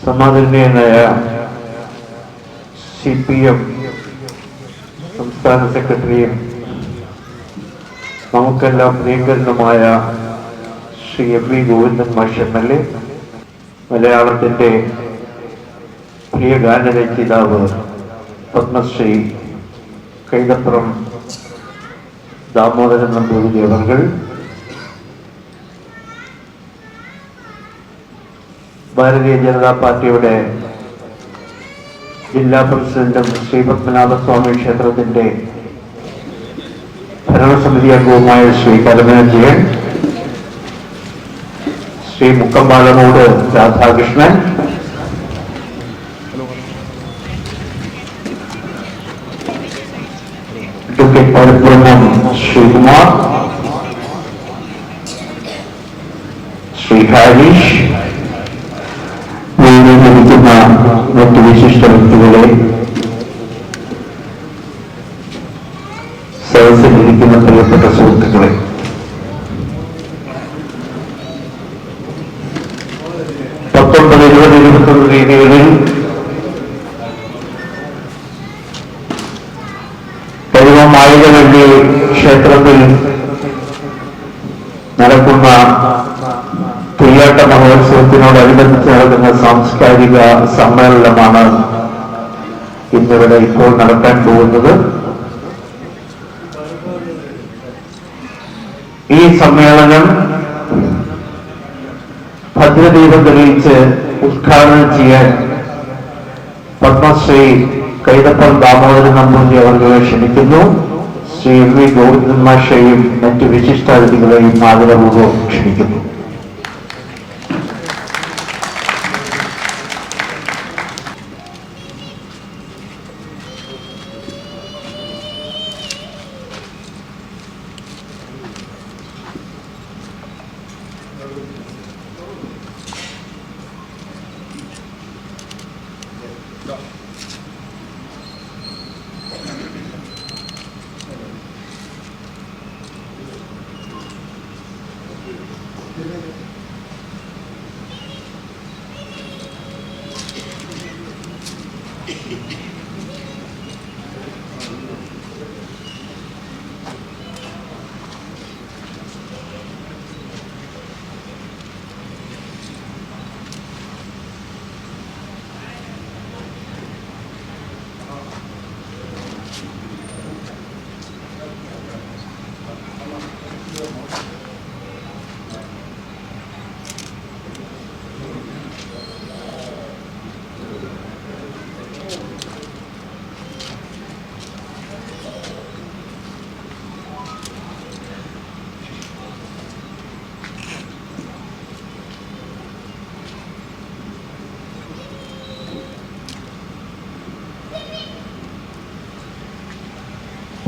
സമാദരണീയനായ CPM സംസ്ഥാന സെക്രട്ടറിയും നമുക്കെല്ലാം പ്രിയങ്കരനുമായ ശ്രീ MV ഗോവിന്ദൻ മാഷ് MLA, മലയാളത്തിൻ്റെ പ്രിയ ഗാനരചയിതാവ് പത്മശ്രീ കൈതപ്രം ദാമോദരൻ നമ്പൂതിരി അവർ, ഭാരതീയ ജനതാ പാർട്ടിയുടെ ജില്ലാ പ്രസിഡന്റും ശ്രീ പത്മനാഭസ്വാമി ക്ഷേത്രത്തിന്റെ ഭരണസമിതി അംഗവുമായ ശ്രീ കരമനജയൻ, ശ്രീ മുക്കമ്പാലമൂട് രാധാകൃഷ്ണൻ, പരബ്രഹ്മം ശ്രീകുമാർ, ശ്രീ ഹാരിഷ്, ലഭിക്കുന്ന മറ്റു വിശിഷ്ട വ്യക്തികളെ, സദസ്സിലിരിക്കുന്ന പ്രിയപ്പെട്ട സുഹൃത്തുക്കളെ, പത്തൊമ്പത് 20, 21 തീയതികളിൽ ആയിരവള്ളി ക്ഷേത്രത്തിൽ നടക്കുന്ന പുലിയാട്ട മഹോത്സവത്തിനോടനുബന്ധിച്ച് നടക്കുന്ന സാംസ്കാരിക സമ്മേളനമാണ് ഇന്നിവിടെ ഇപ്പോൾ നടക്കാൻ പോകുന്നത്. ഈ സമ്മേളനം ഭദ്രദീപം തെളിയിച്ച് ഉദ്ഘാടനം ചെയ്യാൻ പത്മശ്രീ കൈതപ്രം ദാമോദരൻ നമ്പൂതിരി അവരെ ക്ഷണിക്കുന്നു. ശ്രീ MV ഗോവിന്ദൻ മാഷയെയും മറ്റു വിശിഷ്ടാതിഥികളെയും ആദരപൂർവ്വം ക്ഷണിക്കുന്നു.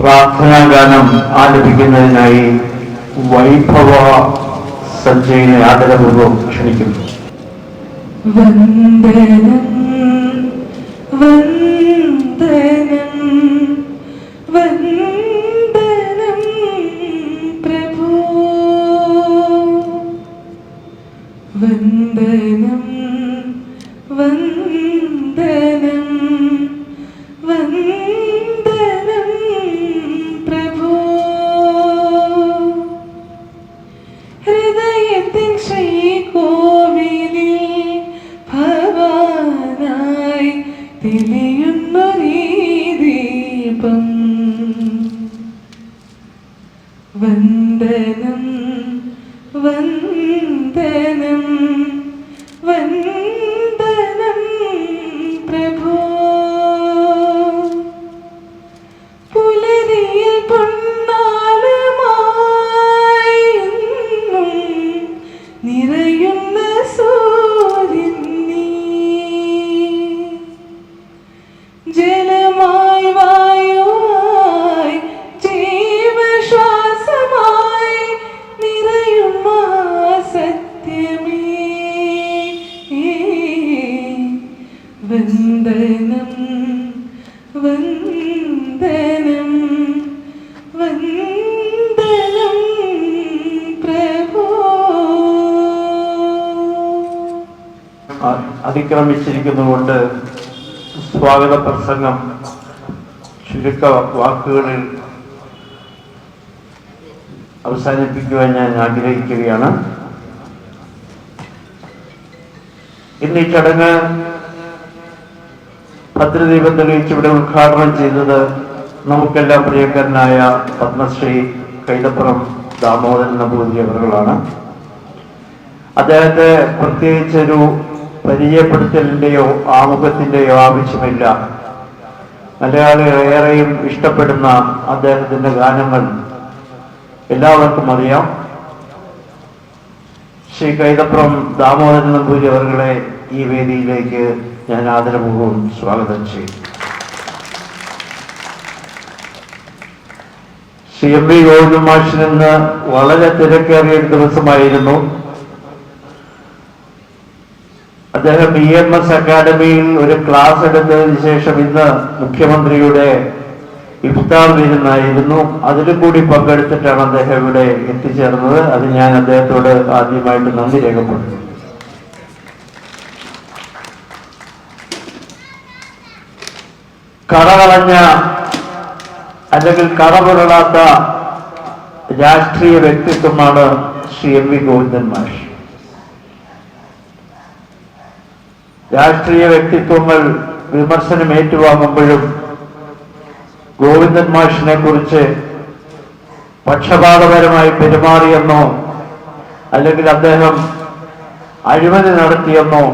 പ്രാർത്ഥനാഗാനം ആലപിക്കുന്നതിനായി വൈഭവ സഞ്ജയിനെ ആദരപൂർവ്വം ക്ഷണിക്കുന്നു. വന്ദനം വന്ദനം വന്ദനം പ്രഭോ, വന്ദനം വന്ദനം വന്ദനം പ്രഭോ, ഹൃദയത്തിൻ ശ്രീകോവിലിൽ ഭവാനായി തെളിയുന്നൊരീ ദീപം. വന്ദനം വന്ദനം വന്ദനം പ്രഭോ, പുലരിയിൽ പൊന്നാളുമായി എന്നും നിറയുന്ന സൂര്യൻ നീ, ജലമായി വായുവായി ജീവശ്വാസമായി നിറയുന്ന സത്യമേ. അതിക്രമിച്ചിരിക്കുന്നതുകൊണ്ട് സ്വാഗത പ്രസംഗം ചുരുക്ക വാക്കുകളിൽ അവസാനിപ്പിക്കുവാൻ ഞാൻ ആഗ്രഹിക്കുകയാണ്. ഇന്ന് ഈ ചടങ്ങ് ഭദ്രദീപം തെളിയിച്ച് ഇവിടെ ഉദ്ഘാടനം ചെയ്തത് നമുക്കെല്ലാം പ്രിയങ്കരനായ പത്മശ്രീ കൈതപ്പുറം ദാമോദരൻ നമ്പൂതിരി അവറുകളാണ്. അദ്ദേഹത്തെ പ്രത്യേകിച്ചൊരു പരിചയപ്പെടുത്തലിൻ്റെയോ ആമുഖത്തിൻ്റെയോ ആവശ്യമില്ല. മലയാളികൾ ഏറെയും ഇഷ്ടപ്പെടുന്ന അദ്ദേഹത്തിൻ്റെ ഗാനങ്ങൾ എല്ലാവർക്കും അറിയാം. ശ്രീ കൈതപ്പുറം ദാമോദരൻ നമ്പൂതിരി അവരുടെ ഈ വേദിയിലേക്ക് ഞാൻ ആദരപൂർവ്വം സ്വാഗതം ചെയ്യും. ശ്രീ എം വി ഗോവിന്ദൻ മാഷിൽ നിന്ന് വളരെ തിരക്കേറിയ ഒരു ദിവസമായിരുന്നു. അദ്ദേഹം EMS അക്കാദമിയിൽ ഒരു ക്ലാസ് എടുത്തതിന് ശേഷം ഇന്ന് മുഖ്യമന്ത്രിയുടെ ഇഫ്താർ വിരുന്നായിരുന്നു. അതിലും കൂടി പങ്കെടുത്തിട്ടാണ് അദ്ദേഹം ഇവിടെ എത്തിച്ചേർന്നത്. അത് ഞാൻ അദ്ദേഹത്തോട് ആദ്യമായിട്ട് നന്ദി രേഖപ്പെടുത്തുന്നു. കറകളഞ്ഞ അല്ലെങ്കിൽ കറപുരളാത്ത രാഷ്ട്രീയ വ്യക്തിത്വമാണ് ശ്രീ എം വി ഗോവിന്ദൻ മാഷ്. രാഷ്ട്രീയ വ്യക്തിത്വങ്ങൾ വിമർശനം ഏറ്റുവാങ്ങുമ്പോഴും ഗോവിന്ദൻ മാഷിനെ കുറിച്ച് പക്ഷപാതപരമായി പെരുമാറിയെന്നോ അല്ലെങ്കിൽ അദ്ദേഹം അഴിമതി നടത്തിയെന്നോ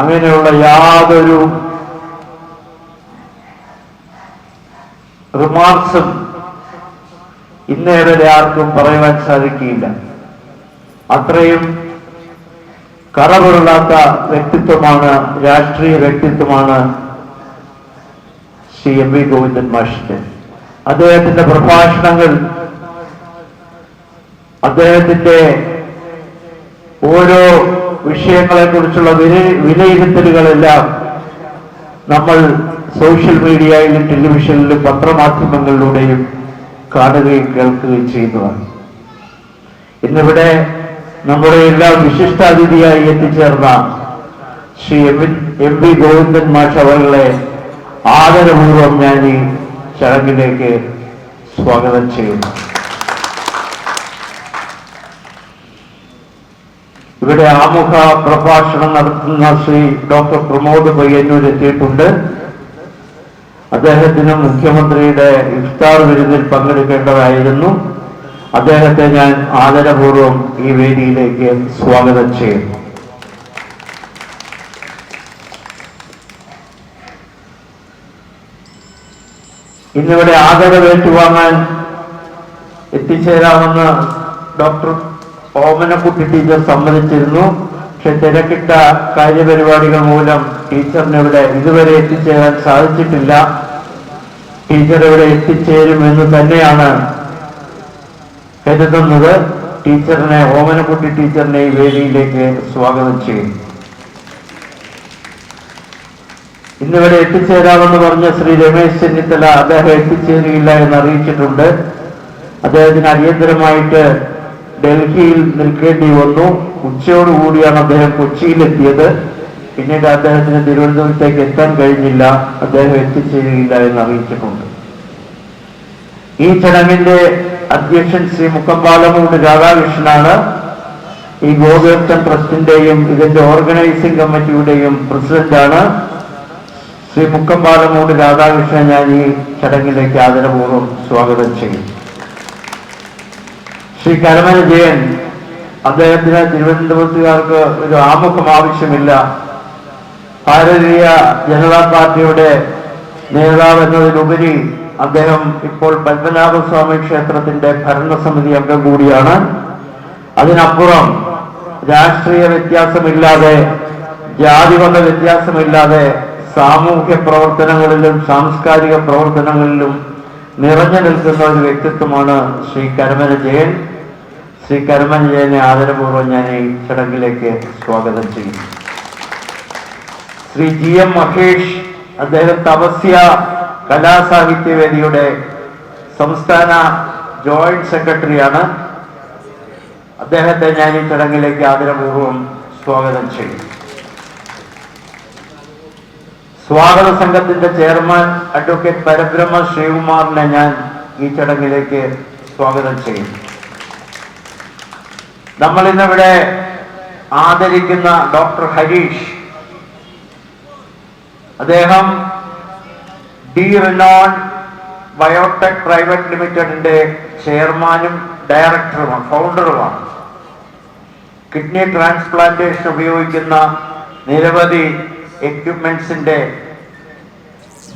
അങ്ങനെയുള്ള യാതൊരു റിമാർക്സും ഇന്നേ വരെ ആർക്കും പറയുവാൻ സാധിക്കില്ല. അത്രയും കറപുരളാത്ത വ്യക്തിത്വമാണ്, രാഷ്ട്രീയ വ്യക്തിത്വമാണ് ശ്രീ എം വി ഗോവിന്ദൻ മാഷിന്റെ. അദ്ദേഹത്തിന്റെ പ്രഭാഷണങ്ങൾ, അദ്ദേഹത്തിന്റെ ഓരോ വിഷയങ്ങളെ കുറിച്ചുള്ള വിലയിരുത്തലുകളെല്ലാം നമ്മൾ സോഷ്യൽ മീഡിയയിലും ടെലിവിഷനിലും പത്രമാധ്യമങ്ങളിലൂടെയും കാണുകയും കേൾക്കുകയും ചെയ്യുന്നതാണ്. ഇന്നിവിടെ നമ്മുടെ എല്ലാം വിശിഷ്ടാതിഥിയായി എത്തിച്ചേർന്ന ശ്രീ എം വി ഗോവിന്ദൻ മാഷ് അവരുടെ ആദരപൂർവ്വം ഞാൻ ഈ ചടങ്ങിലേക്ക് സ്വാഗതം ചെയ്യുന്നു. ഇവിടെ ആമുഖ പ്രഭാഷണം നടത്തുന്ന ശ്രീ ഡോക്ടർ പ്രമോദ് പയ്യന്നൂർ എത്തിയിട്ടുണ്ട്. അദ്ദേഹത്തിന് മുഖ്യമന്ത്രിയുടെ ഇഫ്താർ വിരുന്നിൽ പങ്കെടുക്കേണ്ടതായിരുന്നു. അദ്ദേഹത്തെ ഞാൻ ആദരപൂർവ്വം ഈ വേദിയിലേക്ക് സ്വാഗതം ചെയ്യുന്നു. ഇന്നിവിടെ ആദരവേറ്റുവാങ്ങാൻ എത്തിച്ചേരാമെന്ന് ഡോക്ടർ ഓമനക്കുട്ടി ടീച്ചർ സമ്മതിച്ചിരുന്നു. പക്ഷെ തിരക്കിട്ട കാര്യപരിപാടികൾ മൂലം ടീച്ചറിന് ഇവിടെ ഇതുവരെ എത്തിച്ചേരാൻ സാധിച്ചിട്ടില്ല. ടീച്ചർ ഇവിടെ എത്തിച്ചേരുമെന്ന് തന്നെയാണ് കരുതുന്നത്. ടീച്ചറിനെ, ഓമനക്കുട്ടി ടീച്ചറിനെ ഈ വേദിയിലേക്ക് സ്വാഗതം ചെയ്യുന്നു. ഇന്നിവിടെ എത്തിച്ചേരാമെന്ന് പറഞ്ഞ ശ്രീ രമേശ് ചെന്നിത്തല അദ്ദേഹം എത്തിച്ചേരുകയില്ല എന്ന് അറിയിച്ചിട്ടുണ്ട്. അദ്ദേഹത്തിന് അടിയന്തരമായിട്ട് ഡൽഹിയിൽ നിൽക്കേണ്ടി വന്നു. ഉച്ചയോടുകൂടിയാണ് അദ്ദേഹം കൊച്ചിയിലെത്തിയത്. പിന്നീട് അദ്ദേഹത്തിന് തിരുവനന്തപുരത്തേക്ക് എത്താൻ കഴിഞ്ഞില്ല. അദ്ദേഹം എത്തിച്ചേരുകയില്ല എന്ന് അറിയിച്ചിട്ടുണ്ട്. ഈ ചടങ്ങിന്റെ അധ്യക്ഷൻ ശ്രീ മുക്കമ്പാലമൂട് രാധാകൃഷ്ണനാണ്. ഈ ഗോപീർത്ഥൻ ട്രസ്റ്റിന്റെയും ഇതിന്റെ ഓർഗനൈസിംഗ് കമ്മിറ്റിയുടെയും പ്രസിഡന്റാണ്. ശ്രീ മുക്കമ്പാലമൂട് രാധാകൃഷ്ണൻ ഞാൻ ഈ ചടങ്ങിലേക്ക് ആദരപൂർവ്വം സ്വാഗതം ചെയ്യും. ശ്രീ കരമന ജയൻ, അദ്ദേഹത്തിന് തിരുവനന്തപുരത്തുകാർക്ക് ഒരു ആമുഖം ആവശ്യമില്ല. ഭാരതീയ ജനതാ പാർട്ടിയുടെ നേതാവ് എന്നതിലുപരി അദ്ദേഹം ഇപ്പോൾ പത്മനാഭസ്വാമി ക്ഷേത്രത്തിന്റെ ഭരണസമിതി അംഗം കൂടിയാണ്. അതിനപ്പുറം രാഷ്ട്രീയ വ്യത്യാസമില്ലാതെ, ജാതിമത വ്യത്യാസമില്ലാതെ സാമൂഹ്യ പ്രവർത്തനങ്ങളിലും സാംസ്കാരിക പ്രവർത്തനങ്ങളിലും നിറഞ്ഞു നിൽക്കുന്ന ഒരു വ്യക്തിത്വമാണ് ശ്രീ കരമന ജയൻ. ശ്രീ കരമന ജയനെ ആദരപൂർവ്വം ഞാൻ ഈ ചടങ്ങിലേക്ക് സ്വാഗതം ചെയ്യുന്നു. ശ്രീ GM മഹേഷ്, അദ്ദേഹം തപസ്യ കലാസാഹിത്യവേദിയുടെ സംസ്ഥാന ജോയിന്റ് സെക്രട്ടറിയാണ്. അദ്ദേഹത്തെ ഞാൻ ഈ ചടങ്ങിലേക്ക് ആദരപൂർവ്വം സ്വാഗതം ചെയ്യും. സ്വാഗത സംഘത്തിന്റെ ചെയർമാൻ അഡ്വക്കേറ്റ് പരബ്രഹ്മ ശ്രീകുമാറിനെ ഞാൻ ഈ ചടങ്ങിലേക്ക് സ്വാഗതം ചെയ്യുന്നു. നമ്മൾ ഇന്നിവിടെ ആദരിക്കുന്ന ഡോക്ടർ ഹരീഷ്, അദ്ദേഹം ഡി റിനോൺ ബയോടെക് പ്രൈവറ്റ് ലിമിറ്റഡിന്റെ ചെയർമാനും ഡയറക്ടറുമാണ്, ഫൗണ്ടറുമാണ്. കിഡ്നി ട്രാൻസ്പ്ലാന്റേഷൻ ഉപയോഗിക്കുന്ന നിരവധി എക്യുപ്മെന്റ്സിന്റെ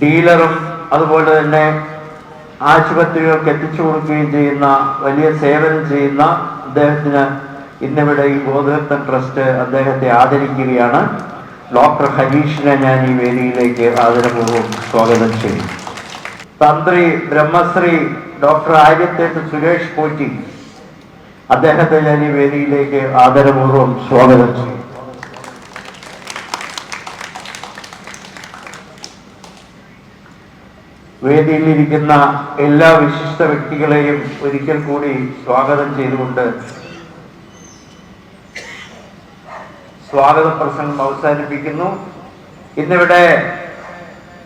ഡീലറും അതുപോലെ തന്നെ ആശുപത്രികൾക്ക് എത്തിച്ചു കൊടുക്കുകയും ചെയ്യുന്ന വലിയ സേവനം ചെയ്യുന്ന അദ്ദേഹത്തിന് ഇന്നിവിടെ ഈ ബോധവത്വം ട്രസ്റ്റ് അദ്ദേഹത്തെ ആദരിക്കുകയാണ്. ഡോക്ടർ ഹരീഷിനെ ഞാൻ ഈ വേദിയിലേക്ക് ആദരപൂർവ്വം സ്വാഗതം ചെയ്യും. തന്ത്രി ബ്രഹ്മശ്രീ ഡോക്ടർ ആര്യത്തേത്ത് സുരേഷ് പോറ്റി, അദ്ദേഹത്തെ ഞാൻ ഈ വേദിയിലേക്ക് ആദരപൂർവ്വം സ്വാഗതം ചെയ്യും. വേദിയിലിരിക്കുന്ന എല്ലാ വിശിഷ്ട വ്യക്തികളെയും ഒരിക്കൽ കൂടി സ്വാഗതം ചെയ്തുകൊണ്ട് സ്വാഗത പ്രസംഗം അവസാനിപ്പിക്കുന്നു. ഇന്നിവിടെ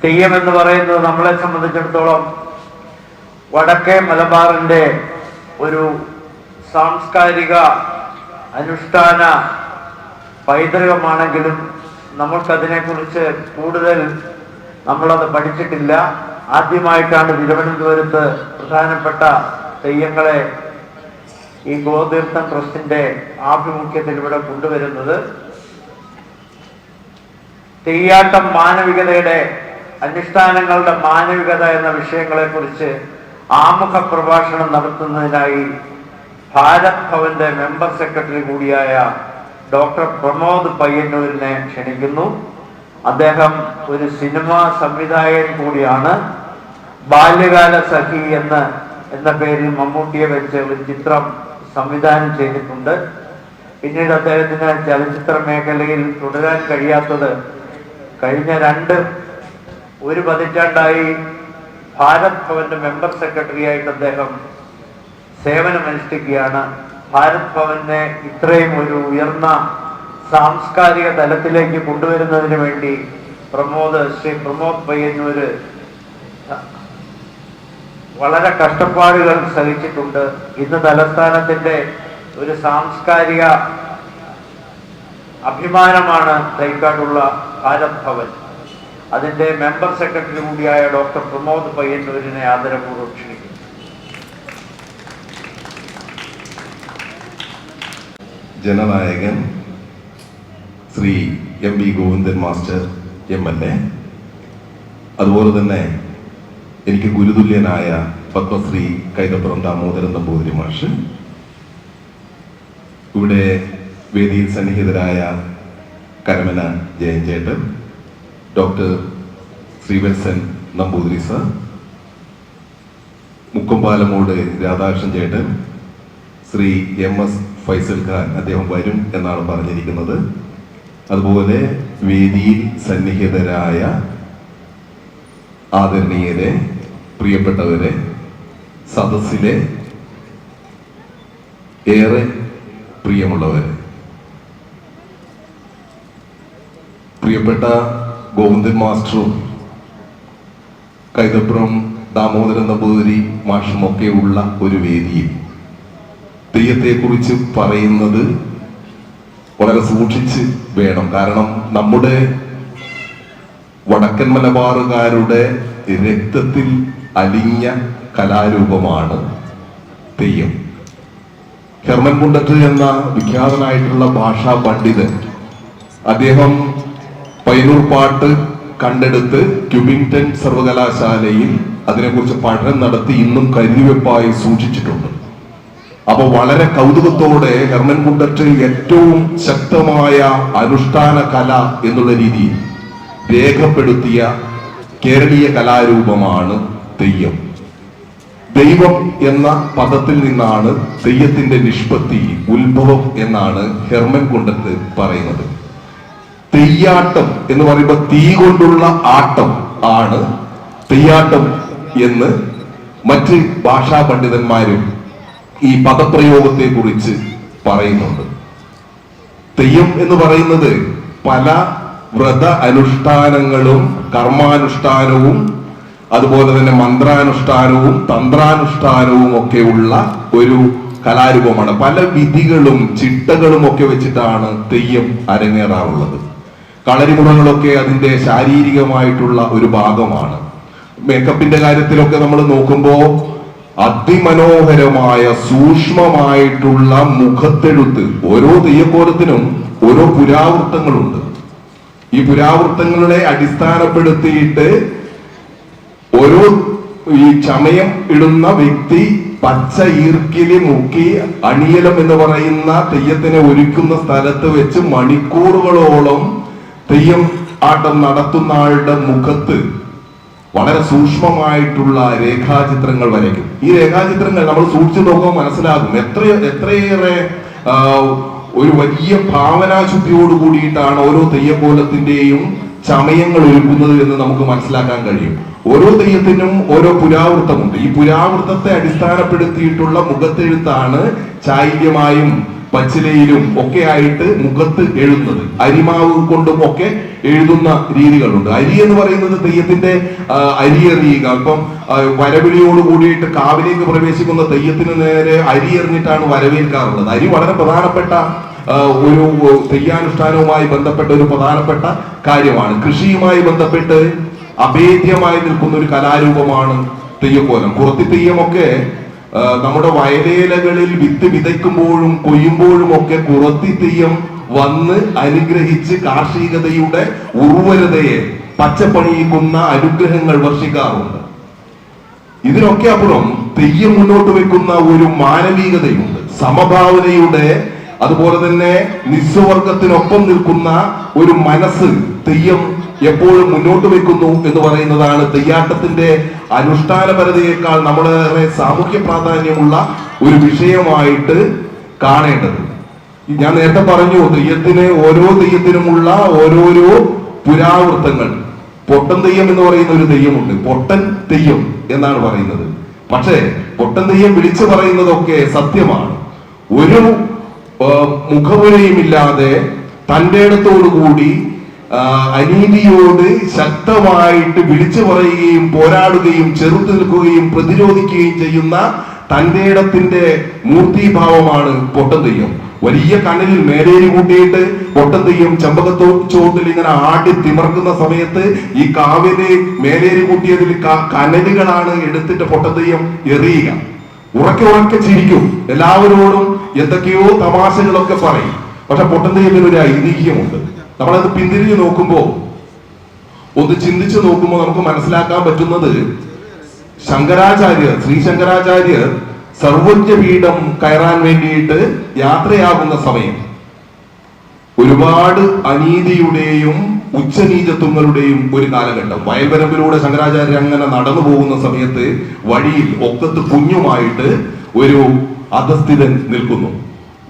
തെയ്യം എന്ന് പറയുന്നത് നമ്മളെ സംബന്ധിച്ചിടത്തോളം വടക്കേ മലബാറിന്റെ ഒരു സാംസ്കാരിക അനുഷ്ഠാന പൈതൃകമാണെങ്കിലും നമ്മൾക്കതിനെക്കുറിച്ച് കൂടുതൽ നമ്മളത് പഠിച്ചിട്ടില്ല. ആദ്യമായിട്ടാണ് തിരുവനന്തപുരത്ത് പ്രധാനപ്പെട്ട തെയ്യങ്ങളെ ഈ ഗോതീർത്ഥം ട്രസ്റ്റിന്റെ ആഭിമുഖ്യത്തിൽ ഇവിടെ കൊണ്ടുവരുന്നത്. തെയ്യാട്ടം മാനവികതയുടെ അനുഷ്ഠാനങ്ങളുടെ മാനവികത എന്ന വിഷയങ്ങളെ കുറിച്ച് ആമുഖ പ്രഭാഷണം നടത്തുന്നതിനായി ഭാരത് ഭവന്റെ മെമ്പർ സെക്രട്ടറി കൂടിയായ ഡോക്ടർ പ്രമോദ് പയ്യന്നൂരിനെ ക്ഷണിക്കുന്നു. അദ്ദേഹം ഒരു സിനിമാ സംവിധായകൻ കൂടിയാണ്. ബാല്യകാല സഖി എന്ന പേരിൽ മമ്മൂട്ടിയെ വെച്ച് ഒരു ചിത്രം സംവിധാനം ചെയ്തിട്ടുണ്ട്. പിന്നീട് അദ്ദേഹത്തിന് ചലച്ചിത്ര മേഖലയിൽ തുടരാൻ കഴിയാത്തത് കഴിഞ്ഞ ഒരു പതിറ്റാണ്ടായി ഭാരത് ഭവന്റെ മെമ്പർ സെക്രട്ടറി ആയിട്ട് അദ്ദേഹം സേവനമനുഷ്ഠിക്കുകയാണ്. ഭാരത് ഭവനെ ഇത്രയും ഒരു ഉയർന്ന സാംസ്കാരിക തലത്തിലേക്ക് കൊണ്ടുവരുന്നതിന് വേണ്ടി ശ്രീ പ്രമോദ് പയ്യന്നൂര് വളരെ കഷ്ടപ്പാടുകൾ സഹിച്ചിട്ടുണ്ട്. ഇന്ന് തലസ്ഥാനത്തിന്റെ ഒരു സാംസ്കാരിക അഭിമാനമാണ് തൈക്കാടുള്ള ഭാരത് ഭവൻ. അതിന്റെ മെമ്പർ സെക്രട്ടറി കൂടിയായ ഡോക്ടർ പ്രമോദ് പയ്യന്നൂരിനെ ആദരപൂർവ്വം ക്ഷണിക്കുന്നു. ജനനായകൻ Shri M V Govindan master MLA, അതുപോലെ തന്നെ എനിക്ക് ഗുരുതുല്യനായ പത്മശ്രീ കൈതപ്പുറം ദാമോദരൻ നമ്പൂതിരി മാഷ്, ഇവിടെ വേദിയിൽ സന്നിഹിതരായ കരമന ജയൻ ചേട്ടൻ, ഡോക്ടർ ശ്രീവത്സൻ നമ്പൂതിരി സർ, മുക്കമ്പാലമൂട് രാധാകൃഷ്ണൻ ചേട്ടൻ, ശ്രീ MS ഫൈസൽ ഖാൻ, അദ്ദേഹം വരും എന്നാണ് പറഞ്ഞിരിക്കുന്നത്. അതുപോലെ വേദിയിൽ സന്നിഹിതരായ ആദരണീയരെ, പ്രിയപ്പെട്ടവരെ, സദസ്സിലെ ഏറെ പ്രിയമുള്ളവരെ, പ്രിയപ്പെട്ട ഗോവിന്ദൻ മാസ്റ്ററും കൈതപ്പുറം ദാമോദരൻ നമ്പൂതിരി മാഷുമൊക്കെ ഉള്ള ഒരു വേദിയിൽ തെയ്യത്തെക്കുറിച്ച് പറയുന്നത് വളരെ സൂക്ഷിച്ച് വേണം. കാരണം നമ്മുടെ വടക്കൻ മലബാറുകാരുടെ രക്തത്തിൽ അലിഞ്ഞ കലാരൂപമാണ് തെയ്യം. ഹെർമൻ കുണ്ടത്ത് എന്ന വിഖ്യാതനായിട്ടുള്ള ഭാഷാ പണ്ഡിതൻ, അദ്ദേഹം പയ്യന്നൂർ പാട്ട് കണ്ടെടുത്ത് ക്യൂബിംഗ്ടൺ സർവകലാശാലയിൽ അതിനെക്കുറിച്ച് പഠനം നടത്തി ഇന്നും കരുതിവെപ്പായി സൂക്ഷിച്ചിട്ടുണ്ട്. അപ്പൊ വളരെ കൗതുകത്തോടെ ഹെർമൻ കുണ്ടത്ത് ഏറ്റവും ശക്തമായ അനുഷ്ഠാന കല എന്നുള്ള രീതിയിൽ രേഖപ്പെടുത്തിയ കേരളീയ കലാരൂപമാണ് തെയ്യം. ദൈവം എന്ന പദത്തിൽ നിന്നാണ് തെയ്യത്തിന്റെ നിഷ്പത്തി, ഉത്ഭവം എന്നാണ് ഹെർമൻ കുണ്ടത്ത് പറയുന്നത്. തെയ്യാട്ടം എന്ന് പറയുമ്പോൾ തീ കൊണ്ടുള്ള ആട്ടം ആണ് തെയ്യാട്ടം എന്ന് മറ്റ് ഭാഷാ പണ്ഡിതന്മാരും ഈ പദപ്രയോഗത്തെ കുറിച്ച് പറയുന്നുണ്ട്. തെയ്യം എന്ന് പറയുന്നത് പല വ്രത അനുഷ്ഠാനങ്ങളും കർമാനുഷ്ഠാനവും അതുപോലെ തന്നെ മന്ത്രാനുഷ്ഠാനവും തന്ത്രാനുഷ്ഠാനവും ഒക്കെയുള്ള ഒരു കലാരൂപമാണ്. പല വിധികളും ചിട്ടകളും ഒക്കെ വെച്ചിട്ടാണ് തെയ്യം അരങ്ങേറാറുള്ളത്. കളരിമുറകളൊക്കെ അതിന്റെ ശാരീരികമായിട്ടുള്ള ഒരു ഭാഗമാണ്. മേക്കപ്പിന്റെ കാര്യത്തിലൊക്കെ നമ്മൾ നോക്കുമ്പോൾ അതിമനോഹരമായ സൂക്ഷ്മമായിട്ടുള്ള മുഖത്തെഴുത്ത്. ഓരോ തെയ്യക്കോലത്തിനും ഓരോ പുരാവൃത്തങ്ങളുണ്ട്. ഈ പുരാവൃത്തങ്ങളെ അടിസ്ഥാനപ്പെടുത്തിയിട്ട് ഓരോ ഈ ചമയം ഇടുന്ന വ്യക്തി പച്ച ഈർക്കിലി മുക്കി അണിയലം എന്ന് പറയുന്ന തെയ്യത്തിനെ ഒരുക്കുന്ന സ്ഥലത്ത് വെച്ച് മണിക്കൂറുകളോളം തെയ്യം ആട്ടം നടത്തുന്ന ആളുടെ മുഖത്ത് വളരെ സൂക്ഷ്മമായിട്ടുള്ള രേഖാചിത്രങ്ങൾ വരയ്ക്കും. ഈ രേഖാചിത്രങ്ങൾ നമ്മൾ സൂക്ഷിച്ചു നോക്കുമ്പോൾ മനസ്സിലാകും എത്രയേറെ ഒരു വലിയ ഭാവനാശുദ്ധിയോട് കൂടിയിട്ടാണ് ഓരോ തെയ്യക്കോലത്തിന്റെയും ചമയങ്ങൾ ഒരുക്കുന്നത് എന്ന് നമുക്ക് മനസ്സിലാക്കാൻ കഴിയും. ഓരോ തെയ്യത്തിനും ഓരോ പുരാവൃത്തമുണ്ട്. ഈ പുരാവൃത്തത്തെ അടിസ്ഥാനപ്പെടുത്തിയിട്ടുള്ള മുഖത്തെഴുത്താണ് ചായില്യമായും പച്ചിലയിലും ഒക്കെ ആയിട്ട് മുഖത്ത് എഴുതുന്നത്. അരിമാവ് കൊണ്ടും ഒക്കെ എഴുതുന്ന രീതികളുണ്ട്. അരി എന്ന് പറയുന്നത് തെയ്യത്തിന്റെ അരിയെറിയുക. ഇപ്പം വരവിളിയോട് കൂടിയിട്ട് കാവിലേക്ക് പ്രവേശിക്കുന്ന തെയ്യത്തിന് നേരെ അരി എറിഞ്ഞിട്ടാണ് വരവേൽക്കാറുള്ളത്. അരി വളരെ പ്രധാനപ്പെട്ട ഒരു തെയ്യാനുഷ്ഠാനവുമായി ബന്ധപ്പെട്ട ഒരു പ്രധാനപ്പെട്ട കാര്യമാണ്. കൃഷിയുമായി ബന്ധപ്പെട്ട് അഭേദ്യമായി നിൽക്കുന്ന ഒരു കലാരൂപമാണ് തെയ്യക്കോലം. കുറത്തി തെയ്യമൊക്കെ നമ്മുടെ വയലേലകളിൽ വിത്ത് വിതയ്ക്കുമ്പോഴും കൊയ്യുമ്പോഴും ഒക്കെ കുറത്തി തെയ്യം വന്ന് അനുഗ്രഹിച്ച് കാർഷികതയുടെ ഉർവരതയെ പച്ചപ്പണിയിക്കുന്ന അനുഗ്രഹങ്ങൾ വർഷിക്കാറുണ്ട്. ഇതിനൊക്കെ അപ്പുറം തെയ്യം മുന്നോട്ട് വെക്കുന്ന ഒരു മാനവികതയുണ്ട്, സമഭാവനയുടെ, അതുപോലെ തന്നെ നിസ്വവർഗത്തിനൊപ്പം നിൽക്കുന്ന ഒരു മനസ്സ് തെയ്യം എപ്പോഴും മുന്നോട്ട് വെക്കുന്നു എന്ന് പറയുന്നതാണ് തെയ്യാട്ടത്തിന്റെ അനുഷ്ഠാനപരതയേക്കാൾ നമ്മളേറെ സാമൂഹ്യ പ്രാധാന്യമുള്ള ഒരു വിഷയമായിട്ട് കാണേണ്ടത്. ഞാൻ നേരത്തെ പറഞ്ഞു, ഓരോ തെയ്യത്തിനുമുള്ള ഓരോരോ പുരാവൃത്തങ്ങൾ. പൊട്ടൻ തെയ്യം എന്ന് പറയുന്ന ഒരു തെയ്യമുണ്ട്. പൊട്ടൻ തെയ്യം എന്നാണ് പറയുന്നത്. പക്ഷേ പൊട്ടൻ തെയ്യം വിളിച്ചു പറയുന്നതൊക്കെ സത്യമാണ്. ഒരു മുഖമുരയുമില്ലാതെ തന്റെ ഇടത്തോടുകൂടി അനീതിയോട് ശക്തമായിട്ട് വിളിച്ചു പറയുകയും പോരാടുകയും ചെറുത്തു നിൽക്കുകയും പ്രതിരോധിക്കുകയും ചെയ്യുന്ന തന്റെ ഇടത്തിന്റെ മൂർത്തിഭാവമാണ് പൊട്ടൻ തെയ്യം. വലിയ കനലിൽ മേലേരി കൂട്ടിയിട്ട് പൊട്ടൻ തെയ്യം ചെമ്പകത്തോട്ടിൽ ഇങ്ങനെ ആടി തിമർക്കുന്ന സമയത്ത് ഈ കാവിലെ മേലേരി കൂട്ടിയതിൽ കനലുകളാണ് എടുത്തിട്ട് പൊട്ടൻ തെയ്യം എറിയുക. ഉറക്കെ ചിരിക്കും, എല്ലാവരോടും എന്തൊക്കെയോ തമാശകളൊക്കെ പറയും. പക്ഷെ പൊട്ടൻ തെയ്യത്തിന് ഒരു ഐതിഹ്യമുണ്ട്. നമ്മളത് പിന്തിരിഞ്ഞു നോക്കുമ്പോൾ, ഒന്ന് ചിന്തിച്ചു നോക്കുമ്പോൾ നമുക്ക് മനസ്സിലാക്കാൻ പറ്റുന്നത്, ശ്രീ ശങ്കരാചാര്യർ സർവജ്ഞ പീഠം കയറാൻ വേണ്ടിയിട്ട് യാത്രയാകുന്ന സമയം ഒരുപാട് അനീതിയുടെയും ഉച്ചനീചത്വങ്ങളുടെയും ഒരു കാലഘട്ടം. വയൽവരമ്പിലൂടെ ശങ്കരാചാര്യർ അങ്ങനെ നടന്നു പോകുന്ന സമയത്ത് വഴിയിൽ ഒക്കത്ത് കുഞ്ഞുമായിട്ട് ഒരു അധസ്ഥിതൻ നിൽക്കുന്നു.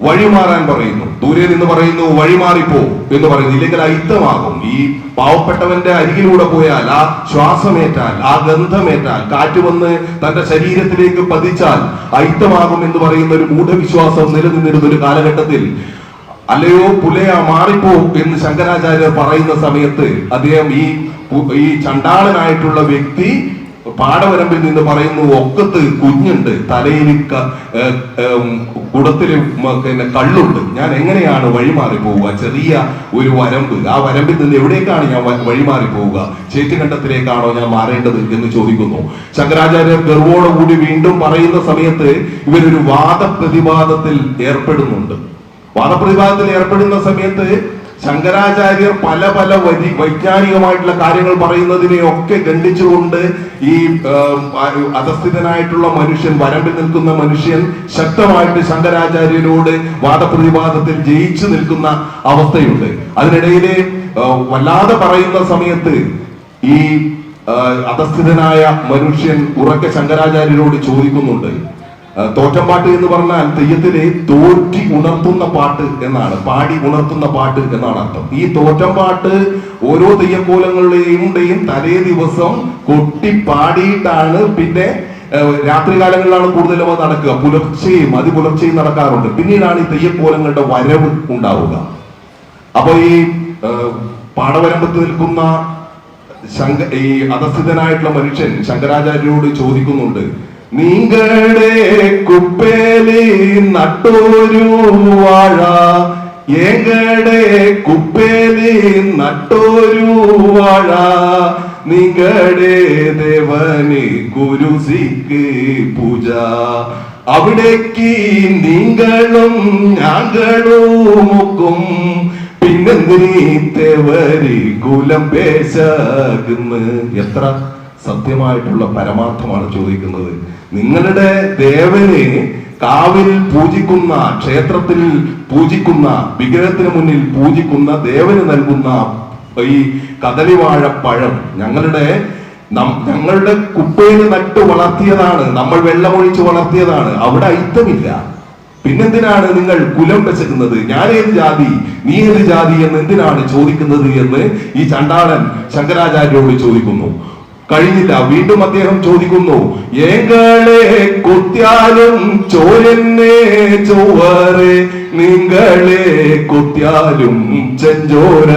വഴിമാറാൻ പറയുന്നു. ദൂരെ നിന്ന് പറയുന്നു വഴിമാറിപ്പോ എന്ന് പറയുന്നു, ഇല്ലെങ്കിൽ അയിത്തമാകും. ഈ പാവപ്പെട്ടവന്റെ അരികിലൂടെ പോയാൽ, ആ ശ്വാസമേറ്റാൽ, ആ ഗന്ധമേറ്റാൽ, കാറ്റ് വന്ന് തന്റെ ശരീരത്തിലേക്ക് പതിച്ചാൽ അയിത്തമാകും എന്ന് പറയുന്ന ഒരു മൂഢവിശ്വാസം നിലനിന്നിരുന്ന ഒരു കാലഘട്ടത്തിൽ, അല്ലയോ പുലയ മാറിപ്പോ എന്ന് ശങ്കരാചാര്യർ പറയുന്ന സമയത്ത് അദ്ദേഹം ഈ ചണ്ടാളനായിട്ടുള്ള വ്യക്തി പാടവരമ്പിൽ നിന്ന് പറയുന്നു, ഒക്കത്ത് കുഞ്ഞുണ്ട്, തലയിൽ കുടത്തില് കള്ളുണ്ട്, ഞാൻ എങ്ങനെയാണ് വഴിമാറി പോവുക? ചെറിയ ഒരു വരമ്പ്, ആ വരമ്പിൽ നിന്ന് എവിടേക്കാണ് ഞാൻ വഴിമാറി പോവുക? ചേറ്റുകണ്ടത്തിലേക്കാണോ ഞാൻ മാറേണ്ടത് എന്ന് ചോദിക്കുന്നു. ശങ്കരാചാര്യർ ഗർവോടുകൂടി വീണ്ടും പറയുന്ന സമയത്ത് ഇവരൊരു വാദപ്രതിവാദത്തിൽ ഏർപ്പെടുന്നുണ്ട്. വാദപ്രതിവാദത്തിൽ ഏർപ്പെടുന്ന സമയത്ത് ശങ്കരാചാര്യർ പല വൈജ്ഞാനികമായിട്ടുള്ള കാര്യങ്ങൾ പറയുന്നതിനെയൊക്കെ ഖണ്ഡിച്ചുകൊണ്ട് ഈ അധസ്ഥിതനായിട്ടുള്ള മനുഷ്യൻ, വരമ്പിൽ നിൽക്കുന്ന മനുഷ്യൻ ശക്തമായിട്ട് ശങ്കരാചാര്യരോട് വാദപ്രതിവാദത്തിൽ ജയിച്ചു നിൽക്കുന്ന അവസ്ഥയുണ്ട്. അതിനിടയില് വല്ലാതെ പറയുന്ന സമയത്ത് ഈ അധസ്ഥിതനായ മനുഷ്യൻ ഉറക്കെ ശങ്കരാചാര്യരോട് ചോദിക്കുന്നുണ്ട്. തോറ്റംപാട്ട് എന്ന് പറഞ്ഞാൽ തെയ്യത്തിലെ തോറ്റി ഉണർത്തുന്ന പാട്ട് എന്നാണ്, പാടി ഉണർത്തുന്ന പാട്ട് എന്നാണ് അർത്ഥം. ഈ തോറ്റംപാട്ട് ഓരോ തെയ്യക്കോലങ്ങളുടെയും തലേ ദിവസം കൊട്ടി പാടിയിട്ടാണ് പിന്നെ രാത്രികാലങ്ങളിലാണ് കൂടുതലും അത് നടക്കുക. അതിപുലർച്ചെയും നടക്കാറുണ്ട്. പിന്നീടാണ് ഈ തെയ്യക്കോലങ്ങളുടെ വരവ് ഉണ്ടാവുക. അപ്പൊ ഈ പാടവരമ്പത്ത് നിൽക്കുന്ന ഈ അധസ്ഥിതനായിട്ടുള്ള മനുഷ്യൻ ശങ്കരാചാര്യരോട് ചോദിക്കുന്നുണ്ട്, നിങ്ങളുടെ കുപ്പേലി നട്ടൊരു വാഴ, എങ്ങടെ കുപ്പേലി നട്ടൊരു വാഴ, നിങ്ങളുടെ ദേവന് കുരുസിക്ക് പൂജ, അവിടേക്ക് നിങ്ങളും ഞങ്ങളുമൊക്കും, പിന്നെന്തിനീത്തേവര് കുലം പേശകുന്ന്. എത്ര സത്യമായിട്ടുള്ള പരമാർത്ഥമാണ് ചോദിക്കുന്നത്. നിങ്ങളുടെ ദേവന് കാവിൽ പൂജിക്കുന്ന, ക്ഷേത്രത്തിൽ പൂജിക്കുന്ന, വിഗ്രഹത്തിന് മുന്നിൽ പൂജിക്കുന്ന ദേവന് നൽകുന്ന ഈ കദളിവാഴപ്പഴം ഞങ്ങളുടെ കുപ്പയിൽ നട്ട് വളർത്തിയതാണ്, നമ്മൾ വെള്ളമൊഴിച്ച് വളർത്തിയതാണ്, അവിടെ ഐത്തമില്ല. പിന്നെന്തിനാണ് നിങ്ങൾ കുലം വെച്ചെക്കുന്നത്? ഞാനേത് ജാതി, നീ ഏത് ജാതി എന്ന് എന്തിനാണ് ചോദിക്കുന്നത് എന്ന് ഈ ചണ്ടാളൻ ശങ്കരാചാര്യരോട് ചോദിക്കുന്നു. കഴിഞ്ഞില്ല, വീണ്ടും അദ്ദേഹം ചോദിക്കുന്നു, ഏങ്ങളെ കൊത്തിയാലും ചോരന്നെ ചോവറെ, നിങ്ങളെ കൊത്തിയാലും ചെഞ്ചോര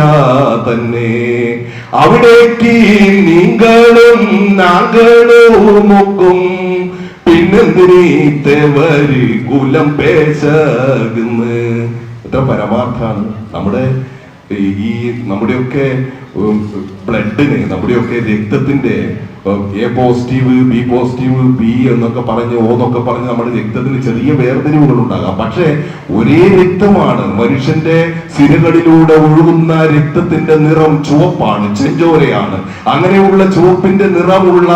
തന്നെ, അവിടേക്ക് നിങ്ങളും ഞങ്ങളുമൊക്കും, പിന്നെന്തിനീത്തേവര് കുലം പേശകുന്ന്. എത്ര പരമാർത്ഥാണ്. നമ്മുടെയൊക്കെ ബ്ലഡിന്, നമ്മുടെയൊക്കെ രക്തത്തിന്റെ A positive, B positive, B എന്നൊക്കെ പറഞ്ഞ്, ഓ എന്നൊക്കെ പറഞ്ഞ് നമ്മുടെ രക്തത്തിന് ചെറിയ വേർതിരിവുകൾ ഉണ്ടാകാം. പക്ഷെ ഒരേ രക്തമാണ്. മനുഷ്യന്റെ സിരകളിലൂടെ ഒഴുകുന്ന രക്തത്തിന്റെ നിറം ചുവപ്പാണ്, ചെഞ്ചോരയാണ്. അങ്ങനെയുള്ള ചുവപ്പിന്റെ നിറമുള്ള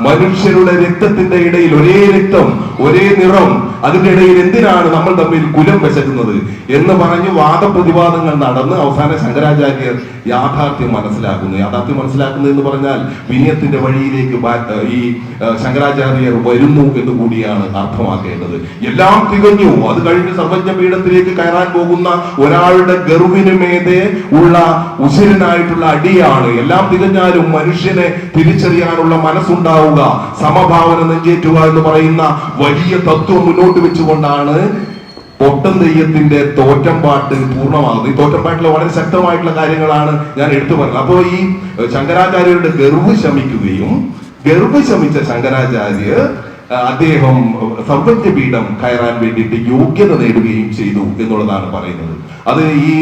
മനുഷ്യരുടെ രക്തത്തിന്റെ ഇടയിൽ ഒരേ രക്തം, ഒരേ നിറം, അതിന്റെ ഇടയിൽ എന്തിനാണ് നമ്മൾ തമ്മിൽ കുലം വെച്ചെത്തുന്നത് എന്ന് പറഞ്ഞ് വാദപ്രതിവാദങ്ങൾ നടന്ന് അവസാനം ശങ്കരാചാര്യർ യാഥാർത്ഥ്യം മനസ്സിലാക്കുന്നു. യാഥാർത്ഥ്യം മനസ്സിലാക്കുന്നത് എന്ന് പറഞ്ഞാൽ വിനയത്തിന്റെ വഴിയിലേക്ക് ഈ ശങ്കരാചാര്യർ വരുന്നു എന്ന് കൂടിയാണ് അർത്ഥമാക്കേണ്ടത്. എല്ലാം തികഞ്ഞു. അത് കഴിഞ്ഞ് സർവജ്ഞ പീഠത്തിലേക്ക് കയറാൻ പോകുന്ന ഒരാളുടെ ഗർവിനുമേതെ ഉള്ള ഉശിരനായിട്ടുള്ള അടിയാണ്. എല്ലാം തികഞ്ഞാലും മനുഷ്യനെ തിരിച്ചറിയാനുള്ള മനസ്സുണ്ടാവുക, സമഭാവന നെഞ്ചേറ്റുക എന്ന് പറയുന്ന വലിയ തത്വം മുന്നോട്ട് വെച്ചുകൊണ്ടാണ് പൊട്ടൻ തെയ്യത്തിന്റെ തോറ്റംപാട്ട് പൂർണ്ണമാകുന്നത്. ഈ തോറ്റംപാട്ടിലെ വളരെ ശക്തമായിട്ടുള്ള കാര്യങ്ങളാണ് ഞാൻ എടുത്തു പറഞ്ഞത്. അപ്പോൾ ഈ ശങ്കരാചാര്യരുടെ ഗർവ് ശമിക്കുകയും, ഗർവ് ശമിച്ച ശങ്കരാചാര്യർ അദ്ദേഹം സർവജ്ഞപീഠം കയറാൻ വേണ്ടിയിട്ട് യോഗ്യത നേടുകയും ചെയ്തു എന്നുള്ളതാണ് പറയുന്നത്. അത് ഈ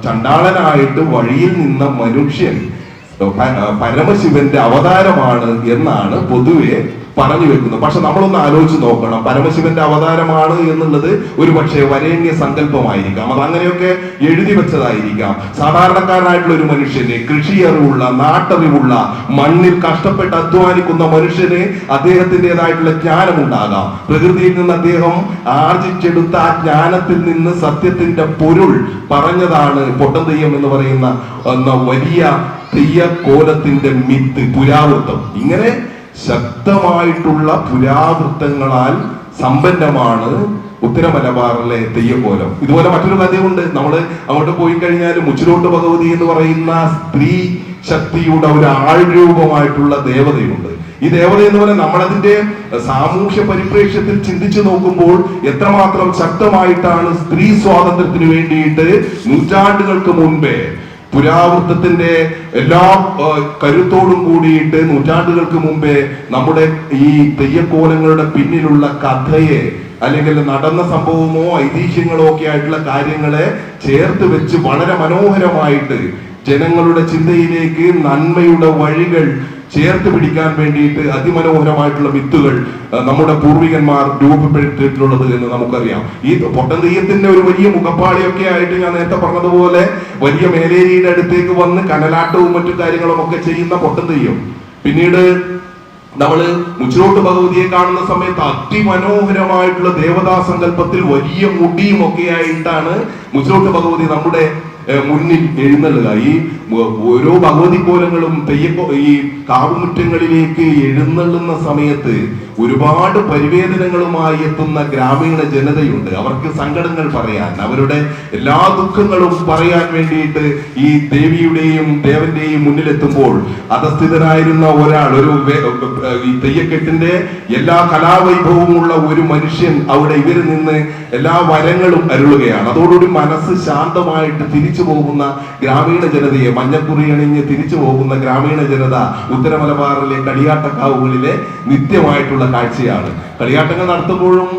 ചണ്ടാളനായിട്ട് വഴിയിൽ നിന്ന മനുഷ്യൻ പരമശിവന്റെ അവതാരമാണ് എന്നാണ് പൊതുവെ പറഞ്ഞു വെക്കുന്നത്. പക്ഷെ നമ്മളൊന്ന് ആലോചിച്ച് നോക്കണം, പരമശിവന്റെ അവതാരമാണ് എന്നുള്ളത് ഒരു പക്ഷേ വരേണ്യ സങ്കല്പമായിരിക്കാം, അത് അങ്ങനെയൊക്കെ എഴുതി വെച്ചതായിരിക്കാം. സാധാരണക്കാരനായിട്ടുള്ള ഒരു മനുഷ്യന്, കൃഷി അറിവുള്ള, നാട്ടറിവുള്ള, മണ്ണിൽ കഷ്ടപ്പെട്ട് അധ്വാനിക്കുന്ന മനുഷ്യന് അദ്ദേഹത്തിൻ്റെതായിട്ടുള്ള ജ്ഞാനമുണ്ടാകാം. പ്രകൃതിയിൽ നിന്ന് അദ്ദേഹം ആർജിച്ചെടുത്ത ആ ജ്ഞാനത്തിൽ നിന്ന് സത്യത്തിന്റെ പൊരുൾ പറഞ്ഞതാണ് പൊട്ടൻ തെയ്യം എന്ന് പറയുന്ന വലിയ തെയ്യക്കോലത്തിന്റെ മിത്ത്, പുരാവൃത്തം. ഇങ്ങനെ ശക്തമായിട്ടുള്ള പുരാവൃത്തങ്ങളാൽ സമ്പന്നമാണ് ഉത്തര മലബാറിലെ തെയ്യക്കോലം. ഇതുപോലെ മറ്റൊരു കഥയുണ്ട്. നമ്മൾ അങ്ങോട്ട് പോയി കഴിഞ്ഞാൽ മുച്ചിലോട്ട് ഭഗവതി എന്ന് പറയുന്ന സ്ത്രീ ശക്തിയുടെ ഒരു ആൾരൂപമായിട്ടുള്ള ദേവതയുണ്ട്. ഈ ദേവത എന്ന് പറഞ്ഞാൽ നമ്മളതിന്റെ സാമൂഹ്യ പരിപ്രേക്ഷ്യത്തിൽ ചിന്തിച്ചു നോക്കുമ്പോൾ എത്രമാത്രം ശക്തമായിട്ടാണ് സ്ത്രീ സ്വാതന്ത്ര്യത്തിന് വേണ്ടിയിട്ട് നൂറ്റാണ്ടുകൾക്ക് മുൻപേ പുരാവൃത്തത്തിന്റെ എല്ലാ കരുത്തോടും കൂടിയിട്ട് നൂറ്റാണ്ടുകൾക്ക് മുമ്പേ നമ്മുടെ ഈ തെയ്യക്കോലങ്ങളുടെ പിന്നിലുള്ള കഥയെ, അല്ലെങ്കിൽ നടന്ന സംഭവമോ ഐതിഹ്യങ്ങളോ ഒക്കെ ആയിട്ടുള്ള കാര്യങ്ങളെ ചേർത്ത് വെച്ച് വളരെ മനോഹരമായിട്ട് ജനങ്ങളുടെ ചിന്തയിലേക്ക് നന്മയുടെ വഴികൾ ചേർത്ത് പിടിക്കാൻ വേണ്ടിയിട്ട് അതിമനോഹരമായിട്ടുള്ള മിത്തുകൾ നമ്മുടെ പൂർവികന്മാർ രൂപപ്പെടുത്തിയിട്ടുള്ളത് എന്ന് നമുക്കറിയാം. ഈ പൊട്ടൻ തെയ്യത്തിന്റെ ഒരു വലിയ മുഖപ്പാളിയൊക്കെ ആയിട്ട് ഞാൻ നേരത്തെ പറഞ്ഞതുപോലെ വലിയ മേലേരിയുടെ അടുത്തേക്ക് വന്ന് കനലാട്ടവും മറ്റു കാര്യങ്ങളും ഒക്കെ ചെയ്യുന്ന പൊട്ടൻ തെയ്യം, പിന്നീട് നമ്മള് മുച്ചിലോട്ട് ഭഗവതിയെ കാണുന്ന സമയത്ത് അതിമനോഹരമായിട്ടുള്ള ദേവതാ സങ്കല്പത്തിൽ വലിയ മുടിയും ഒക്കെ ആയിട്ടാണ് മുച്ചിലോട്ട് ഭഗവതി നമ്മുടെ മുന്നിൽ എഴുന്നള്ളുക. ഈ ഓരോ ഭഗവതി കോലങ്ങളും ഈ കാവുമുറ്റങ്ങളിലേക്ക് എഴുന്നള്ളുന്ന സമയത്ത് ഒരുപാട് പരിവേദനങ്ങളുമായി എത്തുന്ന ഗ്രാമീണ ജനതയുണ്ട്. അവർക്ക് സങ്കടങ്ങൾ പറയാൻ, അവരുടെ എല്ലാ ദുഃഖങ്ങളും പറയാൻ വേണ്ടിയിട്ട് ഈ ദേവിയുടെയും ദേവന്റെയും മുന്നിലെത്തുമ്പോൾ അധസ്ഥിതനായിരുന്ന ഒരാൾ, ഈ തെയ്യക്കെട്ടിന്റെ എല്ലാ കലാവൈഭവമുള്ള ഒരു മനുഷ്യൻ അവിടെ ഇവരിൽ നിന്ന് എല്ലാ വരങ്ങളും അരുളുകയാണ്. അതോടുകൂടി മനസ്സ് ശാന്തമായിട്ട് തിരിച്ചു പോകുന്ന ഗ്രാമീണ ജനതയെ, മഞ്ഞക്കുറി അണിഞ്ഞ് തിരിച്ചു പോകുന്ന ഗ്രാമീണ ജനത ഉത്തര മലബാറിലെ കളിയാട്ടക്കാവുകളിലെ നിത്യമായിട്ടുള്ള കാഴ്ചയാണ്. കളിയാട്ടങ്ങൾ നടത്തുമ്പോഴും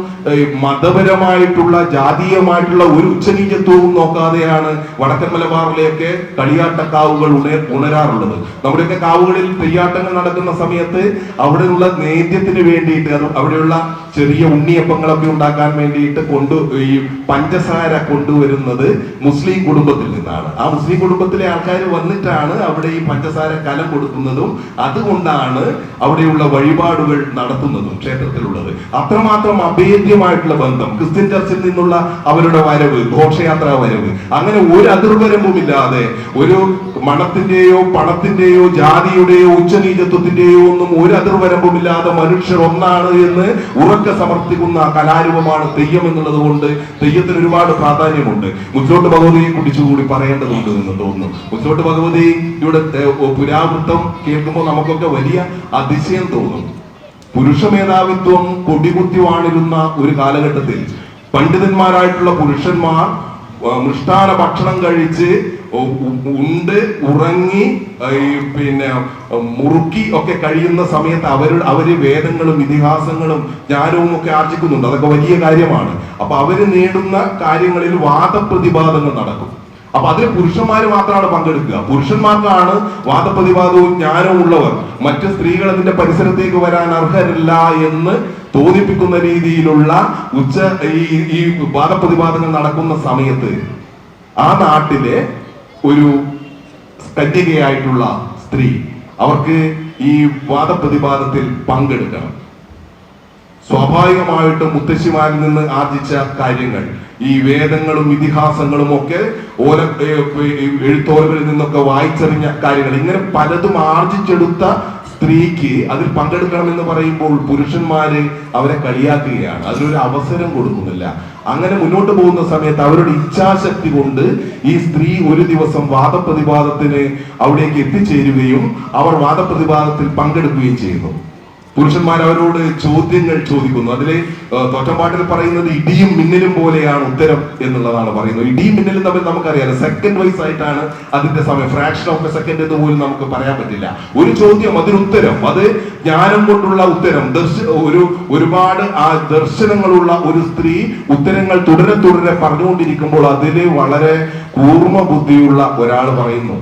മതപരമായിട്ടുള്ള ജാതീയമായിട്ടുള്ള ഒരു ഉച്ചനീചത്വവും നോക്കാതെയാണ് വടക്കൻ മലബാറിലെയൊക്കെ കളിയാട്ടക്കാവുകൾ ഉണരാറുള്ളത്. നമ്മുടെയൊക്കെ കാവുകളിൽ തെയ്യാട്ടങ്ങൾ നടക്കുന്ന സമയത്ത് അവിടെയുള്ള നേദ്യത്തിന് വേണ്ടിയിട്ട്, അവിടെയുള്ള ചെറിയ ഉണ്ണിയപ്പങ്ങളൊക്കെ ഉണ്ടാക്കാൻ വേണ്ടിയിട്ട് ഈ പഞ്ചസാര കൊണ്ടുവരുന്നത് മുസ്ലിം കുടുംബത്തിൽ നിന്നാണ്. ആ മുസ്ലിം കുടുംബത്തിലെ ആൾക്കാർ വന്നിട്ടാണ് അവിടെ ഈ പഞ്ചസാര കലം കൊടുക്കുന്നതും അതുകൊണ്ടാണ് അവിടെയുള്ള വഴിപാടുകൾ നടത്തുന്നതും ക്ഷേത്രത്തിലുള്ളത്. അത്രമാത്രം അഭേദ്യമായിട്ടുള്ള ബന്ധം. ക്രിസ്ത്യൻ ചർച്ചിൽ നിന്നുള്ള അവരുടെ വരവ്, ഘോഷയാത്രാ വരവ്, അങ്ങനെ ഒരു അതിർവരമ്പുമില്ലാതെ ഒരു മണത്തിന്റെയോ പണത്തിന്റെയോ ജാതിയുടെയോ ഉച്ചനീചത്വത്തിന്റെയോ ഒന്നും ഒരു അതിർവരമ്പുമില്ലാതെ മനുഷ്യർ ഒന്നാണ് എന്ന് ഉറക്കെ സമർത്ഥിക്കുന്ന കലാരൂപമാണ് തെയ്യം എന്നുള്ളത് കൊണ്ട് തെയ്യത്തിന് ഒരുപാട് പ്രാധാന്യമുണ്ട്. മുച്ചോട്ട് ഭഗവതിയെ കുറിച്ചുകൂടി പറയേണ്ടതുണ്ട് എന്ന് തോന്നുന്നു. മുച്ചോട്ട് ഭഗവതിയുടെ പുരാവൃത്തം കേൾക്കുമ്പോൾ നമുക്കൊക്കെ വലിയ അതിശയം തോന്നും. പുരുഷ മേധാവിത്വം കൊടികുത്തി വാണിരുന്ന ഒരു കാലഘട്ടത്തിൽ പണ്ഡിതന്മാരായിട്ടുള്ള പുരുഷന്മാർ മൃഷ്ടാന ഭക്ഷണം കഴിച്ച് ഉണ്ട് ഉറങ്ങി പിന്നെ മുറുക്കി ഒക്കെ കഴിയുന്ന സമയത്ത് അവര് വേദങ്ങളും ഇതിഹാസങ്ങളും ജ്ഞാനവും ഒക്കെ ആർജിക്കുന്നുണ്ട്. അതൊക്കെ വലിയ കാര്യമാണ്. അപ്പൊ അവര് നേടുന്ന കാര്യങ്ങളിൽ വാദപ്രതിവാദങ്ങൾ നടക്കും. അപ്പൊ അതിൽ പുരുഷന്മാര് മാത്രമാണ് പങ്കെടുക്കുക. പുരുഷന്മാർക്കാണ് വാദപ്രതിവാദവും ജ്ഞാനവും ഉള്ളവർ. മറ്റ് സ്ത്രീകൾ അതിന്റെ പരിസരത്തേക്ക് വരാൻ അർഹരല്ല എന്ന് തോന്നിപ്പിക്കുന്ന രീതിയിലുള്ള ഈ വാദപ്രതിവാദങ്ങൾ നടക്കുന്ന സമയത്ത് ആ നാട്ടിലെ ഒരു കന്യകയായിട്ടുള്ള സ്ത്രീ അവർക്ക് ഈ വാദപ്രതിവാദത്തിൽ പങ്കെടുക്കണം. സ്വാഭാവികമായിട്ടും മുത്തശ്ശിമാരിൽ നിന്ന് ആർജിച്ച കാര്യങ്ങൾ, ഈ വേദങ്ങളും ഇതിഹാസങ്ങളും ഒക്കെ എഴുത്തോലകളിൽ നിന്നൊക്കെ വായിച്ചറിഞ്ഞ കാര്യങ്ങൾ, ഇങ്ങനെ പലതും ആർജിച്ചെടുത്ത സ്ത്രീക്ക് അതിൽ പങ്കെടുക്കണമെന്ന് പറയുമ്പോൾ പുരുഷന്മാര് അവരെ കളിയാക്കുകയാണ്. അതിനൊരു അവസരം കൊടുക്കുന്നില്ല. അങ്ങനെ മുന്നോട്ട് പോകുന്ന സമയത്ത് അവരുടെ ഇച്ഛാശക്തി കൊണ്ട് ഈ സ്ത്രീ ഒരു ദിവസം വാദപ്രതിവാദത്തിന് അവിടേക്ക് എത്തിച്ചേരുകയും അവർ വാദപ്രതിവാദത്തിൽ പങ്കെടുക്കുകയും ചെയ്യുന്നു. പുരുഷന്മാർ അവരോട് ചോദ്യങ്ങൾ ചോദിക്കുന്നു. അതിലെ തോറ്റമ്പാട്ടിൽ പറയുന്നത് ഇടിയും മിന്നലും പോലെയാണ് ഉത്തരം എന്നുള്ളതാണ് പറയുന്നത്. ഇടിയും മിന്നലും തമ്മിൽ നമുക്കറിയാം, സെക്കൻഡ് വൈസ് ആയിട്ടാണ് അതിന്റെ സമയം, ഫ്രാക്ഷൻ ഓഫ് എ സെക്കൻഡ് എന്ന് പോലും നമുക്ക് പറയാൻ പറ്റില്ല. ഒരു ചോദ്യം, അതിനുത്തരം, അത് ജ്ഞാനം കൊണ്ടുള്ള ഉത്തരം. ഒരുപാട് ആ ദർശനങ്ങളുള്ള ഒരു സ്ത്രീ ഉത്തരങ്ങൾ തുടരെ തുടരെ പറഞ്ഞുകൊണ്ടിരിക്കുമ്പോൾ അതില് വളരെ കൂർമ്മ ബുദ്ധിയുള്ള ഒരാൾ പറയുന്നു,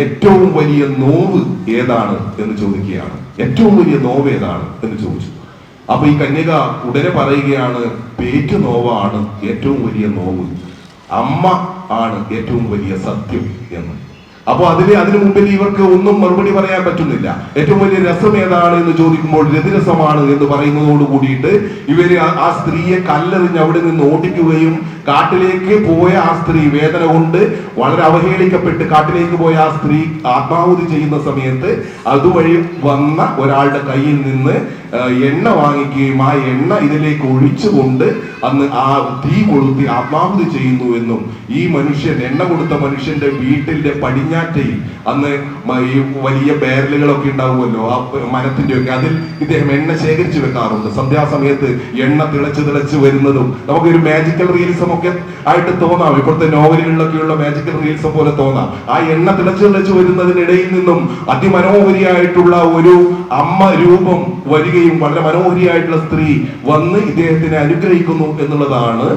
ഏറ്റവും വലിയ നോവ് ഏതാണ് എന്ന് ചോദിക്കുകയാണ്. ഏറ്റവും വലിയ നോവ് ഏതാണ് എന്ന് ചോദിച്ചു. അപ്പൊ ഈ കന്യക ഉടനെ പറയുകയാണ്, പേറ്റു നോവാണ് ഏറ്റവും വലിയ നോവ്, അമ്മ ആണ് ഏറ്റവും വലിയ സത്യം എന്ന്. അപ്പൊ അതിനു മുമ്പിൽ ഇവർക്ക് ഒന്നും മറുപടി പറയാൻ പറ്റുന്നില്ല. ഏറ്റവും വലിയ രസം ഏതാണ് എന്ന് ചോദിക്കുമ്പോൾ രതിരസമാണ് എന്ന് പറയുന്നതോട് കൂടിയിട്ട് ഇവര് ആ സ്ത്രീയെ കല്ലെറിഞ്ഞ് അവിടെ നിന്ന് ഓടിക്കുകയും കാട്ടിലേക്ക് പോയ ആ സ്ത്രീ വേദന കൊണ്ട് വളരെ അവഹേളിക്കപ്പെട്ട് കാട്ടിലേക്ക് പോയ ആ സ്ത്രീ ആത്മാഹുതി ചെയ്യുന്ന സമയത്ത് അതുവഴി വന്ന ഒരാളുടെ കയ്യിൽ നിന്ന് എണ്ണ വാങ്ങിക്കുകയും ആ എണ്ണ ഇതിലേക്ക് ഒഴിച്ചുകൊണ്ട് അന്ന് ആ തീ കൊളുത്തി ആത്മാഹുതി ചെയ്യുന്നു എന്നും, ഈ മനുഷ്യൻ, എണ്ണ കൊടുത്ത മനുഷ്യന്റെ വീട്ടിന്റെ പടിഞ്ഞാറ്റയിൽ അന്ന് ഈ വലിയ ബാരലുകളൊക്കെ ഉണ്ടാവുമല്ലോ, ആ മരത്തിന്റെ ഒക്കെ, അതിൽ ഇദ്ദേഹം എണ്ണ ശേഖരിച്ചു വെക്കാറുണ്ട്. സന്ധ്യാസമയത്ത് എണ്ണ തിളച്ച് വരുന്നതും നമുക്കൊരു മാജിക്കൽ റിയലിസം ഒക്കെ ആയിട്ട് തോന്നാം. ഇപ്പോഴത്തെ നോവലുകളിലൊക്കെയുള്ള മാജിക്കൽ റിയലിസം പോലെ തോന്നാം. ആ എണ്ണ തിളച്ച് വരുന്നതിനിടയിൽ നിന്നും അതിമനോഹരിയായിട്ടുള്ള ഒരു അമ്മ രൂപം വരികയും വളരെ മനോഹരിയായിട്ടുള്ള സ്ത്രീ വന്ന് ഇദ്ദേഹത്തിനെ അനുഗ്രഹിക്കുന്നു എന്നുള്ളതാണ്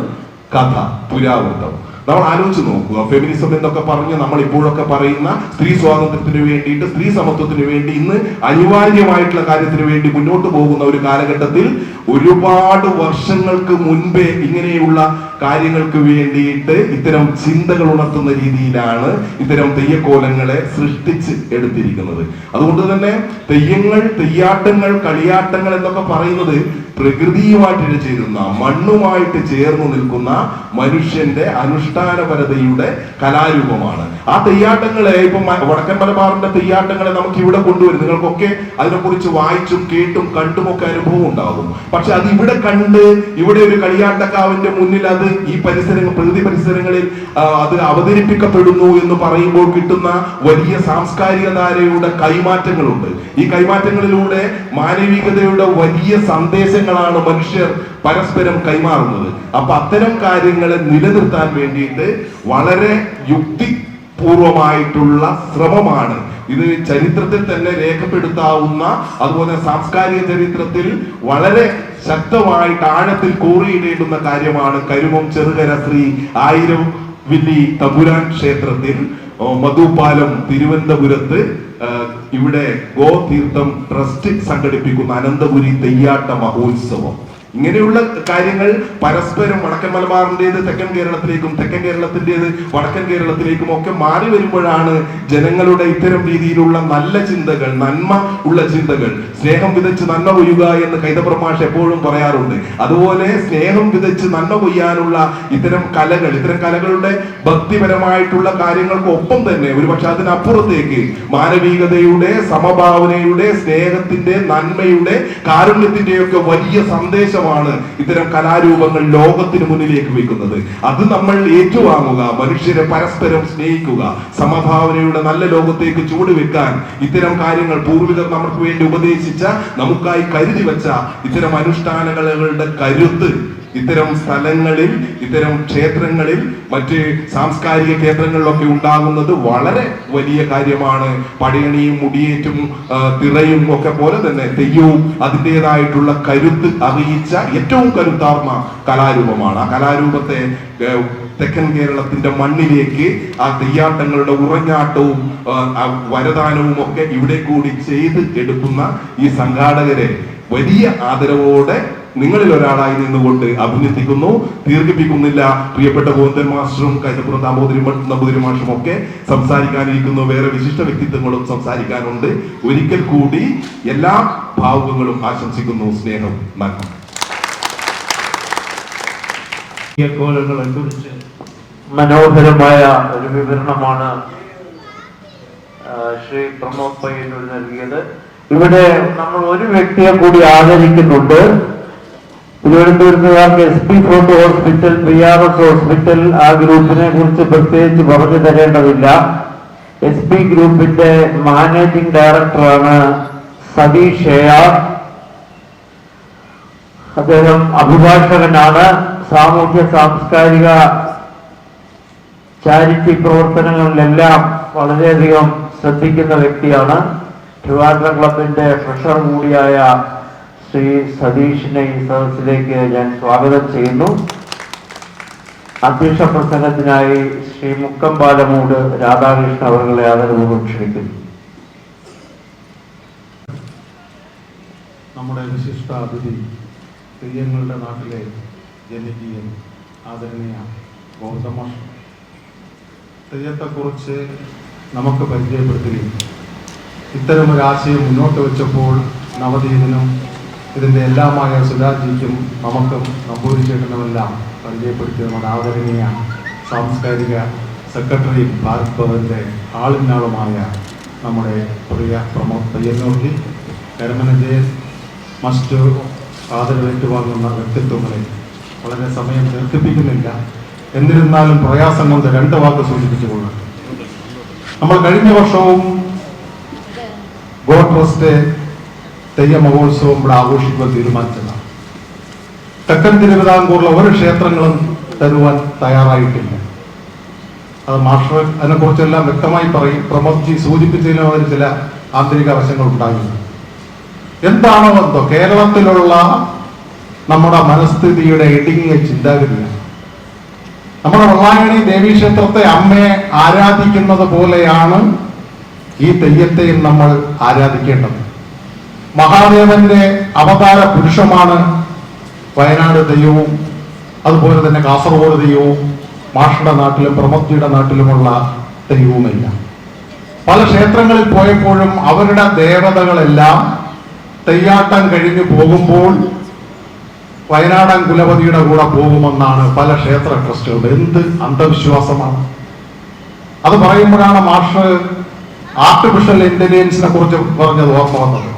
കഥ, പുരാവൃത്തം. നമ്മൾ ആലോചിച്ച് നോക്കുക. ഫെമിനിസം എന്നൊക്കെ പറഞ്ഞ് നമ്മൾ ഇപ്പോഴൊക്കെ പറയുന്ന സ്ത്രീ സ്വാതന്ത്ര്യത്തിന് വേണ്ടിയിട്ട്, സ്ത്രീ സമത്വത്തിന് വേണ്ടി, ഇന്ന് അനിവാര്യമായിട്ടുള്ള കാര്യത്തിന് വേണ്ടി മുന്നോട്ട് പോകുന്ന ഒരു കാലഘട്ടത്തിൽ ഒരുപാട് വർഷങ്ങൾക്ക് മുൻപേ ഇങ്ങനെയുള്ള കാര്യങ്ങൾക്ക് വേണ്ടിയിട്ട് ഇത്തരം ചിന്തകൾ ഉണർത്തുന്ന രീതിയിലാണ് ഇത്തരം തെയ്യക്കോലങ്ങളെ സൃഷ്ടിച്ച് എടുത്തിരിക്കുന്നത്. അതുകൊണ്ട് തന്നെ തെയ്യങ്ങൾ, തെയ്യാട്ടങ്ങൾ, കളിയാട്ടങ്ങൾ എന്നൊക്കെ പറയുന്നത് പ്രകൃതിയുമായിട്ട് ചേരുന്ന, മണ്ണുമായിട്ട് ചേർന്ന് നിൽക്കുന്ന മനുഷ്യന്റെ അനുഷ്ഠാനപരതയുടെ കലാരൂപമാണ്. ആ തെയ്യാട്ടങ്ങളെ ഇപ്പം വടക്കൻ മലബാറിന്റെ തെയ്യാട്ടങ്ങളെ നമുക്ക് ഇവിടെ കൊണ്ടുവരും. നിങ്ങൾക്കൊക്കെ അതിനെക്കുറിച്ച് വായിച്ചും കേട്ടും കണ്ടുമൊക്കെ അനുഭവം ഉണ്ടാകും. പക്ഷെ അത് ഇവിടെ കണ്ട് ഇവിടെ ഒരു കളിയാട്ടക്കാവിന്റെ മുന്നിൽ അത് അത് ഈ പ്രകൃതി പരിസരങ്ങളിൽ അത് അവതരിപ്പിക്കപ്പെടുന്നു എന്ന് പറയുമ്പോൾ കിട്ടുന്ന വലിയ സാംസ്കാരിക ധാരയുടെ കൈമാറ്റങ്ങളുണ്ട്. ഈ കൈമാറ്റങ്ങളിലൂടെ മാനവികതയുടെ വലിയ സന്ദേശങ്ങളാണ് മനുഷ്യർ പരസ്പരം കൈമാറുന്നത്. അപ്പൊ അത്തരം കാര്യങ്ങളെ നിലനിർത്താൻ വേണ്ടിയിട്ട് വളരെ യുക്തിപൂർവമായിട്ടുള്ള ശ്രമമാണ് ഇത്. ചരിത്രത്തിൽ തന്നെ രേഖപ്പെടുത്താവുന്ന, അതുപോലെ സാംസ്കാരിക ചരിത്രത്തിൽ വളരെ ശക്തമായിട്ട് ആഴത്തിൽ കോറിയിടേണ്ടുന്ന കാര്യമാണ് കരുമം ചെറുകര ശ്രീ ആയിരം വില്ലി തമ്പുരാൻ ക്ഷേത്രത്തിൽ മധുപാലം തിരുവനന്തപുരത്ത് ഇവിടെ ഗോതീർത്ഥം ട്രസ്റ്റ് സംഘടിപ്പിക്കുന്ന അനന്തപുരി തെയ്യാട്ട മഹോത്സവം. ഇങ്ങനെയുള്ള കാര്യങ്ങൾ പരസ്പരം വടക്കൻ മലബാറിൻ്റെത് തെക്കൻ കേരളത്തിലേക്കും, തെക്കൻ കേരളത്തിൻ്റെത് വടക്കൻ കേരളത്തിലേക്കും ഒക്കെ മാറി വരുമ്പോഴാണ് ജനങ്ങളുടെ ഇത്തരം രീതിയിലുള്ള നല്ല ചിന്തകൾ, നന്മ ഉള്ള ചിന്തകൾ, സ്നേഹം വിതച്ച് നന്മ കൊയ്യുക എന്ന് കൈതപ്രം മാഷ് എപ്പോഴും പറയാറുണ്ട്. അതുപോലെ സ്നേഹം വിതച്ച് നന്മ കൊയ്യാനുള്ള ഇത്തരം കലകളുടെ ഭക്തിപരമായിട്ടുള്ള കാര്യങ്ങൾക്കൊപ്പം തന്നെ ഒരുപക്ഷെ അതിനപ്പുറത്തേക്ക് മാനവികതയുടെ, സമഭാവനയുടെ, സ്നേഹത്തിന്റെ, നന്മയുടെ, കാരുണ്യത്തിന്റെയൊക്കെ വലിയ സന്ദേശം ഇത്തരം കലാരൂപങ്ങൾ ലോകത്തിന് മുന്നിലേക്ക് വെക്കുന്നത്. അത് നമ്മൾ ഏറ്റുവാങ്ങുക, മനുഷ്യരെ പരസ്പരം സ്നേഹിക്കുക, സമഭാവനയുടെ നല്ല ലോകത്തേക്ക് ചുവടുവെക്കാൻ ഇത്തരം കാര്യങ്ങൾ പൂർവികർ നമുക്ക് വേണ്ടി ഉപദേശിച്ച, നമുക്കായി കരുതി വെച്ച ഇത്തരം അനുഷ്ഠാനങ്ങളുടെ കരുത്ത് ഇത്തരം സ്ഥലങ്ങളിൽ, ഇത്തരം ക്ഷേത്രങ്ങളിൽ, മറ്റ് സാംസ്കാരിക കേന്ദ്രങ്ങളിലൊക്കെ ഉണ്ടാകുന്നത് വളരെ വലിയ കാര്യമാണ്. പടയണിയും മുടിയേറ്റും തിറയും ഒക്കെ പോലെ തന്നെ തെയ്യവും അതിൻ്റെതായിട്ടുള്ള കരുത്ത് അറിയിച്ച ഏറ്റവും കരുത്താർന്ന കലാരൂപമാണ്. ആ കലാരൂപത്തെ തെക്കൻ കേരളത്തിന്റെ മണ്ണിലേക്ക്, ആ തെയ്യാട്ടങ്ങളുടെ ഉറഞ്ഞാട്ടവും വരദാനവും ഒക്കെ ഇവിടെ കൂടി ചെയ്ത് എടുക്കുന്ന ഈ സംഘാടകരെ വലിയ ആദരവോടെ നിങ്ങളിൽ ഒരാളായി നിന്നുകൊണ്ട് അഭിനന്ദിക്കുന്നു. ദീർഘിപ്പിക്കുന്നില്ല. പ്രിയപ്പെട്ട ഗോവിന്ദൻ മാസ്റ്ററും കൈതപ്പുറം നമ്പൂതിരി മാഷും ഒക്കെ സംസാരിക്കാനിരിക്കുന്നു. വേറെ വിശിഷ്ട വ്യക്തിത്വങ്ങളും സംസാരിക്കാനുണ്ട്. ഒരിക്കൽ കൂടി എല്ലാ ഭാവുകങ്ങളും ആശംസിക്കുന്നു. സ്നേഹം, നന്മ. കുറിച്ച് മനോഹരമായ ഒരു വിവരണമാണ് ശ്രീ പ്രമോദ് പയ്യന്നൂർ നൽകിയത്. ഇവിടെ നമ്മൾ ഒരു വ്യക്തിയെ കൂടി ആദരിക്കുന്നുണ്ട്. തിരുവനന്തപുരത്തുകാർക്ക് SP fort hospital, PRS hospital, ആ ഗ്രൂപ്പിനെ കുറിച്ച് പ്രത്യേകിച്ച് പറഞ്ഞു തരേണ്ടതില്ല. SP ഗ്രൂപ്പിന്റെ മാനേജിംഗ് ഡയറക്ടറാണ് സതീഷ് AR. അദ്ദേഹം അഭിഭാഷകനാണ്. സാമൂഹ്യ സാംസ്കാരിക ചാരിറ്റി പ്രവർത്തനങ്ങളിലെല്ലാം വളരെയധികം ശ്രദ്ധിക്കുന്ന വ്യക്തിയാണ്. ട്രിവാൻഡ്രം ക്ലബിന്റെ ട്രഷറർ കൂടിയായ ശ്രീ സതീഷിനെ ഈ സദസ്സിലേക്ക് ഞാൻ സ്വാഗതം ചെയ്യുന്നു. അധ്യക്ഷ പ്രസംഗത്തിനായി ശ്രീ മുക്കമ്പാലമൂട് രാധാകൃഷ്ണൻ അവരുടെ ആദരപൂർവ്വം ക്ഷണിക്കുന്നു. നമ്മുടെ വിശിഷ്ട അതിഥി, തെയ്യങ്ങളുടെ നാട്ടിലെ ജനകീയൻ, ആദരണീയ ഗോവിന്ദൻ മാഷ് തെയ്യത്തെക്കുറിച്ച് നമുക്ക് പരിചയപ്പെടുത്തുകയും ഇത്തരമൊരാശയം മുന്നോട്ട് വെച്ചപ്പോൾ നവദീപനും ഇതിൻ്റെ എല്ലാമായ സുരാജിക്കും നമുക്കും നമ്പൂരി ചേട്ടനുമെല്ലാം പരിചയപ്പെടുത്തിയ നമ്മുടെ ആദരണീയ സാംസ്കാരിക സെക്രട്ടറി ഭാരത് ഭവന്റെ ആളിനാളുമായ നമ്മുടെ പ്രിയ പ്രമോദ് പയ്യന്നൂർജി, കരമന ജയൻ, മറ്റ് ആദരവേറ്റുവാങ്ങുന്ന വ്യക്തിത്വങ്ങളെ വളരെ സമയം ദീർഘിപ്പിക്കുന്നില്ല. എന്നിരുന്നാലും പ്രയാസം കൊണ്ട് 2 വാക്ക് സൂചിപ്പിച്ചുകൊള്ളു. നമ്മൾ കഴിഞ്ഞ വർഷവും ഗോ ട്രസ്റ്റ് തെയ്യ മഹോത്സവം ഇവിടെ ആഘോഷിക്കുവാൻ തീരുമാനിച്ചതാണ്. തെക്കൻ തിരുവിതാംകൂറിലെ ഒരു ക്ഷേത്രങ്ങളും തരുവാൻ തയ്യാറായിട്ടില്ല. അത് മാസ്റ്റർ അതിനെക്കുറിച്ചെല്ലാം വ്യക്തമായി പറയും. പ്രമോദ്ജി സൂചിപ്പിച്ചതിലും അതിന് ചില ആന്തരിക വശങ്ങൾ ഉണ്ടായിരുന്നു. എന്താണോ എന്തോ കേരളത്തിലുള്ള നമ്മുടെ മനസ്ഥിതിയുടെ ഇടുങ്ങിയ ചിന്താഗതിയാണ്. നമ്മുടെ വെള്ളായണി ദേവീക്ഷേത്രത്തെ അമ്മയെ ആരാധിക്കുന്നത് പോലെയാണ് ഈ തെയ്യത്തെയും നമ്മൾ ആരാധിക്കേണ്ടത്. മഹാദേവന്റെ അവതാര പുരുഷമാണ് വയനാട് തെയ്യവും അതുപോലെ തന്നെ കാസർഗോഡ് തെയ്യവും മാഷയുടെ നാട്ടിലും പ്രമോദ്ജിയുടെ നാട്ടിലുമുള്ള തെയ്യവുമില്ല. പല ക്ഷേത്രങ്ങളിൽ പോയപ്പോഴും അവരുടെ ദേവതകളെല്ലാം തെയ്യാട്ടം കഴിഞ്ഞു പോകുമ്പോൾ വയനാടൻ കുലപതിയുടെ കൂടെ പോകുമെന്നാണ് പല ക്ഷേത്ര ട്രസ്റ്റുകളുടെ. എന്ത് അന്ധവിശ്വാസമാണ്! അത് പറയുമ്പോഴാണ് മാഷ് ആർട്ടിഫിഷ്യൽ ഇന്റലിജൻസിനെ കുറിച്ച് പറഞ്ഞത് ഓർമ്മ വന്നത്.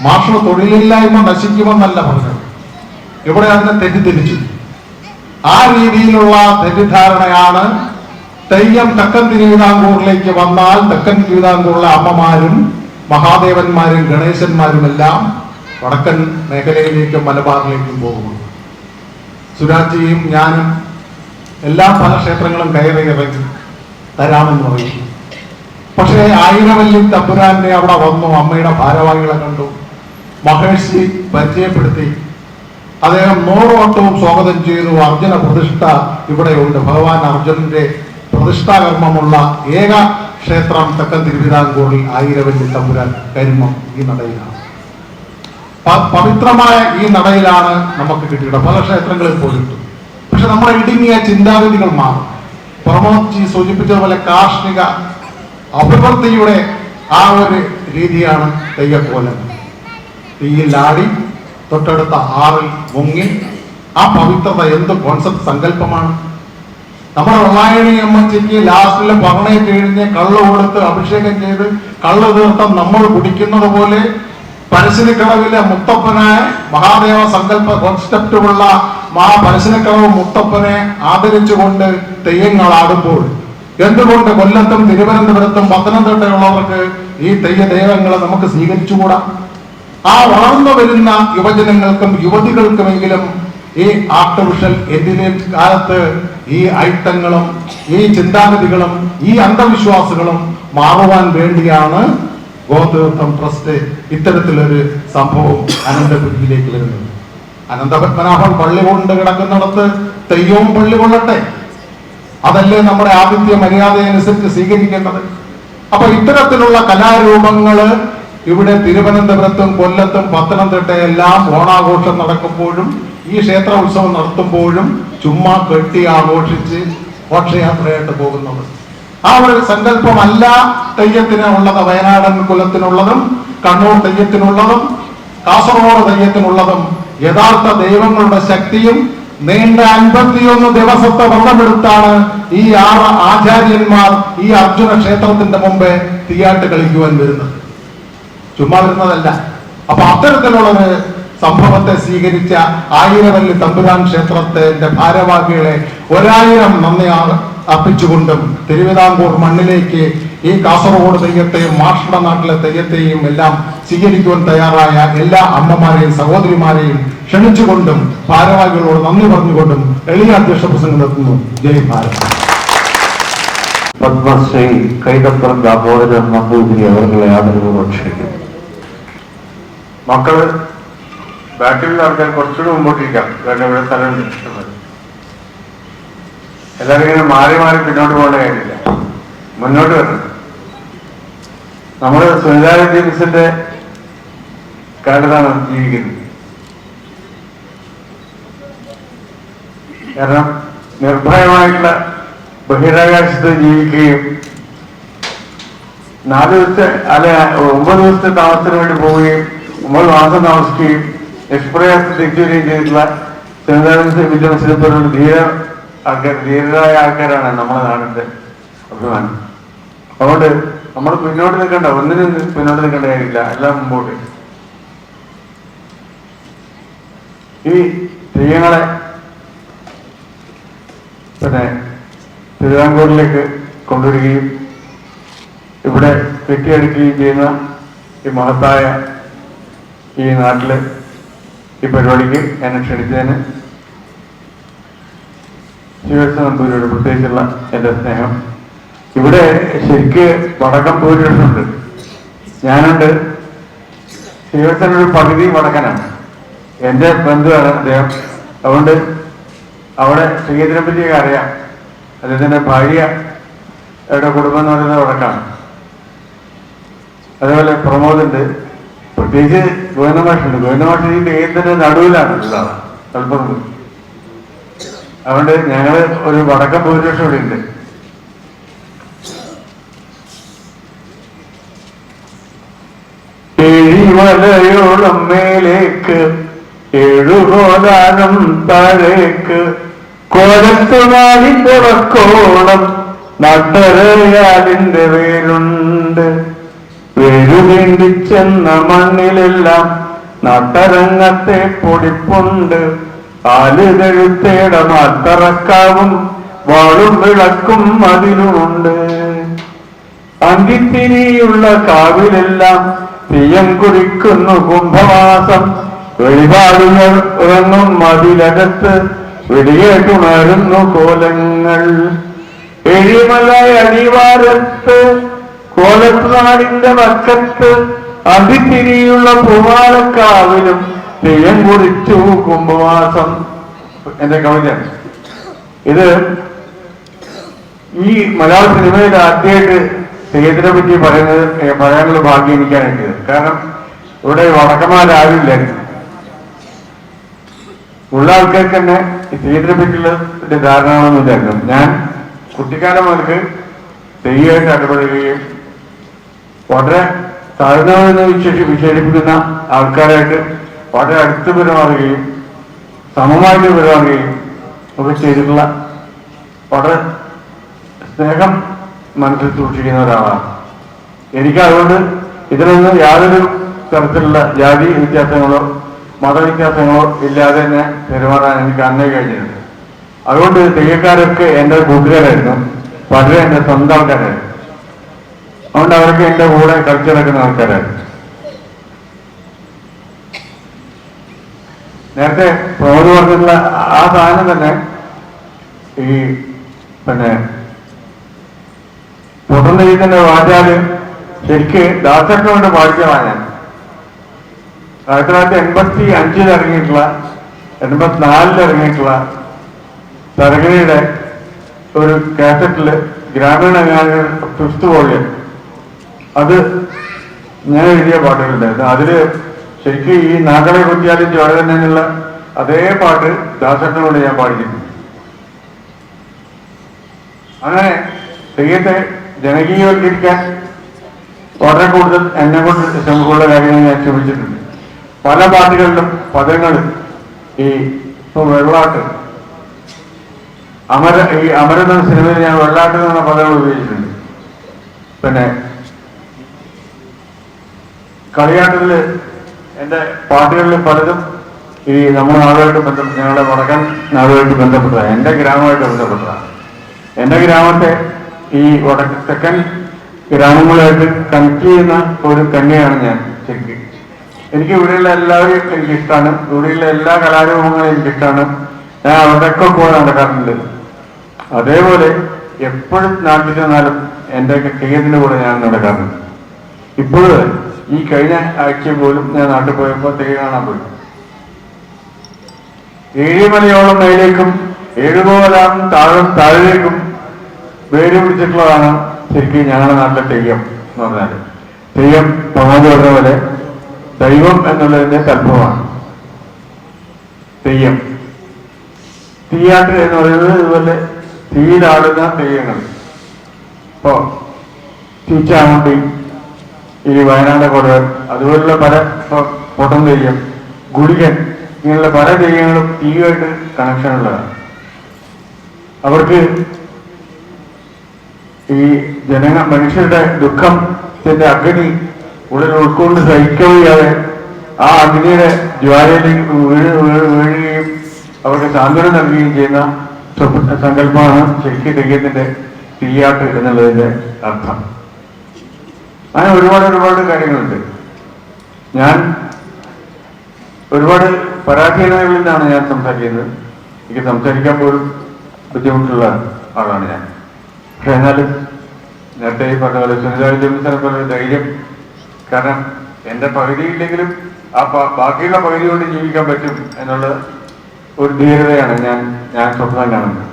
മാഷ് തൊഴിലില്ലായ്മ നശിക്കുമെന്നല്ല പറഞ്ഞത്, ഇവിടെ അതിനെ തെറ്റിദ്ധരിച്ചു. ആ രീതിയിലുള്ള തെറ്റിദ്ധാരണയാണ് തെയ്യം തെക്കൻ തിരുവിതാംകൂറിലേക്ക് വന്നാൽ തെക്കൻ തിരുവിതാംകൂറിലെ അമ്മമാരും മഹാദേവന്മാരും ഗണേശന്മാരും എല്ലാം വടക്കൻ മേഖലയിലേക്കും മലബാറിലേക്കും പോകുന്നു. സുരാജിയും ഞാനും എല്ലാ പല ക്ഷേത്രങ്ങളും കയറി ഇറങ്ങി തരാമെന്ന് പറയും. പക്ഷേ ആയിരവല്ലി തമ്പുരാന്റെ അവിടെ വന്നു, അമ്മയുടെ ഭാരവാഹികളെ കണ്ടു, മഹേഷി പരിചയപ്പെടുത്തി. അദ്ദേഹം 100 വട്ടവും സ്വാഗതം ചെയ്തു. അർജുന പ്രതിഷ്ഠ ഇവിടെയുണ്ട്. ഭഗവാൻ അർജുനന്റെ പ്രതിഷ്ഠാകർമ്മമുള്ള ഏക ക്ഷേത്രം തെക്കൻ തിരുവിതാംകൂറിൽ ആയിരവല്ലി തമ്പുരാൻ കരിമം ഈ നടയിലാണ്. പവിത്രമായ ഈ നടയിലാണ് നമുക്ക് കിട്ടിയത്. പല ക്ഷേത്രങ്ങളിൽ പോയിട്ടു. പക്ഷെ നമ്മുടെ ഇടുങ്ങിയ ചിന്താഗതികൾ മാറും. പ്രമോദ് ജി സൂചിപ്പിച്ചതുപോലെ കാർഷിക അഭിവൃദ്ധിയുടെ ആ ഒരു രീതിയാണ് തെയ്യക്കോലം. തീയിലാടി തൊട്ടടുത്ത ആറിൽ മുങ്ങി ആ പവിത്രത എന്ത് കോൺസെപ്റ്റ് സങ്കല്പമാണ്. നമ്മുടെ വെള്ളായണി അമ്മച്ചിക്ക് ലാസ്റ്റില് പകണയെ കഴിഞ്ഞ് കള്ള് കൊടുത്ത് അഭിഷേകം ചെയ്ത് കള്ള് തീർത്ഥം നമ്മൾ കുടിക്കുന്നത് പോലെ പരശ്ശിനിക്കടവിലെ മുത്തപ്പനായ മഹാദേവ സങ്കല്പ കോൺസെപ്റ്റുള്ള പരശ്ശിനിക്കടവ് മുത്തപ്പനെ ആദരിച്ചുകൊണ്ട് തെയ്യങ്ങളാടുമ്പോൾ എന്തുകൊണ്ട് കൊല്ലത്തും തിരുവനന്തപുരത്തും പത്തനംതിട്ടയുള്ളവർക്ക് ഈ തെയ്യ ദൈവങ്ങളെ നമുക്ക് സ്വീകരിച്ചുകൂടാ? ആ വളർന്നു വരുന്ന യുവജനങ്ങൾക്കും യുവതികൾക്കുമെങ്കിലും ഈ ആർട്ടിഫിഷ്യൽ ഇന്റലിജൻസ് കാലത്ത് ഈ ഐറ്റങ്ങളും ഈ ചിന്താഗതികളും ഈ അന്ധവിശ്വാസങ്ങളും മാറുവാൻ വേണ്ടിയാണ് ഗോതീർത്ഥം ട്രസ്റ്റ് ഇത്തരത്തിലൊരു സംഭവം അനന്തപുരിയിലേക്ക് വരുന്നത്. അനന്തപത്മനാഭൻ പള്ളി കൊണ്ട് കിടക്കുന്നിടത്ത് തെയ്യവും പള്ളി കൊള്ളട്ടെ, അതല്ലേ നമ്മുടെ ആതിഥ്യ മര്യാദയനുസരിച്ച് സ്വീകരിക്കേണ്ടത്. അപ്പൊ ഇത്തരത്തിലുള്ള കലാരൂപങ്ങള് ഇവിടെ തിരുവനന്തപുരത്തും കൊല്ലത്തും പത്തനംതിട്ടയെല്ലാം ഓണാഘോഷം നടക്കുമ്പോഴും ഈ ക്ഷേത്ര ഉത്സവം നടത്തുമ്പോഴും ചുമ്മാ കെട്ടി ആഘോഷിച്ച് ഘോഷയാത്രയായിട്ട് പോകുന്നത്. ആ ഒരു സങ്കല്പമല്ല തെയ്യത്തിന് ഉള്ളത്. വയനാടൻ കുലത്തിനുള്ളതും കണ്ണൂർ തെയ്യത്തിനുള്ളതും കാസർഗോഡ് തെയ്യത്തിനുള്ളതും യഥാർത്ഥ ദൈവങ്ങളുടെ ശക്തിയും നീണ്ട 51 ദിവസത്തെ വ്രതമെടുത്താണ് ഈ 6 ആചാര്യന്മാർ ഈ അർജുന ക്ഷേത്രത്തിന്റെ മുമ്പേ തീയാട്ട് കളിക്കുവാൻ വരുന്നത്. ചുമ്മാ വരുന്നതല്ല. അപ്പൊ അത്തരത്തിലുള്ളൊരു സംഭവത്തെ സ്വീകരിച്ച ആയിരവല്ലി തമ്പുരാൻ ക്ഷേത്രത്തിന്റെ ഭാരവാഹികളെ 1000 നന്ദി അർപ്പിച്ചുകൊണ്ടും തിരുവിതാംകൂർ മണ്ണിലേക്ക് ഈ കാസർഗോഡ് തെയ്യത്തെയും മാർഷട നാട്ടിലെ തെയ്യത്തെയും എല്ലാം സ്വീകരിക്കുവാൻ തയ്യാറായ എല്ലാ അമ്മമാരെയും സഹോദരിമാരെയും ക്ഷണിച്ചുകൊണ്ടും ഭാരവാഹികളോട് നന്ദി പറഞ്ഞുകൊണ്ടും എളിയ അധ്യക്ഷ പ്രസംഗം നടത്തുന്നു. ജയ് ഭാരത്. പത്മശ്രീ കൈതപ്പുറം ദാമോദരൻ നമ്പൂതിരി അവരുടെ ആദരവ് ക്ഷണിക്കുന്നു. മക്കള് ബാക്കിലുള്ള ആൾക്കാർ കുറച്ചുകൂടി മുമ്പോട്ടിരിക്കാം. കാരണം ഇവിടെ സ്ഥലമുണ്ട് ഇഷ്ടംപോലെ. എല്ലാവരും ഇങ്ങനെ മാറി മാറി പിന്നോട്ട് പോകേണ്ട കാര്യമില്ല, മുന്നോട്ട് വരണം. നമ്മള് സുനിതാ വിദ്യാഭ്യാസത്തിന്റെ കാലത്താണ് ജീവിക്കുന്നത്. കാരണം നിർഭയമായിട്ടുള്ള ബഹിരാകാശത്ത് ജീവിക്കുകയും 4 ദിവസത്തെ അല്ല 9 ദിവസത്തെ താമസത്തിന് വേണ്ടി പോവുകയും 9 മാസം താമസിക്കുകയും നിഷ്പ്രയാസം തിരിച്ചു വരികയും ചെയ്തിട്ടുള്ള സുനിതാ വിദ്യാഭ്യാസത്തെ പോലുള്ള ധീരരായ ആൾക്കാരാണ് നമ്മുടെ നാടിന്റെ അഭിമാനം. അതുകൊണ്ട് നമ്മൾ പിന്നോട്ട് നിൽക്കേണ്ട, ഒന്നിനും പിന്നോട്ട് നിൽക്കേണ്ട കാര്യമില്ല, എല്ലാം മുമ്പോട്ട്. ഈ തെയ്യങ്ങളെ പിന്നെ തിരുവിതാംകൂറിലേക്ക് കൊണ്ടുവരികയും ഇവിടെ കെട്ടിയെടുക്കുകയും ചെയ്യുന്ന ഈ മഹത്തായ ഈ നാട്ടില് ഈ പരിപാടിക്ക് എന്നെ ക്ഷണിച്ചതിന് ശിവസ നമ്പൂരിയോട് പ്രത്യേകിച്ചുള്ള എൻ്റെ സ്നേഹം. ഇവിടെ ശരിക്ക് വടക്കം ഭൂരിപക്ഷമുണ്ട്. ഞാനുണ്ട്. ശിവസനൊരു പകുതി വടക്കനാണ്, എൻ്റെ ബന്ധുവാണ് അദ്ദേഹം. അതുകൊണ്ട് അവിടെ ശ്രീകേന്ദ്രനെ പറ്റിയൊക്കെ അറിയാം. അദ്ദേഹത്തിൻ്റെ ഭാര്യയുടെ കുടുംബം എന്ന് പറയുന്നത് വടക്കാണ്. അതേപോലെ പ്രമോദുണ്ട്, പ്രത്യേകിച്ച് ഗോവിന്ദമാഷുണ്ട്. ഗോവിന്ദമാഷ് ഈ തെയ്യത്തിന്റെ നടുവിലാണ് ഉള്ളതാണ്, തലപ്പുറത്ത്. അതുകൊണ്ട് ഞങ്ങള് ഒരു വടക്കം ഭൂരിപക്ഷം ഇവിടെ ഉണ്ട്. ഏഴിമലയോളം മേലേക്ക് 7 കോലാനം താഴേക്ക് കോലത്തുനാലിന്റെ വക്കോളം നട്ടരയാലിന്റെ വേരുണ്ട്. വേരുവേണ്ടിച്ചെന്ന മണ്ണിലെല്ലാം നട്ടരങ്ങത്തെ പൊടിപ്പുണ്ട്. ആലുകഴുത്തേട മാത്തറക്കാവും വാളും വിളക്കും അതിലുമുണ്ട്. അന്തിത്തിരിയുള്ള കാവിലെല്ലാം തീയം കുറിക്കുന്നു കുംഭമാസം. വെളിപാടുകൾ ഉറങ്ങും മതിലകത്ത് വെടിയേറ്റുണരുന്നു കോലങ്ങൾ. എഴിമല അടിവാരത്ത് കോലത്തുനാടിന്റെ വക്കത്ത് അന്തിത്തിരിയുള്ള പൂവാലക്കാവിലും തീയം കുറിച്ചു കുംഭമാസം. എന്റെ കവിതയാണ് ഇത്. ഈ മലയാള സിനിമയിൽ ആദ്യമായിട്ട് തെയ്യത്തിനെ പറ്റി പറയാനുള്ള ഭാഗ്യം എനിക്കാണ് കിട്ടിയത്. കാരണം ഇവിടെ വടക്കന്മാരാവില്ലായിരുന്നു. ഉള്ള ആൾക്കാർക്ക് തന്നെ ഈ തെയ്യത്തിനെ പറ്റിയുള്ള ധാരണകളൊന്നുമില്ലായിരുന്നു. ഞാൻ കുട്ടിക്കാലം മുതൽക്ക് തെയ്യമായിട്ട് ഇടപെടുകയും വളരെ താഴ്ന്നവരെന്ന് വിശേഷിപ്പിക്കുന്ന ആൾക്കാരായിട്ട് വളരെ അടുത്ത് പെരുമാറുകയും സമമായിട്ട് പെരുമാറുകയും ഒക്കെ ചെയ്തിട്ടുള്ള വളരെ സ്നേഹം മനസ്സിൽ സൂക്ഷിക്കുന്ന ഒരാളാണ്. എനിക്ക് അതുകൊണ്ട് ഇതിലൊന്നും യാതൊരു തരത്തിലുള്ള ജാതി വ്യത്യാസങ്ങളോ മതവ്യത്യാസങ്ങളോ ഇല്ലാതെ തന്നെ പെരുമാറാൻ എനിക്ക് അന്നേ കഴിഞ്ഞിട്ടുണ്ട്. അതുകൊണ്ട് തെയ്യക്കാരൊക്കെ എൻ്റെ കൂട്ടുകാരായിരുന്നു, പലരും എൻ്റെ സ്വന്തം ആൾക്കാരായിരുന്നു. അതുകൊണ്ട് അവർക്ക് എൻ്റെ കൂടെ കളിച്ചു നടക്കുന്ന ആൾക്കാരായിരുന്നു. നേരത്തെ പ്രമോദ് പറഞ്ഞിട്ടുള്ള ആ സാധനം തന്നെ ഈ പൊട്ടൻ തെയ്യത്തിന്റെ വാചാല് ശരിക്ക് ദാസേട്ടനെ കൊണ്ട് പാടിച്ചതാണ് ഞാൻ. 1985 ഇറങ്ങിയിട്ടുള്ള 84 ഇറങ്ങിയിട്ടുള്ള തരകനിയുടെ ഒരു കാസറ്റില് ഗ്രാമീണ ഗാനങ്ങൾ 5th വോളിയം അത് ഞാൻ എഴുതിയ പാട്ടുകളുണ്ടായിരുന്നു. അതില് ശരിക്കും ഈ നാഗളെ കുത്തിയാലും ചോര തന്നെ എന്നുള്ള അതേ പാട്ട് ദാസേട്ടനോട് ഞാൻ പാടിക്കുന്നു. അങ്ങനെ തെയ്യത്തെ ജനകീയവൽക്കരിക്കാൻ വളരെ കൂടുതൽ എന്നെ കൊണ്ട് ശ്രമമുള്ള കാര്യങ്ങൾ ഞാൻ ശ്രമിച്ചിട്ടുണ്ട്. പല പാട്ടുകളിലും പദങ്ങൾ ഈ ഇപ്പൊ വെള്ളാട്ട് ഈ അമരൻ എന്ന സിനിമയിൽ ഞാൻ വെള്ളാട്ട് എന്ന പദങ്ങൾ ഉപയോഗിച്ചിട്ടുണ്ട്. പിന്നെ കളിയാട്ടത്തില് എൻ്റെ പാട്ടുകളിൽ പലതും ഈ നമ്മുടെ നാടുമായിട്ട് ഞങ്ങളുടെ വടക്കൻ നാടുമായിട്ട് ബന്ധപ്പെട്ടതാണ്, എൻ്റെ ഗ്രാമമായിട്ട് ബന്ധപ്പെട്ടതാണ്. എൻ്റെ ഗ്രാമത്തെ ഈ തെക്കൻ ഗ്രാമങ്ങളുമായിട്ട് കണക്ട് ചെയ്യുന്ന ഒരു കന്യയാണ് ഞാൻ. ശരിക്കും എനിക്ക് ഇവിടെയുള്ള എല്ലാവരെയും എനിക്കിഷ്ടമാണ്, ഇവിടെയുള്ള എല്ലാ കലാരൂപങ്ങളും എനിക്കിഷ്ടമാണ്. ഞാൻ അവിടെയൊക്കെ കൂടെ നടക്കാറുണ്ട്. അതേപോലെ എപ്പോഴും നാട്ടിൽ ചെന്നാലും എൻ്റെ തെയ്യത്തിൻ്റെ കൂടെ ഞാൻ നടക്കാറുണ്ട്. ഇപ്പോഴും ഈ കഴിഞ്ഞ ആഴ്ച പോലും ഞാൻ നാട്ടിൽ പോയപ്പോൾ തെയ്യം കാണാൻ പോയി. 7 മലയോളം മേലേക്കും 7 കോലാം താഴേക്കും വേര് പിടിച്ചിട്ടുള്ളതാണ് ശരിക്കും ഞങ്ങളുടെ നാട്ടിലെ തെയ്യം എന്ന് പറഞ്ഞാൽ. തെയ്യം പ്രമോദ് പറഞ്ഞ പോലെ ദൈവം എന്നുള്ളതിന്റെ കൽപ്പമാണ് തെയ്യം. തീയാട്ട് എന്ന് പറയുന്നത് ഇതുപോലെ തീയിലാടുന്ന തെയ്യങ്ങൾ. ഇപ്പോ തീച്ചാമുണ്ടി, ഈ വയനാട് കൊടുവൻ, അതുപോലുള്ള പല പൊട്ടൻ തെയ്യം, ഗുളികൻ, ഇങ്ങനെയുള്ള പല തെയ്യങ്ങളും തീയുമായിട്ട് കണക്ഷൻ ഉള്ളതാണ്. അവർക്ക് ഈ മനുഷ്യരുടെ ദുഃഖത്തിന്റെ അഗ്നി ഉള്ളിൽ ഉൾക്കൊണ്ട് സഹിക്കവയ്യാതെ ആ അഗ്നിയുടെ ജ്വാലയിലേക്ക് വീഴുകയും അവർക്ക് സാന്ത്വനം നൽകുകയും ചെയ്യുന്ന സങ്കല്പമാണ് ശരിക്കും തെയ്യത്തിന്റെ തീയാട്ട് എന്നുള്ളതിന്റെ അർത്ഥം. അങ്ങനെ ഒരുപാട് കാര്യങ്ങളുണ്ട്. ഞാൻ ഒരുപാട് പരാധീനതകളിൽ നിന്നാണ് ഞാൻ സംസാരിക്കുന്നത്. എനിക്ക് സംസാരിക്കാൻ പോലും ബുദ്ധിമുട്ടുള്ള ആളാണ് ഞാൻ. പക്ഷെ എന്നാലും നേരത്തെ ഈ പറഞ്ഞ പോലെ സുനിത വില്യംസിനെ പോലെ ധൈര്യം, കാരണം എൻ്റെ പകുതിയില്ലെങ്കിലും ആ ബാക്കിയുള്ള പകുതി കൊണ്ട് ജീവിക്കാൻ പറ്റും എന്നുള്ള ഒരു ധീരതയാണ് ഞാൻ സ്വപ്നം കാണുന്നത്.